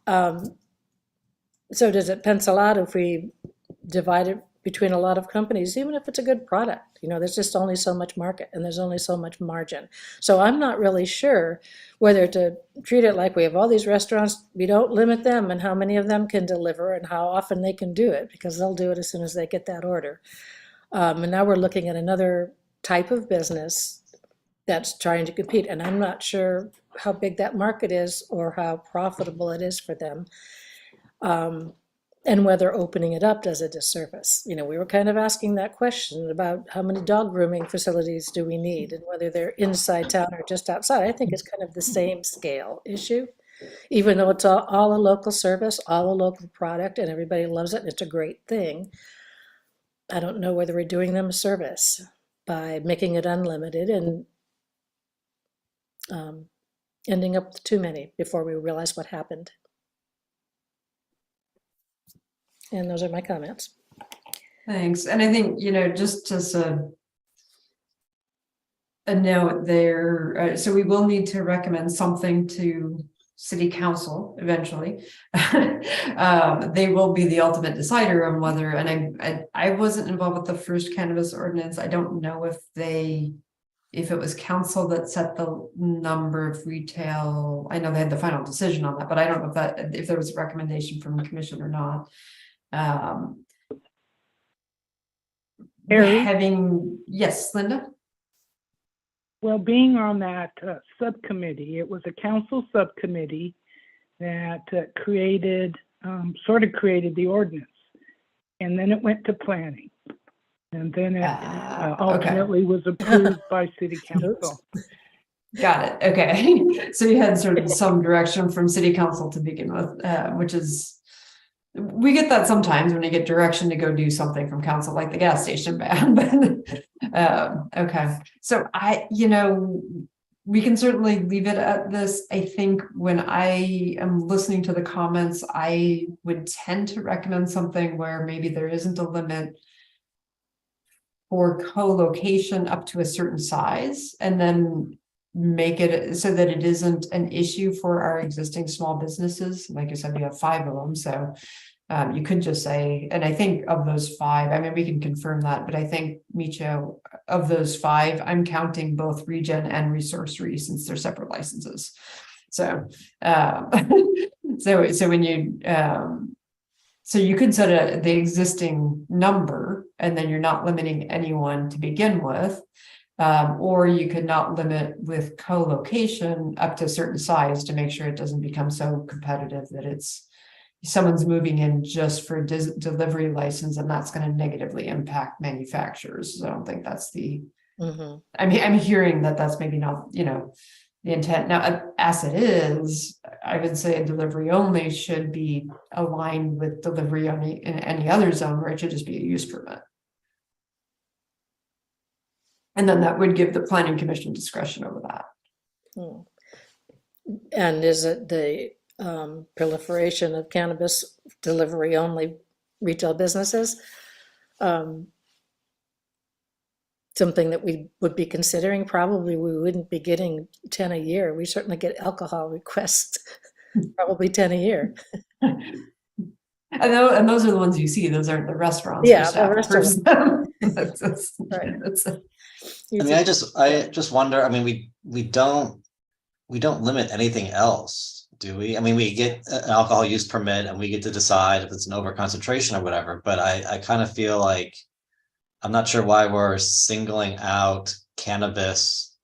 So does it pencil out if we divide it between a lot of companies, even if it's a good product? You know, there's just only so much market and there's only so much margin. So I'm not really sure whether to treat it like we have all these restaurants, we don't limit them and how many of them can deliver and how often they can do it, because they'll do it as soon as they get that order. And now we're looking at another type of business that's trying to compete. And I'm not sure how big that market is or how profitable it is for them. And whether opening it up does a disservice. You know, we were kind of asking that question about how many dog grooming facilities do we need and whether they're inside town or just outside. I think it's kind of the same scale issue, even though it's all a local service, all a local product, and everybody loves it and it's a great thing. I don't know whether we're doing them a service by making it unlimited and ending up with too many before we realize what happened. And those are my comments. Thanks. And I think, you know, just as a note there, so we will need to recommend something to City Council eventually. They will be the ultimate decider on whether, and I wasn't involved with the first cannabis ordinance. I don't know if it was council that set the number of retail. I know they had the final decision on that, but I don't know if there was a recommendation from the commission or not. Yes, Linda. Well, being on that subcommittee, it was a council subcommittee that created the ordinance, and then it went to planning, and then it ultimately was approved by City Council. Got it. Okay, so you had sort of some direction from City Council to begin with, which is. We get that sometimes when you get direction to go do something from council, like the gas station ban. Okay, so we can certainly leave it at this. I think when I am listening to the comments, I would tend to recommend something where maybe there isn't a limit for co-location up to a certain size, and then make it so that it isn't an issue for our existing small businesses. Like I said, we have 5 of them, so you could just say, and I think of those 5, I mean, we can confirm that, but I think, Micho, of those 5, I'm counting both Regen and Resourcery since they're separate licenses. So so when you so you could set the existing number, and then you're not limiting anyone to begin with. Or you could not limit with co-location up to a certain size to make sure it doesn't become so competitive that someone's moving in just for delivery license, and that's going to negatively impact manufacturers. So I don't think that's the. I mean, I'm hearing that's maybe not, the intent. Now, as it is, I would say a delivery only should be aligned with delivery only in any other zone, where it should just be a use permit. And then that would give the planning commission discretion over that. And is it the proliferation of cannabis delivery only retail businesses something that we would be considering? Probably we wouldn't be getting 10 a year. We certainly get alcohol requests, probably 10 a year. And those are the ones you see. Those aren't the restaurants. Yeah, the restaurants. Right. I mean, I just wonder. I mean, we don't limit anything else, do we? I mean, we get an alcohol use permit, and we get to decide if it's an overconcentration or whatever. But I kind of feel like I'm not sure why we're singling out cannabis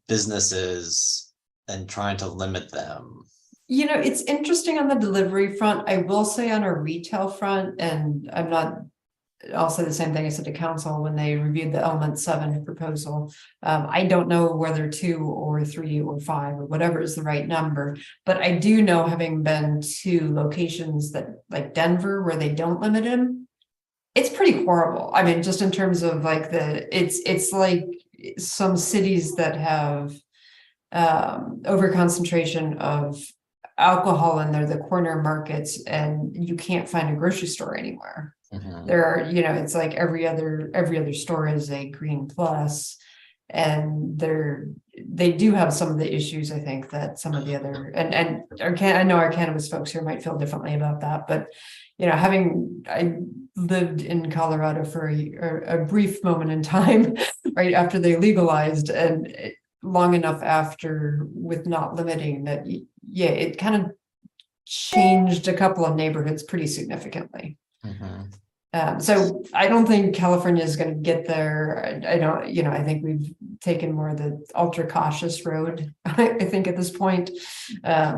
businesses and trying to limit them. It's interesting on the delivery front. I will say on a retail front, and I'll say the same thing I said to council when they reviewed the element 7 proposal. I don't know whether 2 or 3 or 5 or whatever is the right number, but I do know, having been to locations that like Denver where they don't limit him, it's pretty horrible. I mean, just in terms of like it's like some cities that have overconcentration of alcohol in the corner markets, and you can't find a grocery store anywhere. There are, it's like every other store is a green plus. And they do have some of the issues, I think, that some of the other, I know our cannabis folks here might feel differently about that, but I lived in Colorado for a brief moment in time, right after they legalized, and long enough after with not limiting that, yeah, it kind of changed a couple of neighborhoods pretty significantly. So I don't think California is going to get there. I don't, I think we've taken more of the ultra cautious road, I think at this point.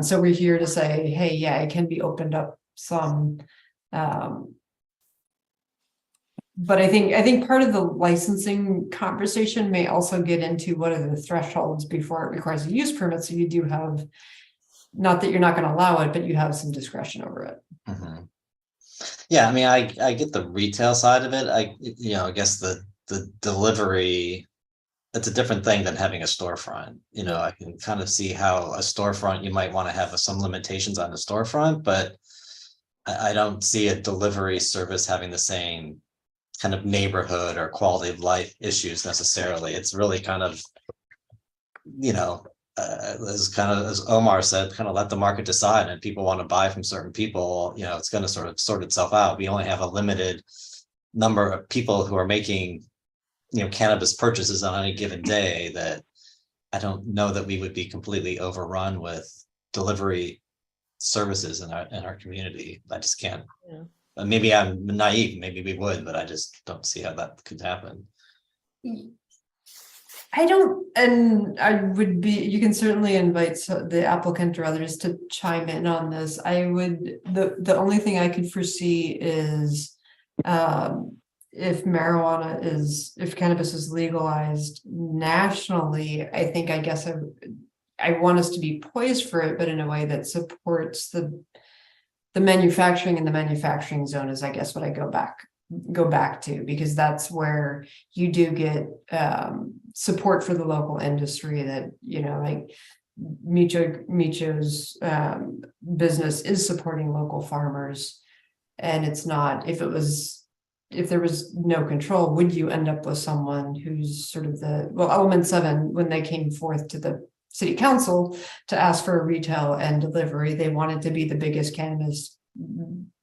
So we're here to say, hey, yeah, it can be opened up some. But I think part of the licensing conversation may also get into what are the thresholds before it requires a use permit. So you do have, not that you're not going to allow it, but you have some discretion over it. Yeah, I mean, I get the retail side of it. I guess the delivery, that's a different thing than having a storefront. I can kind of see how a storefront, you might want to have some limitations on the storefront, but I don't see a delivery service having the same kind of neighborhood or quality of life issues necessarily. It's really kind of, as Omar said, kind of let the market decide, and people want to buy from certain people, it's going to sort of sort itself out. We only have a limited number of people who are making, cannabis purchases on any given day, that I don't know that we would be completely overrun with delivery services in our community. I just can't. Yeah. Maybe I'm naive, maybe we would, but I just don't see how that could happen. I don't, and I would be, you can certainly invite the applicant or others to chime in on this. The only thing I could foresee is if cannabis is legalized nationally, I guess I want us to be poised for it, but in a way that supports the manufacturing, and the manufacturing zone is, I guess, what I go back to, because that's where you do get support for the local industry that, like Micho's business is supporting local farmers. And it's not, if there was no control, would you end up with someone who's sort of Element 7, when they came forth to the city council to ask for a retail and delivery, they wanted to be the biggest cannabis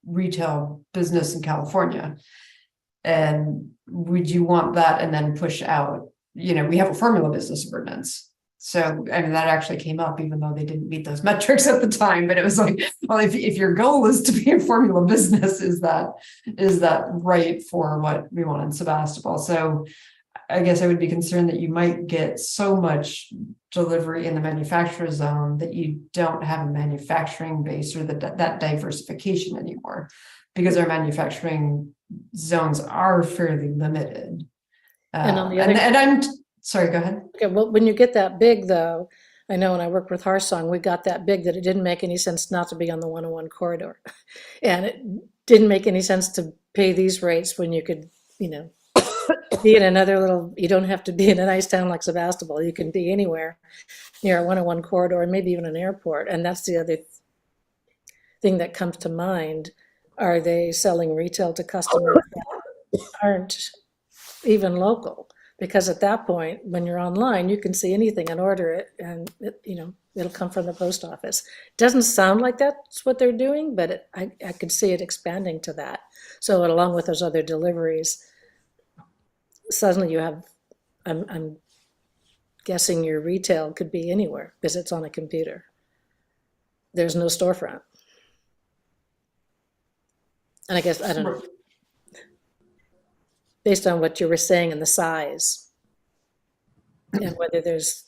retail business in California. And would you want that and then push out, we have a formula business ordinance. So, that actually came up, even though they didn't meet those metrics at the time, but it was like, well, if your goal is to be a formula business, is that right for what we want in Sebastopol? So I guess I would be concerned that you might get so much delivery in the manufacturer zone that you don't have a manufacturing base or that diversification anymore, because our manufacturing zones are fairly limited. And on the other, sorry, go ahead. Okay, well, when you get that big, though, I know when I worked with Harsong, we got that big that it didn't make any sense not to be on the 101 corridor. And it didn't make any sense to pay these rates when you could, be in another little, you don't have to be in a nice town like Sebastopol. You can be anywhere near a 101 corridor and maybe even an airport. And that's the other thing that comes to mind. Are they selling retail to customers that aren't even local? Because at that point, when you're online, you can see anything and order it, and it'll come from the post office. Doesn't sound like that's what they're doing, but I could see it expanding to that. So along with those other deliveries, suddenly you have, I'm guessing your retail could be anywhere because it's on a computer. There's no storefront. And I guess, I don't know, based on what you were saying and the size and whether there's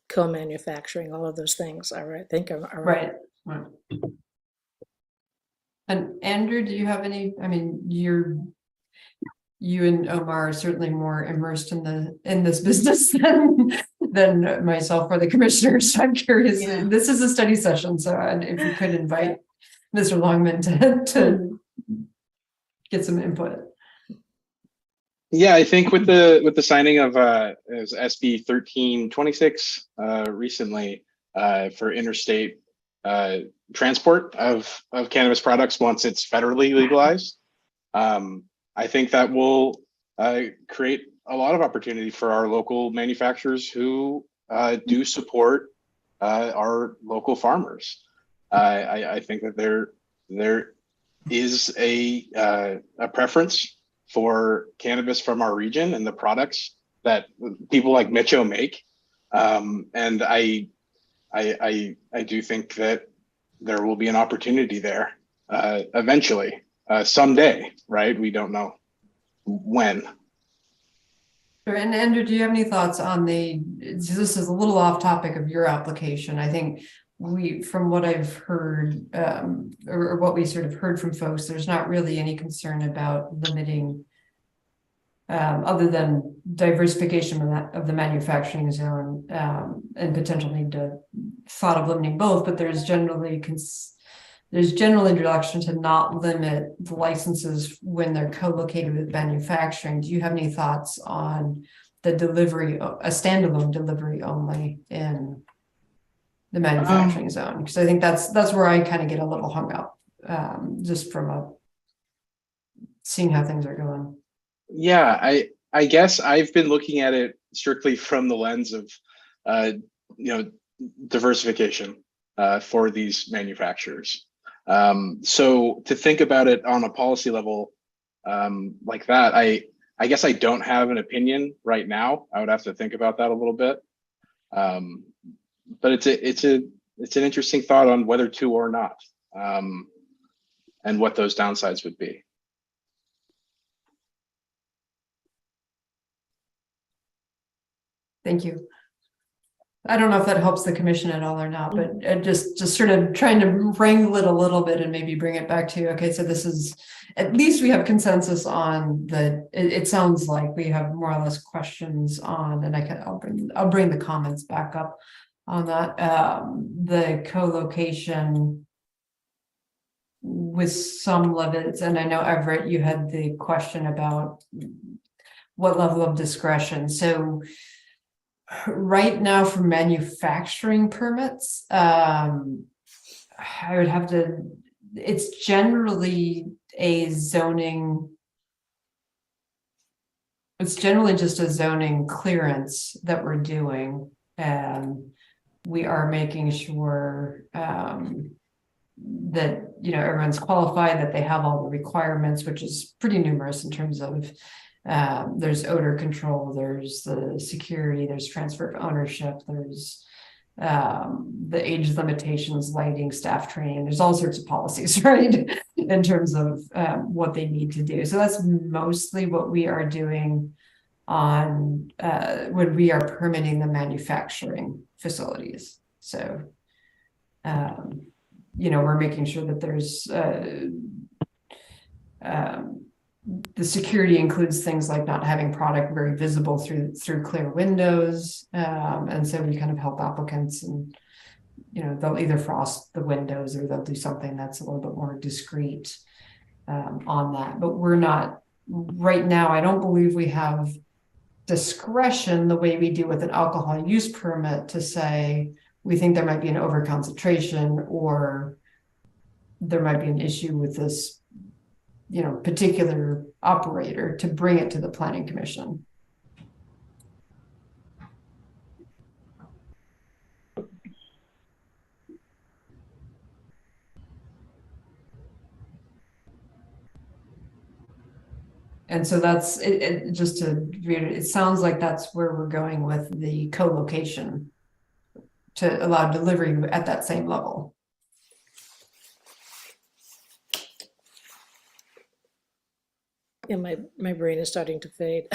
co-manufacturing, all of those things I think are right. And Andrew, do you have any, you and Omar are certainly more immersed in this business than myself or the commissioners. So I'm curious. Yeah. This is a study session, so if you could invite Mr. Longman to get some input. Yeah, I think with the signing of SB 1326 recently for interstate transport of cannabis products once it's federally legalized. I think that will create a lot of opportunity for our local manufacturers who do support our local farmers. I think that there is a preference for cannabis from our region and the products that people like Mitcho make. And I do think that there will be an opportunity there eventually, someday, right? We don't know when. Sure. And Andrew, do you have any thoughts on this is a little off topic of your application. I think from what I've heard, or what we sort of heard from folks, there's not really any concern about limiting, other than diversification of the manufacturing zone, and potential need to thought of limiting both, but there's general introduction to not limit the licenses when they're co-located with manufacturing. Do you have any thoughts on the delivery, a standalone delivery only in the manufacturing zone? Because I think that's where I kind of get a little hung up, just from seeing how things are going. Yeah, I guess I've been looking at it strictly from the lens of diversification for these manufacturers. So to think about it on a policy level like that, I guess I don't have an opinion right now. I would have to think about that a little bit. But it's an interesting thought on whether to or not, and what those downsides would be. Thank you. I don't know if that helps the commission at all or not, but just sort of trying to wrangle it a little bit and maybe bring it back to, okay, so this is, at least we have consensus on it sounds like we have more or less questions on, and I'll bring the comments back up on that. The co-location with some limits, and I know Everett, you had the question about what level of discretion. So right now for manufacturing permits, I would have to, it's generally just a zoning clearance that we're doing. And we are making sure that, everyone's qualified, that they have all the requirements, which is pretty numerous in terms of there's odor control, there's the security, there's transfer of ownership, there's the age limitations, lighting, staff training, there's all sorts of policies, right? In terms of what they need to do. So that's mostly what we are doing on when we are permitting the manufacturing facilities. So, we're making sure that there's the security includes things like not having product very visible through clear windows. And so we kind of help applicants, and, they'll either frost the windows or they'll do something that's a little bit more discreet on that. But we're not, right now, I don't believe we have discretion the way we do with an alcohol use permit to say, we think there might be an overconcentration, or there might be an issue with this particular operator, to bring it to the planning commission. And so that's it, just to read it sounds like that's where we're going with the co-location, to allow delivery at that same level. Yeah, my brain is starting to fade.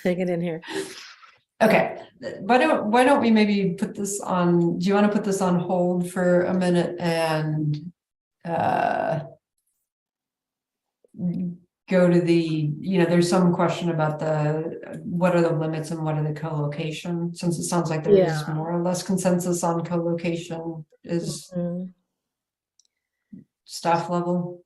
Hanging in here. Okay, why don't we maybe put this on? Do you want to put this on hold for a minute and go to the? There's some question about what are the limits and what are the co-location. Since it sounds like there is more or less consensus on co-location is staff level.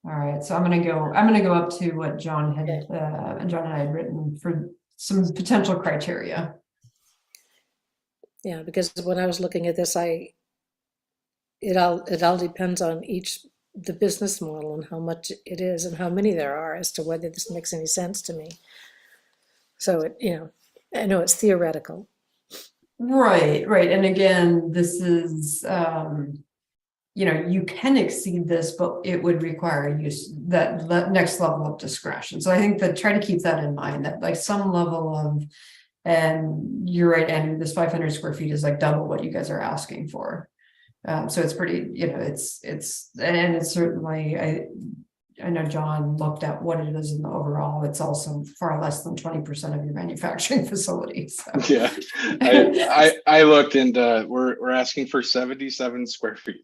All right, so I'm gonna go up to what John had and John and I had written for some potential criteria. Yeah, because when I was looking at this, I it all depends on the business model and how much it is and how many there are as to whether this makes any sense to me. So I know it's theoretical. Right, right. And again, this is, you can exceed this, but it would require use that next level of discretion. So I think that try to keep that in mind, that like some level of, and you're right, and this 500 square feet is like double what you guys are asking for. So it's pretty, it's certainly, I know John looked at what it is in the overall, it's also far less than 20% of your manufacturing facility. So. Yeah, I looked and we're asking for 77 square feet.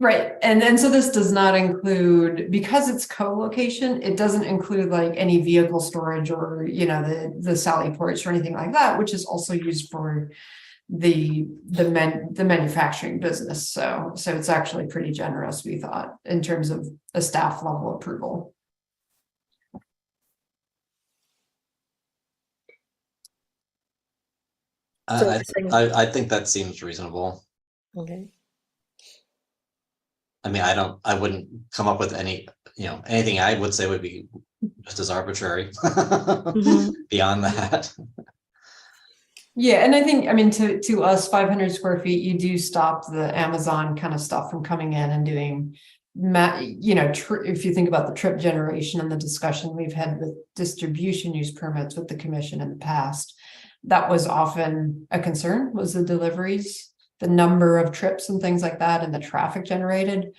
Right, and so this does not include, because it's co-location, it doesn't include like any vehicle storage or, the Sally ports or anything like that, which is also used for the manufacturing business. So it's actually pretty generous, we thought, in terms of a staff level approval. I think that seems reasonable. Okay. I mean, I wouldn't come up with anything I would say would be just as arbitrary beyond that. Yeah, and I think, to us, 500 square feet, you do stop the Amazon kind of stuff from coming in and doing, if you think about the trip generation and the discussion we've had with distribution use permits with the commission in the past, that was often a concern, was the deliveries, the number of trips and things like that, and the traffic generated.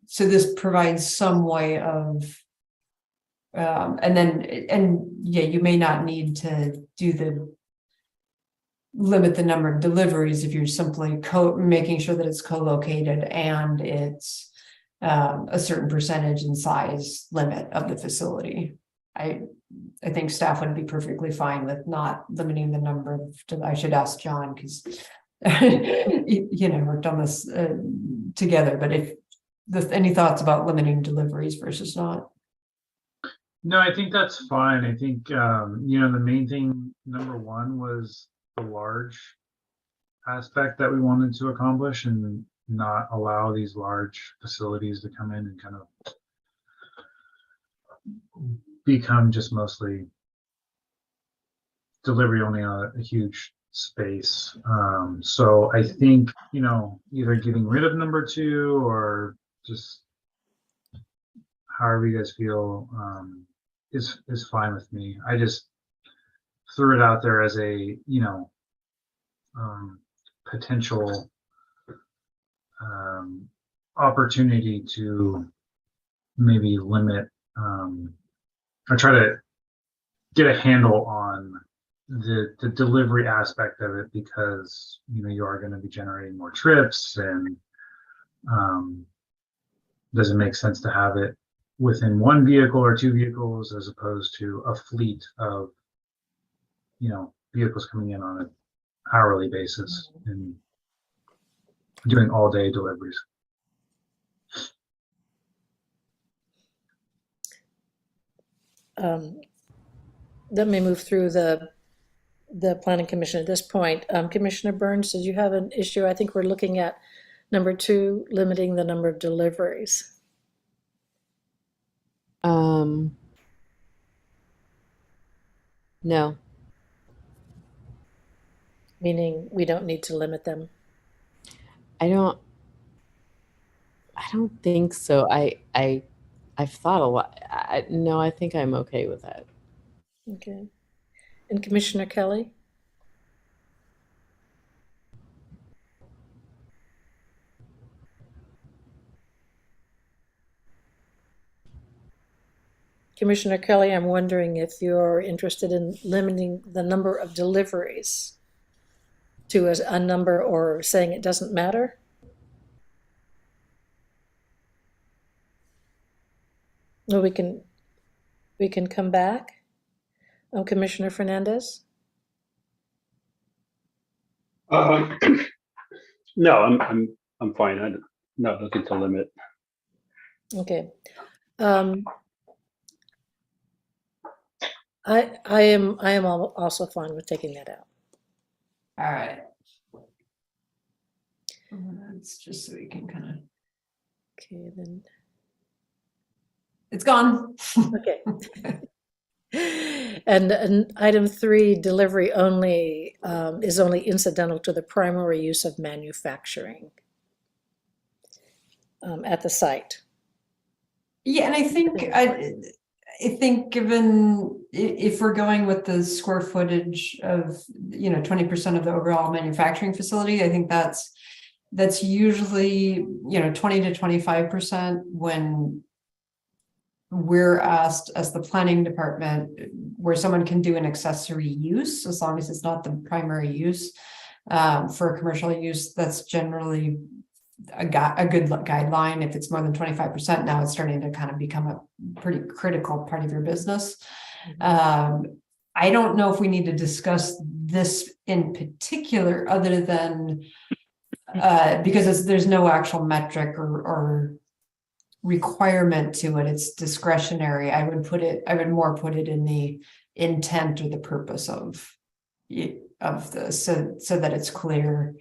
So this provides some way of, you may not need to limit the number of deliveries if you're simply making sure that it's co-located and it's a certain percentage and size limit of the facility. I think staff would be perfectly fine with not limiting the number of, I should ask John, because worked on this together, but if any thoughts about limiting deliveries versus not? No, I think that's fine. I think, the main thing, number one, was the large aspect that we wanted to accomplish and not allow these large facilities to come in and kind of become just mostly delivery only on a huge space. So I think, either getting rid of number two or just however you guys feel is fine with me. I just threw it out there as a, potential opportunity to maybe limit or try to get a handle on the delivery aspect of it, because you are going to be generating more trips, and does it make sense to have it within one vehicle or two vehicles as opposed to a fleet of vehicles coming in on an hourly basis and doing all day deliveries. Let me move through the planning commission at this point. Commissioner Burns, did you have an issue? I think we're looking at number 2, limiting the number of deliveries. No. Meaning we don't need to limit them. I don't think so. I've thought a lot. No, I think I'm okay with that. Okay. And Commissioner Kelly? Commissioner Kelly, I'm wondering if you're interested in limiting the number of deliveries to a number, or saying it doesn't matter? Well, we can come back. Commissioner Fernandez? No, I'm fine. I'm not looking to limit. Okay. I am also fine with taking that out. All right. It's just so we can kind of, Okay, then, it's gone. okay. And item 3, delivery only, is only incidental to the primary use of manufacturing at the site. Yeah, and I think given if we're going with the square footage of, 20% of the overall manufacturing facility, I think that's usually, 20 to 25% when we're asked as the planning department where someone can do an accessory use, as long as it's not the primary use. For a commercial use, that's generally a good guideline. If it's more than 25%, now it's starting to kind of become a pretty critical part of your business. I don't know if we need to discuss this in particular, other than because there's no actual metric or requirement to it. It's discretionary. I would more put it in the intent or the purpose of this, so that it's clear.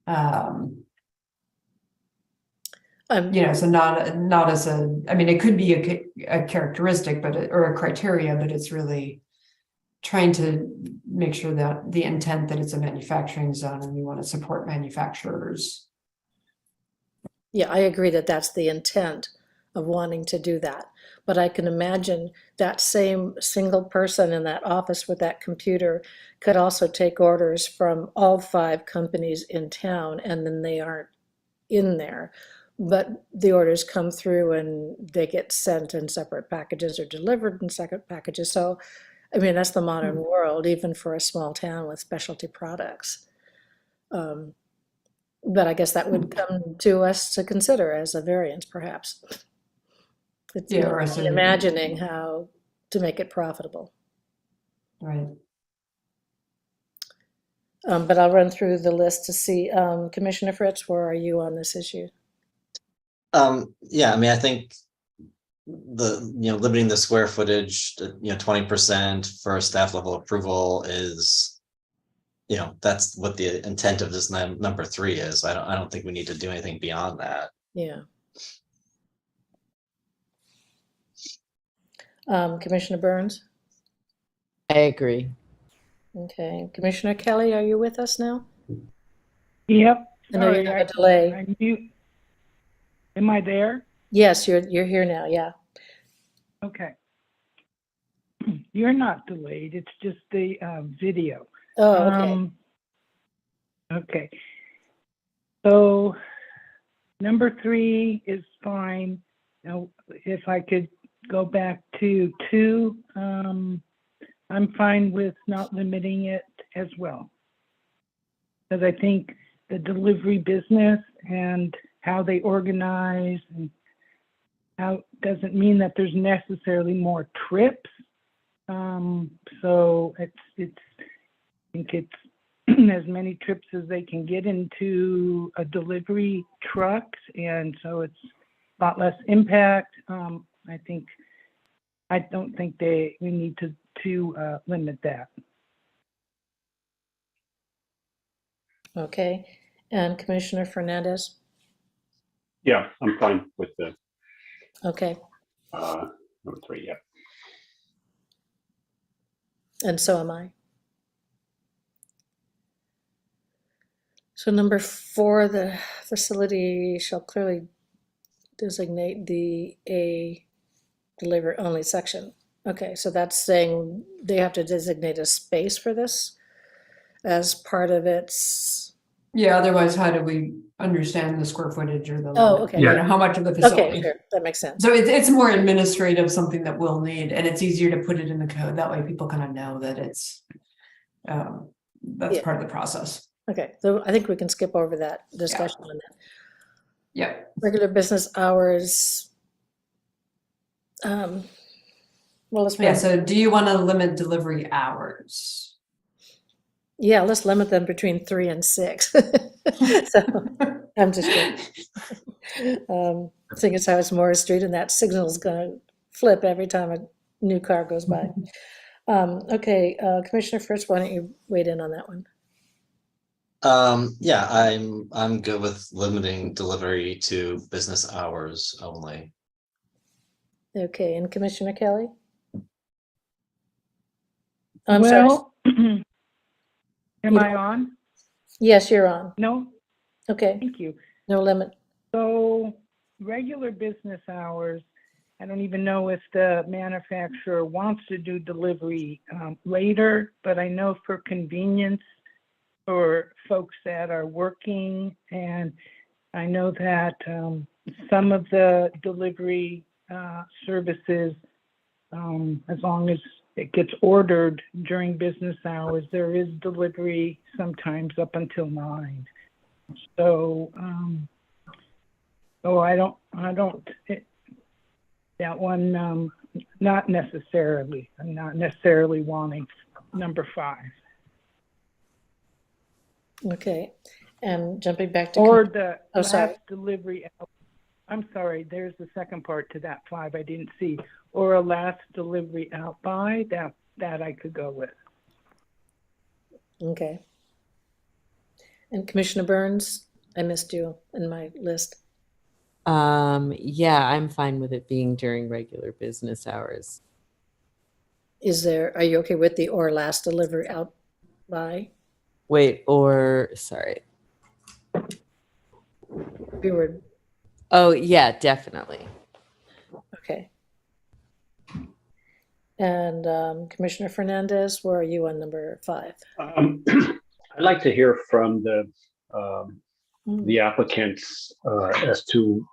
So not as it could be a characteristic, or a criteria, but it's really trying to make sure that the intent that it's a manufacturing zone and we want to support manufacturers. Yeah, I agree that that's the intent of wanting to do that. But I can imagine that same single person in that office with that computer could also take orders from all 5 companies in town, and then they aren't in there. But the orders come through and they get sent in separate packages or delivered in separate packages. So, that's the modern world, even for a small town with specialty products. But I guess that would come to us to consider as a variance, perhaps. It's imagining how to make it profitable. Right. But I'll run through the list to see. Commissioner Fritz, where are you on this issue? I think limiting the square footage to 20% for staff level approval is, that's what the intent of this number 3 is. I don't think we need to do anything beyond that. Yeah. Commissioner Burns? I agree. Okay. Commissioner Kelly, are you with us now? Yep. I know you have a delay. Am I there? Yes, you're here now. Yeah. Okay. You're not delayed. It's just the video. Oh, okay. Okay. So number 3 is fine. Now, if I could go back to 2, I'm fine with not limiting it as well. Because I think the delivery business and how they organize and how doesn't mean that there's necessarily more trips. So I think it's as many trips as they can get into a delivery truck, and so it's a lot less impact. I don't think we need to limit that. Okay. And Commissioner Fernandez? Yeah, I'm fine with the Okay. number 3, yeah. And so am I. So number 4, the facility shall clearly designate the A deliver only section. Okay, so that's saying they have to designate a space for this as part of its. Yeah, otherwise how do we understand the square footage or the Oh, okay. how much of the facility? Okay, sure, that makes sense. So it's more administrative, something that we'll need, and it's easier to put it in the code. That way people kind of know that it's that's part of the process. Okay, so I think we can skip over that discussion on that. Yeah. Regular business hours. Well, let's. So do you want to limit delivery hours? Yeah, let's limit them between 3 and 6. So I'm just kidding. Seeing as how it's Morris Street and that signal is going to flip every time a new car goes by. Okay, Commissioner Fritz, why don't you wade in on that one? Yeah, I'm good with limiting delivery to business hours only. Okay, and Commissioner Kelly? I'm sorry. Well, am You I don't- on? Yes, you're on. No? Okay, Thank you. no limit. So regular business hours, I don't even know if the manufacturer wants to do delivery later, but I know for convenience for folks that are working, and I know that some of the delivery services, as long as it gets ordered during business hours, there is delivery sometimes up until 9. So, that one, not necessarily. I'm not necessarily wanting number 5. Okay, and jumping back to. Or the Oh, sorry. last delivery out. I'm sorry, there's the second part to that 5 I didn't see. Or a last delivery out by, that I could go with. Okay. And Commissioner Burns, I missed you in my list. Yeah, I'm fine with it being during regular business hours. Are you okay with the or last delivery out by? Wait, or sorry. We were, Oh, yeah, definitely. okay. And Commissioner Fernandez, where are you on number 5? I'd like to hear from the applicants as to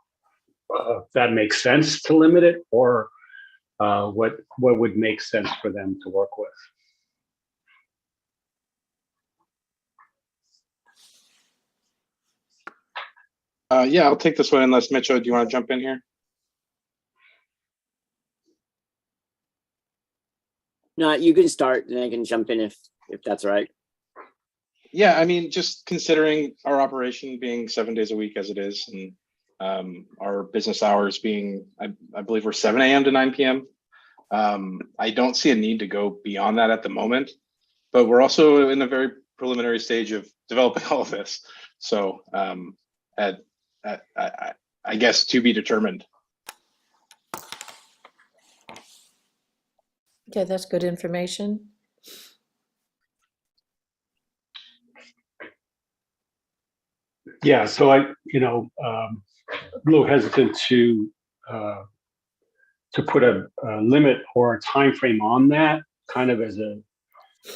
if that makes sense to limit it, or what would make sense for them to work with. Yeah, I'll take this one unless Mitcho, do you want to jump in here? No, you can start and I can jump in if that's all right. Yeah, I mean, just considering our operation being 7 days a week as it is, and our business hours being, I believe we're 7 a.m. to 9 p.m. I don't see a need to go beyond that at the moment, but we're also in a very preliminary stage of developing all of this. So I guess to be determined. Okay, that's good information. Yeah, so I'm a little hesitant to put a limit or a time frame on that, kind of as a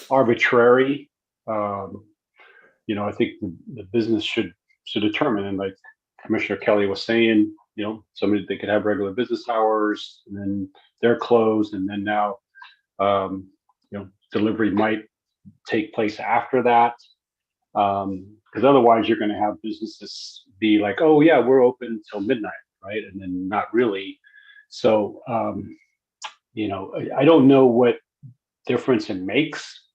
arbitrary. I think the business should determine, and like Commissioner Kelly was saying, somebody, they could have regular business hours and then they're closed, and then now delivery might take place after that. Because otherwise you're going to have businesses be like, oh yeah, we're open till midnight, right? And then not really. So, I don't know what difference it makes,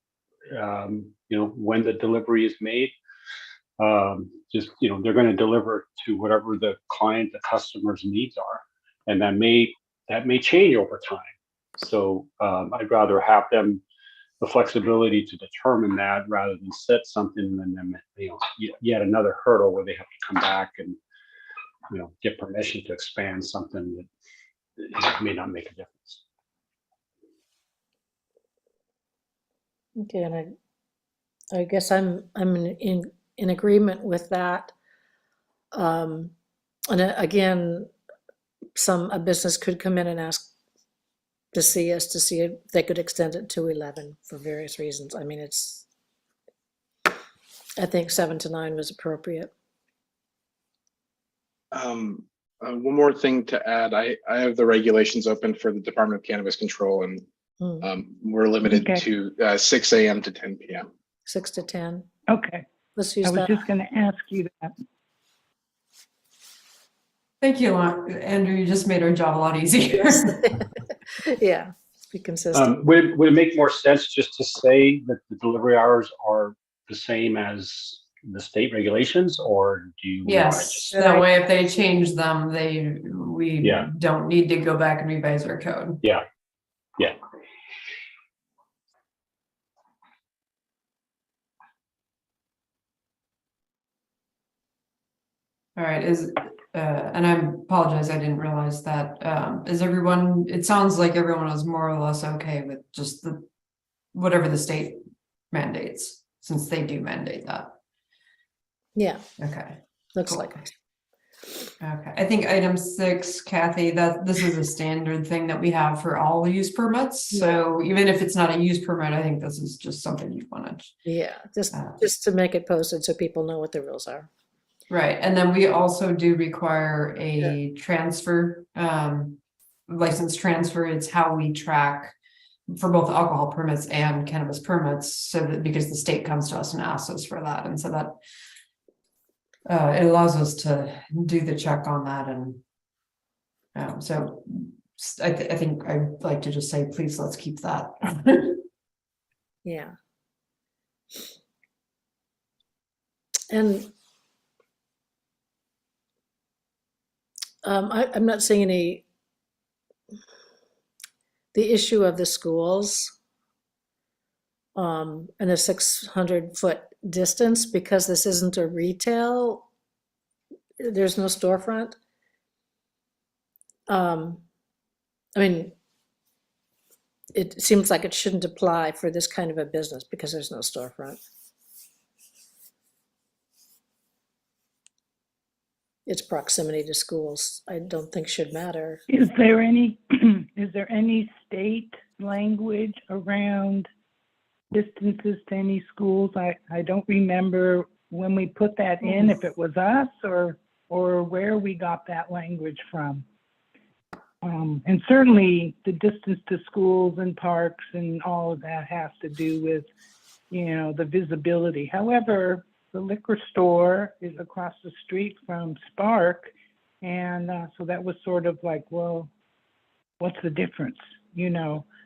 when the delivery is made. They're going to deliver to whatever the customer's needs are, and that may change over time. So I'd rather have them the flexibility to determine that rather than set something and then yet another hurdle where they have to come back and get permission to expand something that may not make a difference. Okay, and I guess I'm in agreement with that. And again, a business could come in and ask to see us to see if they could extend it to 11 for various reasons. I mean, I think 7 to 9 was appropriate. One more thing to add, I have the regulations open for the Department of Cannabis Control, and we're limited to 6 a.m. to 10 p.m. 6 to 10. Okay. Let's use I was that. just going to ask you that. Thank you, Andrew. You just made our job a lot easier. Yeah, be consistent. Would it make more sense just to say that the delivery hours are the same as the state regulations, or do you? Yes, that way if they change them, we don't need to go back and revise our code. Yeah. All right, and I apologize, I didn't realize that. Is everyone, it sounds like everyone is more or less okay with just whatever the state mandates, since they do mandate that. Yeah, Okay. looks Cool. like it. Okay, I think item 6, Kathy, that this is a standard thing that we have for all use permits. So even if it's not a use permit, I think this is just something you want to. Yeah, just to make it posted so people know what the rules are. Right, and then we also do require a transfer, license transfer. It's how we track for both alcohol permits and cannabis permits, so that because the state comes to us and asks us for that, and so that it allows us to do the check on that, and so I think I'd like to just say, please, let's keep that. Yeah. And I'm not seeing the issue of the schools and a 600-foot distance, because this isn't a retail, there's no storefront. I mean, it seems like it shouldn't apply for this kind of a business because there's no storefront. Its proximity to schools, I don't think should matter. Is there any state language around distances to any schools? I don't remember when we put that in, if it was us or where we got that language from. And certainly the distance to schools and parks and all of that has to do with, the visibility. However, the liquor store is across the street from Spark. And so that was sort of like, well, what's the difference?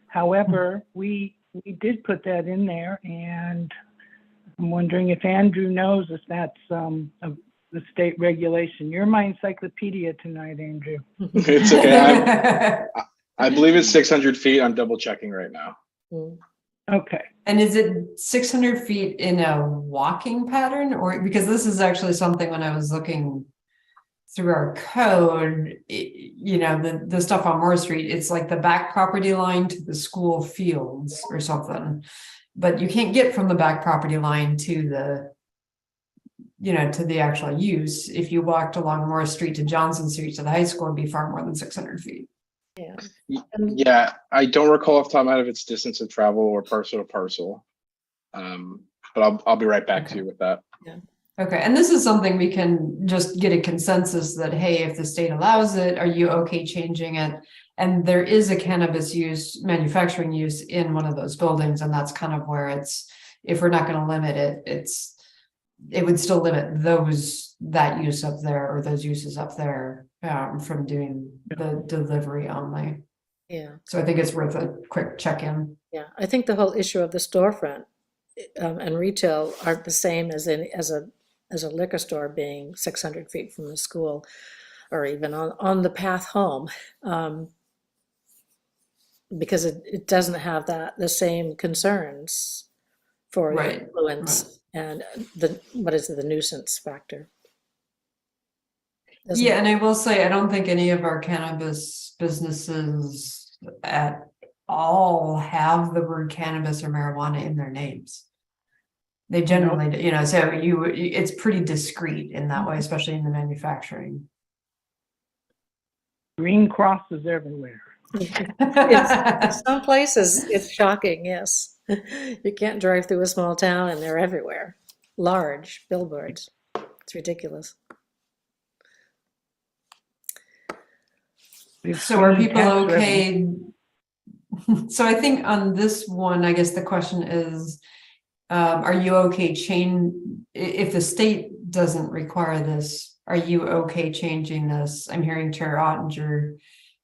However, we did put that in there, and I'm wondering if Andrew knows if that's the state regulation. You're my encyclopedia tonight, Andrew. It's okay. I believe it's 600 feet. I'm double checking right now. Okay. And is it 600 feet in a walking pattern, or because this is actually something when I was looking through our code, the stuff on Moore Street, it's like the back property line to the school fields or something, but you can't get from the back property line to the actual use. If you walked along Moore Street to Johnson Street to the high school, it'd be far more than 600 feet. Yeah. Yeah, I don't recall off the top of my head if it's distance of travel or parcel to parcel. But I'll be right back to you with that. Yeah. Okay, and this is something we can just get a consensus that, hey, if the state allows it, are you okay changing it? And there is a cannabis manufacturing use in one of those buildings, and that's kind of where if we're not going to limit it, it would still limit that use up there, or those uses up there, from doing the delivery only. Yeah. So I think it's worth a quick check-in. Yeah, I think the whole issue of the storefront and retail aren't the same as a liquor store being 600 feet from the school, or even on the path home, because it doesn't have the same concerns for Right, influence and the nuisance factor. Yeah, and I will say, I don't think any of our cannabis businesses at all have the word cannabis or marijuana in their names. They generally, so it's pretty discreet in that way, especially in the manufacturing. Green crosses everywhere. In some places, it's shocking, yes. You can't drive through a small town and they're everywhere. Large billboards. It's ridiculous. So are people okay? So I think on this one, I guess the question is, are you okay if the state doesn't require this, are you okay changing this? I'm hearing Chair Ottinger,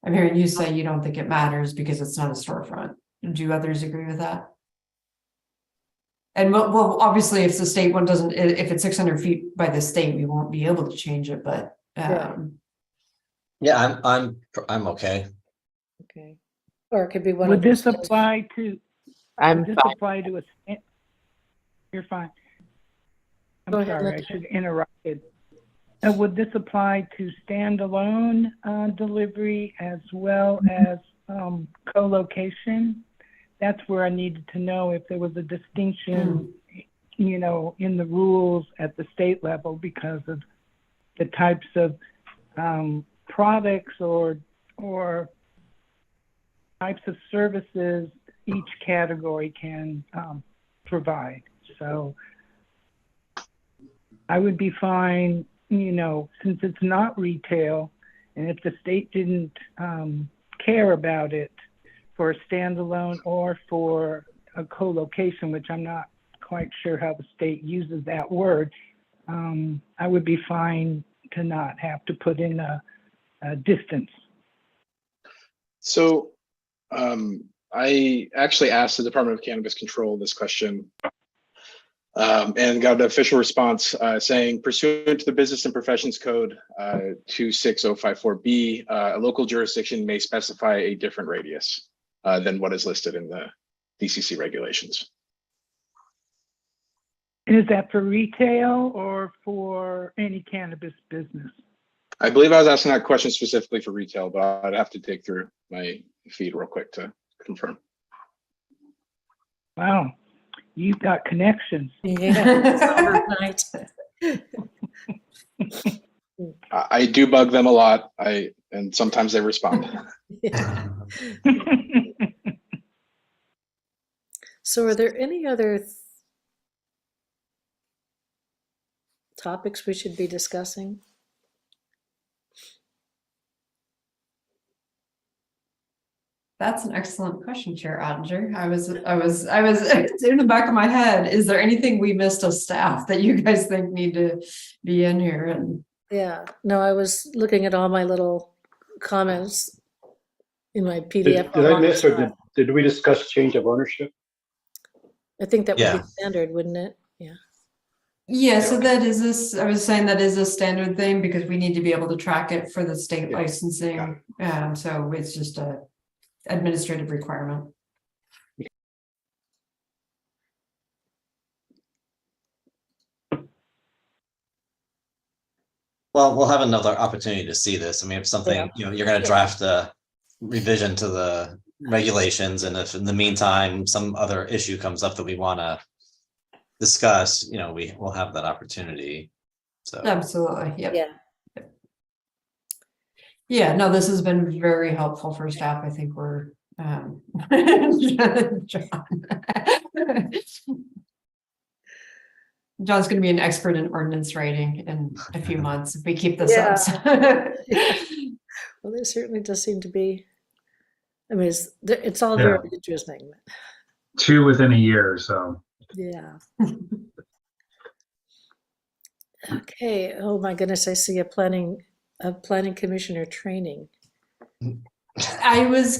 I'm hearing you say you don't think it matters because it's not a storefront. Do others agree with that? And well, obviously if the state one doesn't, if it's 600 feet by the state, we won't be able to change it, but Yeah, I'm okay. Okay. Or it could be one Would of this those- apply to? I'm Would this fine. apply to a? You're fine. Go I'm ahead, sorry, I Linda. should have interrupted. Would this apply to standalone delivery as well as co-location? That's where I needed to know if there was a distinction, you know, in the rules at the state level because of the types of products or types of services each category can provide. So I would be fine, you know, since it's not retail, and if the state didn't care about it for a standalone or for a co-location, which I'm not quite sure how the state uses that word, I would be fine to not have to put in a distance. So I actually asked the Department of Cannabis Control this question and got an official response saying, pursuant to the Business and Professions Code 26054B, a local jurisdiction may specify a different radius than what is listed in the DCC regulations. And is that for retail or for any cannabis business? I believe I was asking that question specifically for retail, but I'd have to dig through my feed real quick to confirm. Wow, you've got connections. Yeah. Right. I do bug them a lot, and sometimes they respond. So are there any other topics we should be discussing? That's an excellent question, Chair Ottinger. I was in the back of my head. Is there anything we missed as staff that you guys think need to be in here? And Yeah, no, I was looking at all my little comments in my PDF. Did I miss, or did we discuss change of ownership? I think that would Yeah. be standard, wouldn't it? Yeah. yeah, so that is this. I was saying that is a standard thing because we need to be able to track it for the state Yeah. licensing. So it's just a administrative requirement. Well, we'll have another opportunity to see this. I mean, if something, Yeah. you know, you're gonna draft a revision to the regulations, and if in the meantime, some other issue comes up that we wanna discuss, you know, we will have that opportunity. So, Absolutely. Yep. Yeah. Yeah, no, this has been very helpful for staff. I think we're John's going to be an expert in ordinance writing in a few months if we keep this up. Well, there certainly does seem to be. I mean, it's all Yeah. very interesting. 2 within a year, so. Yeah. Okay. Oh my goodness, I see a planning commissioner training. I was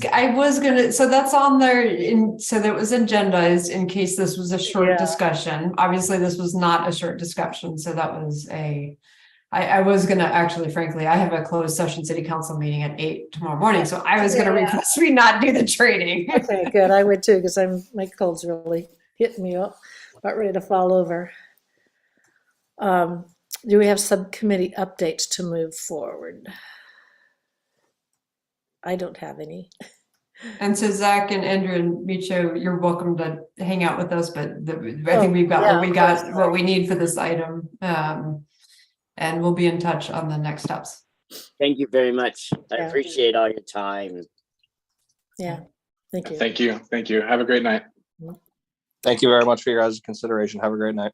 gonna, so that's on there so that was agendized in case this was a short Yeah. discussion. Obviously, this was not a short discussion, so that was I was gonna actually, frankly, I have a closed session city council meeting at 8 tomorrow morning, so I was gonna Yeah. request we not do the training. Okay, good. I would too, because my cold's really hitting me up, about ready to fall over. Do we have subcommittee updates to move forward? I don't have any. And so Zach and Andrew and Micho, you're welcome to hang out with us, but I think we've got what we got, what we need for this item. And we'll be in touch on the next steps. Thank you very much. I Yeah. appreciate all your time. Yeah, thank you. Thank you. Thank you. Have a great night. Thank you very much for your guys' consideration. Have a great night.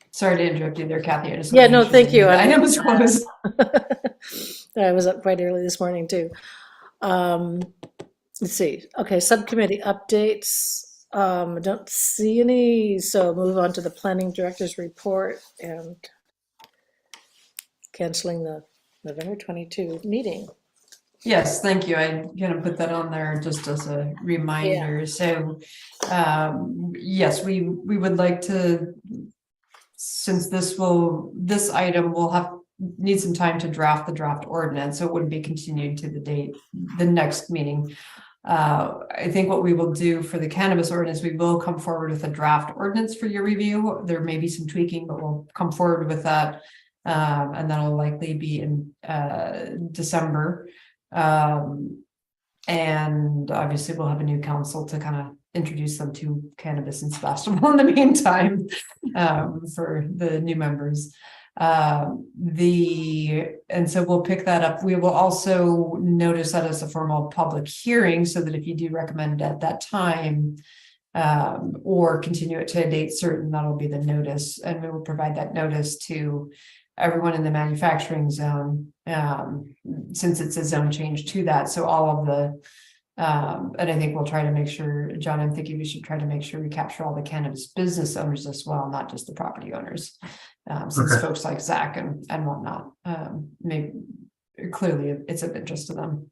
Sorry to interrupt you there, Kathy. I just Yeah, wanted to no, make thank sure you. the item was closed. I was up quite early this morning too. Let's see. Okay, subcommittee updates. I don't see any, so move on to the planning director's report and canceling the November 22 meeting. Yes, thank you. I'm gonna put that on there just as a reminder. So, yes, we would like to, since this item will have need some time to draft the draft ordinance, so it wouldn't be continued to the next meeting. I think what we will do for the cannabis ordinance, we will come forward with a draft ordinance for your review. There may be some tweaking, but we'll come forward with that. And that'll likely be in December. And obviously we'll have a new council to kind of introduce them to cannabis in Sebastopol in the meantime, for the new members. And so we'll pick that up. We will also notice that as a formal public hearing, so that if you do recommend at that time, or continue it to a date certain, that'll be the notice, and we will provide that notice to everyone in the manufacturing zone, since it's a zone change to that. So all of the, and I think we'll try to make sure, John, I'm thinking we should try to make sure we capture all the cannabis business owners as well, not just the property owners. Since Okay. folks like Zach and whatnot, maybe clearly it's of interest to them.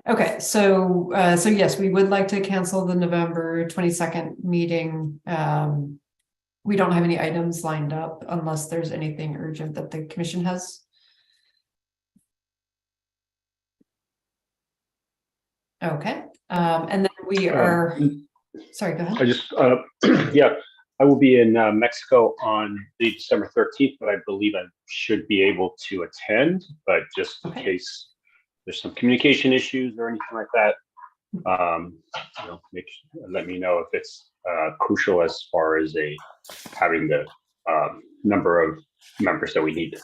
Okay, so yes, we would like to cancel the November 22nd meeting. We don't have any items lined up unless there's anything urgent that the commission has. Okay, and then we are, sorry, go ahead. I just, yeah, I will be in Mexico on the December 13th, but I believe I should be able to attend, but just in case there's some communication issues or anything like that, let me know if it's crucial as far as having the number of members that we need.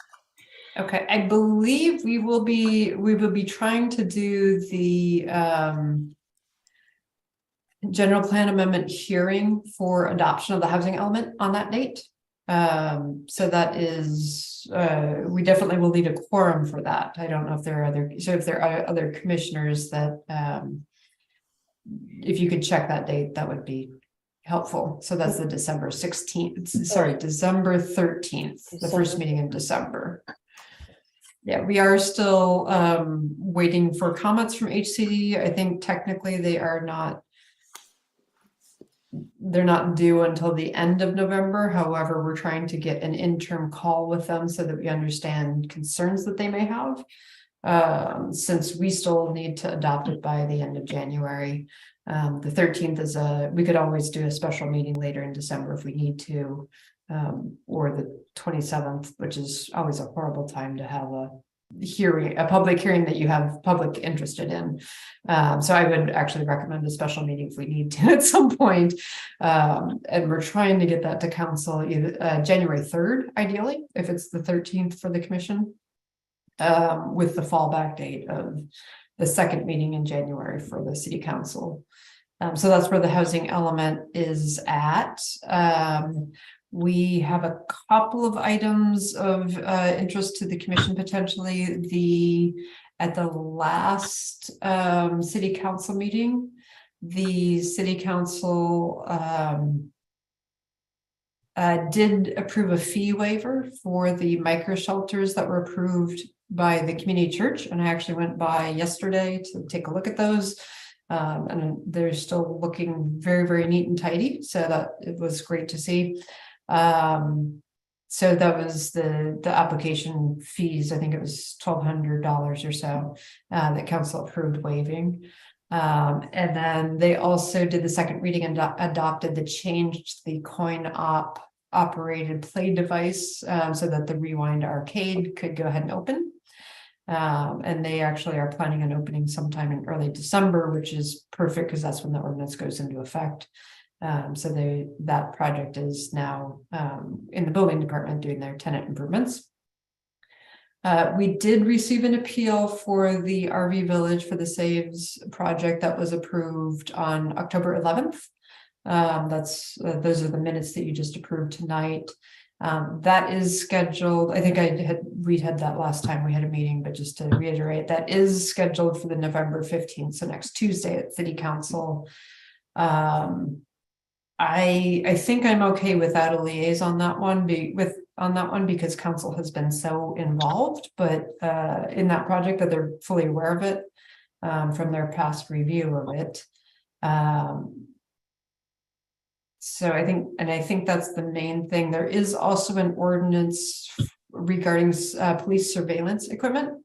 Okay, I believe we will be trying to do the general plan amendment hearing for adoption of the housing element on that date. So that is, we definitely will need a quorum for that. I don't know if there are other commissioners that, if you could check that date, that would be helpful. So that's the December 16th, sorry, December 13th, the first meeting in December. Yeah, we are still waiting for comments from HCD. I think technically they're not due until the end of November. However, we're trying to get an interim call with them so that we understand concerns that they may have. Since we still need to adopt it by the end of January. The 13th we could always do a special meeting later in December if we need to, or the 27th, which is always a horrible time to have a public hearing that you have public interested in. So I would actually recommend a special meeting if we need to at some point. And we're trying to get that to council either January 3rd, ideally, if it's the 13th for the commission, with the fallback date of the second meeting in January for the city council. So that's where the housing element is at. We have a couple of items of interest to the commission potentially. At the last city council meeting, the city council did approve a fee waiver for the micro shelters that were approved by the community church. And I actually went by yesterday to take a look at those. And they're still looking very, very neat and tidy. So that it was great to see. So that was the application fees. I think it was $1,200 or so that council approved waiving. And then they also did the second reading and adopted the change to the coin-op operated play device so that the Rewind Arcade could go ahead and open. And they actually are planning on opening sometime in early December, which is perfect because that's when the ordinance goes into effect. So that project is now in the building department doing their tenant improvements. We did receive an appeal for the RV Village for the Saves project that was approved on October 11th. Those are the minutes that you just approved tonight. That is scheduled. I think we had that last time we had a meeting, but just to reiterate, that is scheduled for the November 15th, so next Tuesday at City Council. I think I'm okay without a liaison on that one because council has been so involved, but in that project that they're fully aware of it from their past review of it. So I think that's the main thing. There is also an ordinance regarding police surveillance equipment.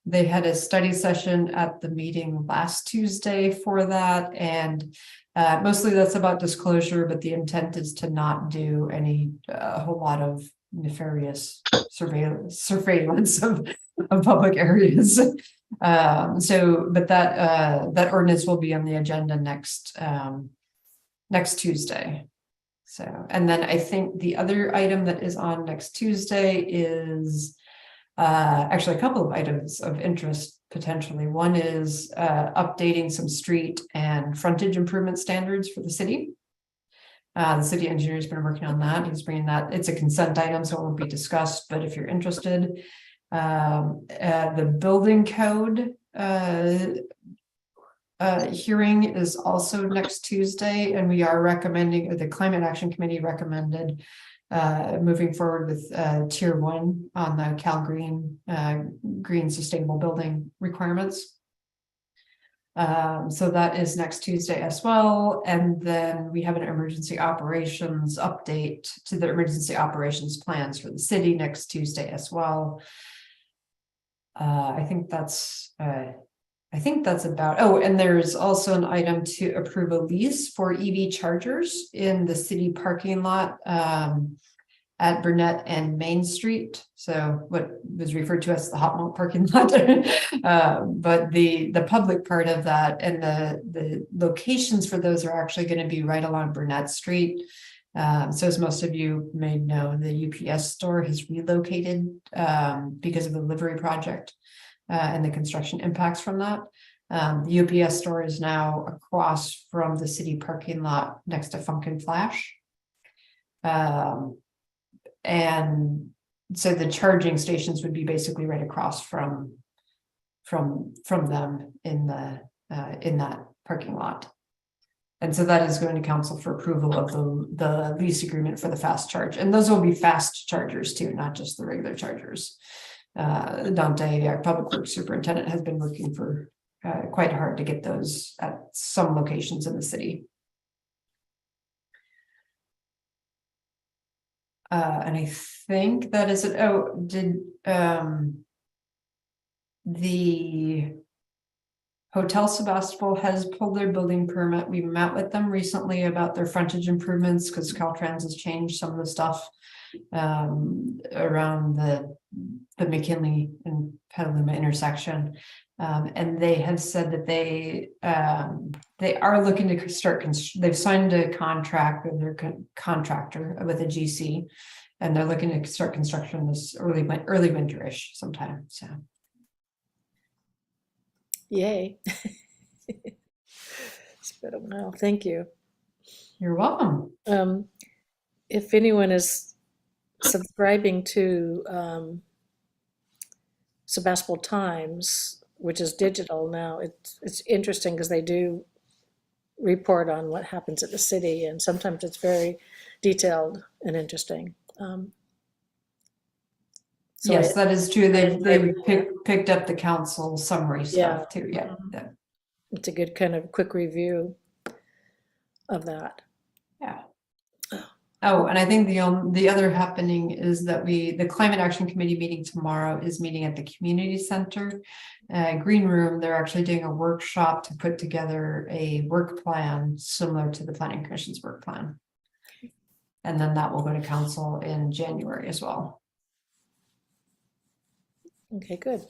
They had a study session at the meeting last Tuesday for that, and mostly that's about disclosure, but the intent is to not do a whole lot of nefarious surveillance of public areas. But that ordinance will be on the agenda next Tuesday. So, and then I think the other item that is on next Tuesday is actually a couple of items of interest potentially. One is updating some street and frontage improvement standards for the city. The city engineer has been working on that. He's bringing that. It's a consent item, so it won't be discussed, but if you're interested, the building code hearing is also next Tuesday, and we are recommending, or the Climate Action Committee recommended moving forward with tier 1 on the Cal Green green sustainable building requirements. So that is next Tuesday as well. And then we have an emergency operations update to the emergency operations plans for the city next Tuesday as well. I think that's about, oh, and there's also an item to approve a lease for EV chargers in the city parking lot at Burnett and Main Street. So what was referred to as the Hot Malt parking lot. But the public part of that and the locations for those are actually going to be right along Burnett Street. So as most of you may know, the UPS store has relocated because of the livery project and the construction impacts from that. The UPS store is now across from the city parking lot next to Funkin' Flash. And so the charging stations would be basically right across from them in that parking lot. And so that is going to council for approval of the lease agreement for the fast charge. And those will be fast chargers too, not just the regular chargers. Dante, our public works superintendent, has been working for quite hard to get those at some locations in the city. And I think that is it. Oh, did the Hotel Sebastopol has pulled their building permit. We met with them recently about their frontage improvements because Caltrans has changed some of the stuff around the McKinley and Petaluma intersection. And they have said that they are looking to start, they've signed a contract with their contractor with a GC, and they're looking to start construction this early winterish sometime. So. Yay. It's been a while. Thank you. You're welcome. If anyone is subscribing to Sebastopol Times, which is digital now, it's interesting because they do report on what happens at the city, and sometimes it's very detailed and interesting. Yes, that is true. They've picked up the council summary stuff too. Yeah. It's a good kind of quick review of that. Yeah. Oh, and I think the other happening is that the Climate Action Committee meeting tomorrow is meeting at the community center, green room. They're actually doing a workshop to put together a work plan similar to the Planning Commission's work plan. And then that will go to council in January as well. Okay, good.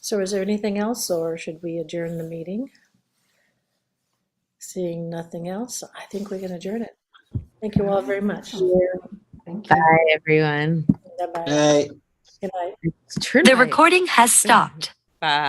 So is there anything else, or should we adjourn the meeting? Seeing nothing else, I think we can adjourn it. Thank you all very much. Thank you. Bye, everyone. Bye-bye. Hey. Good night. It's turn The night. recording has stopped. Bye.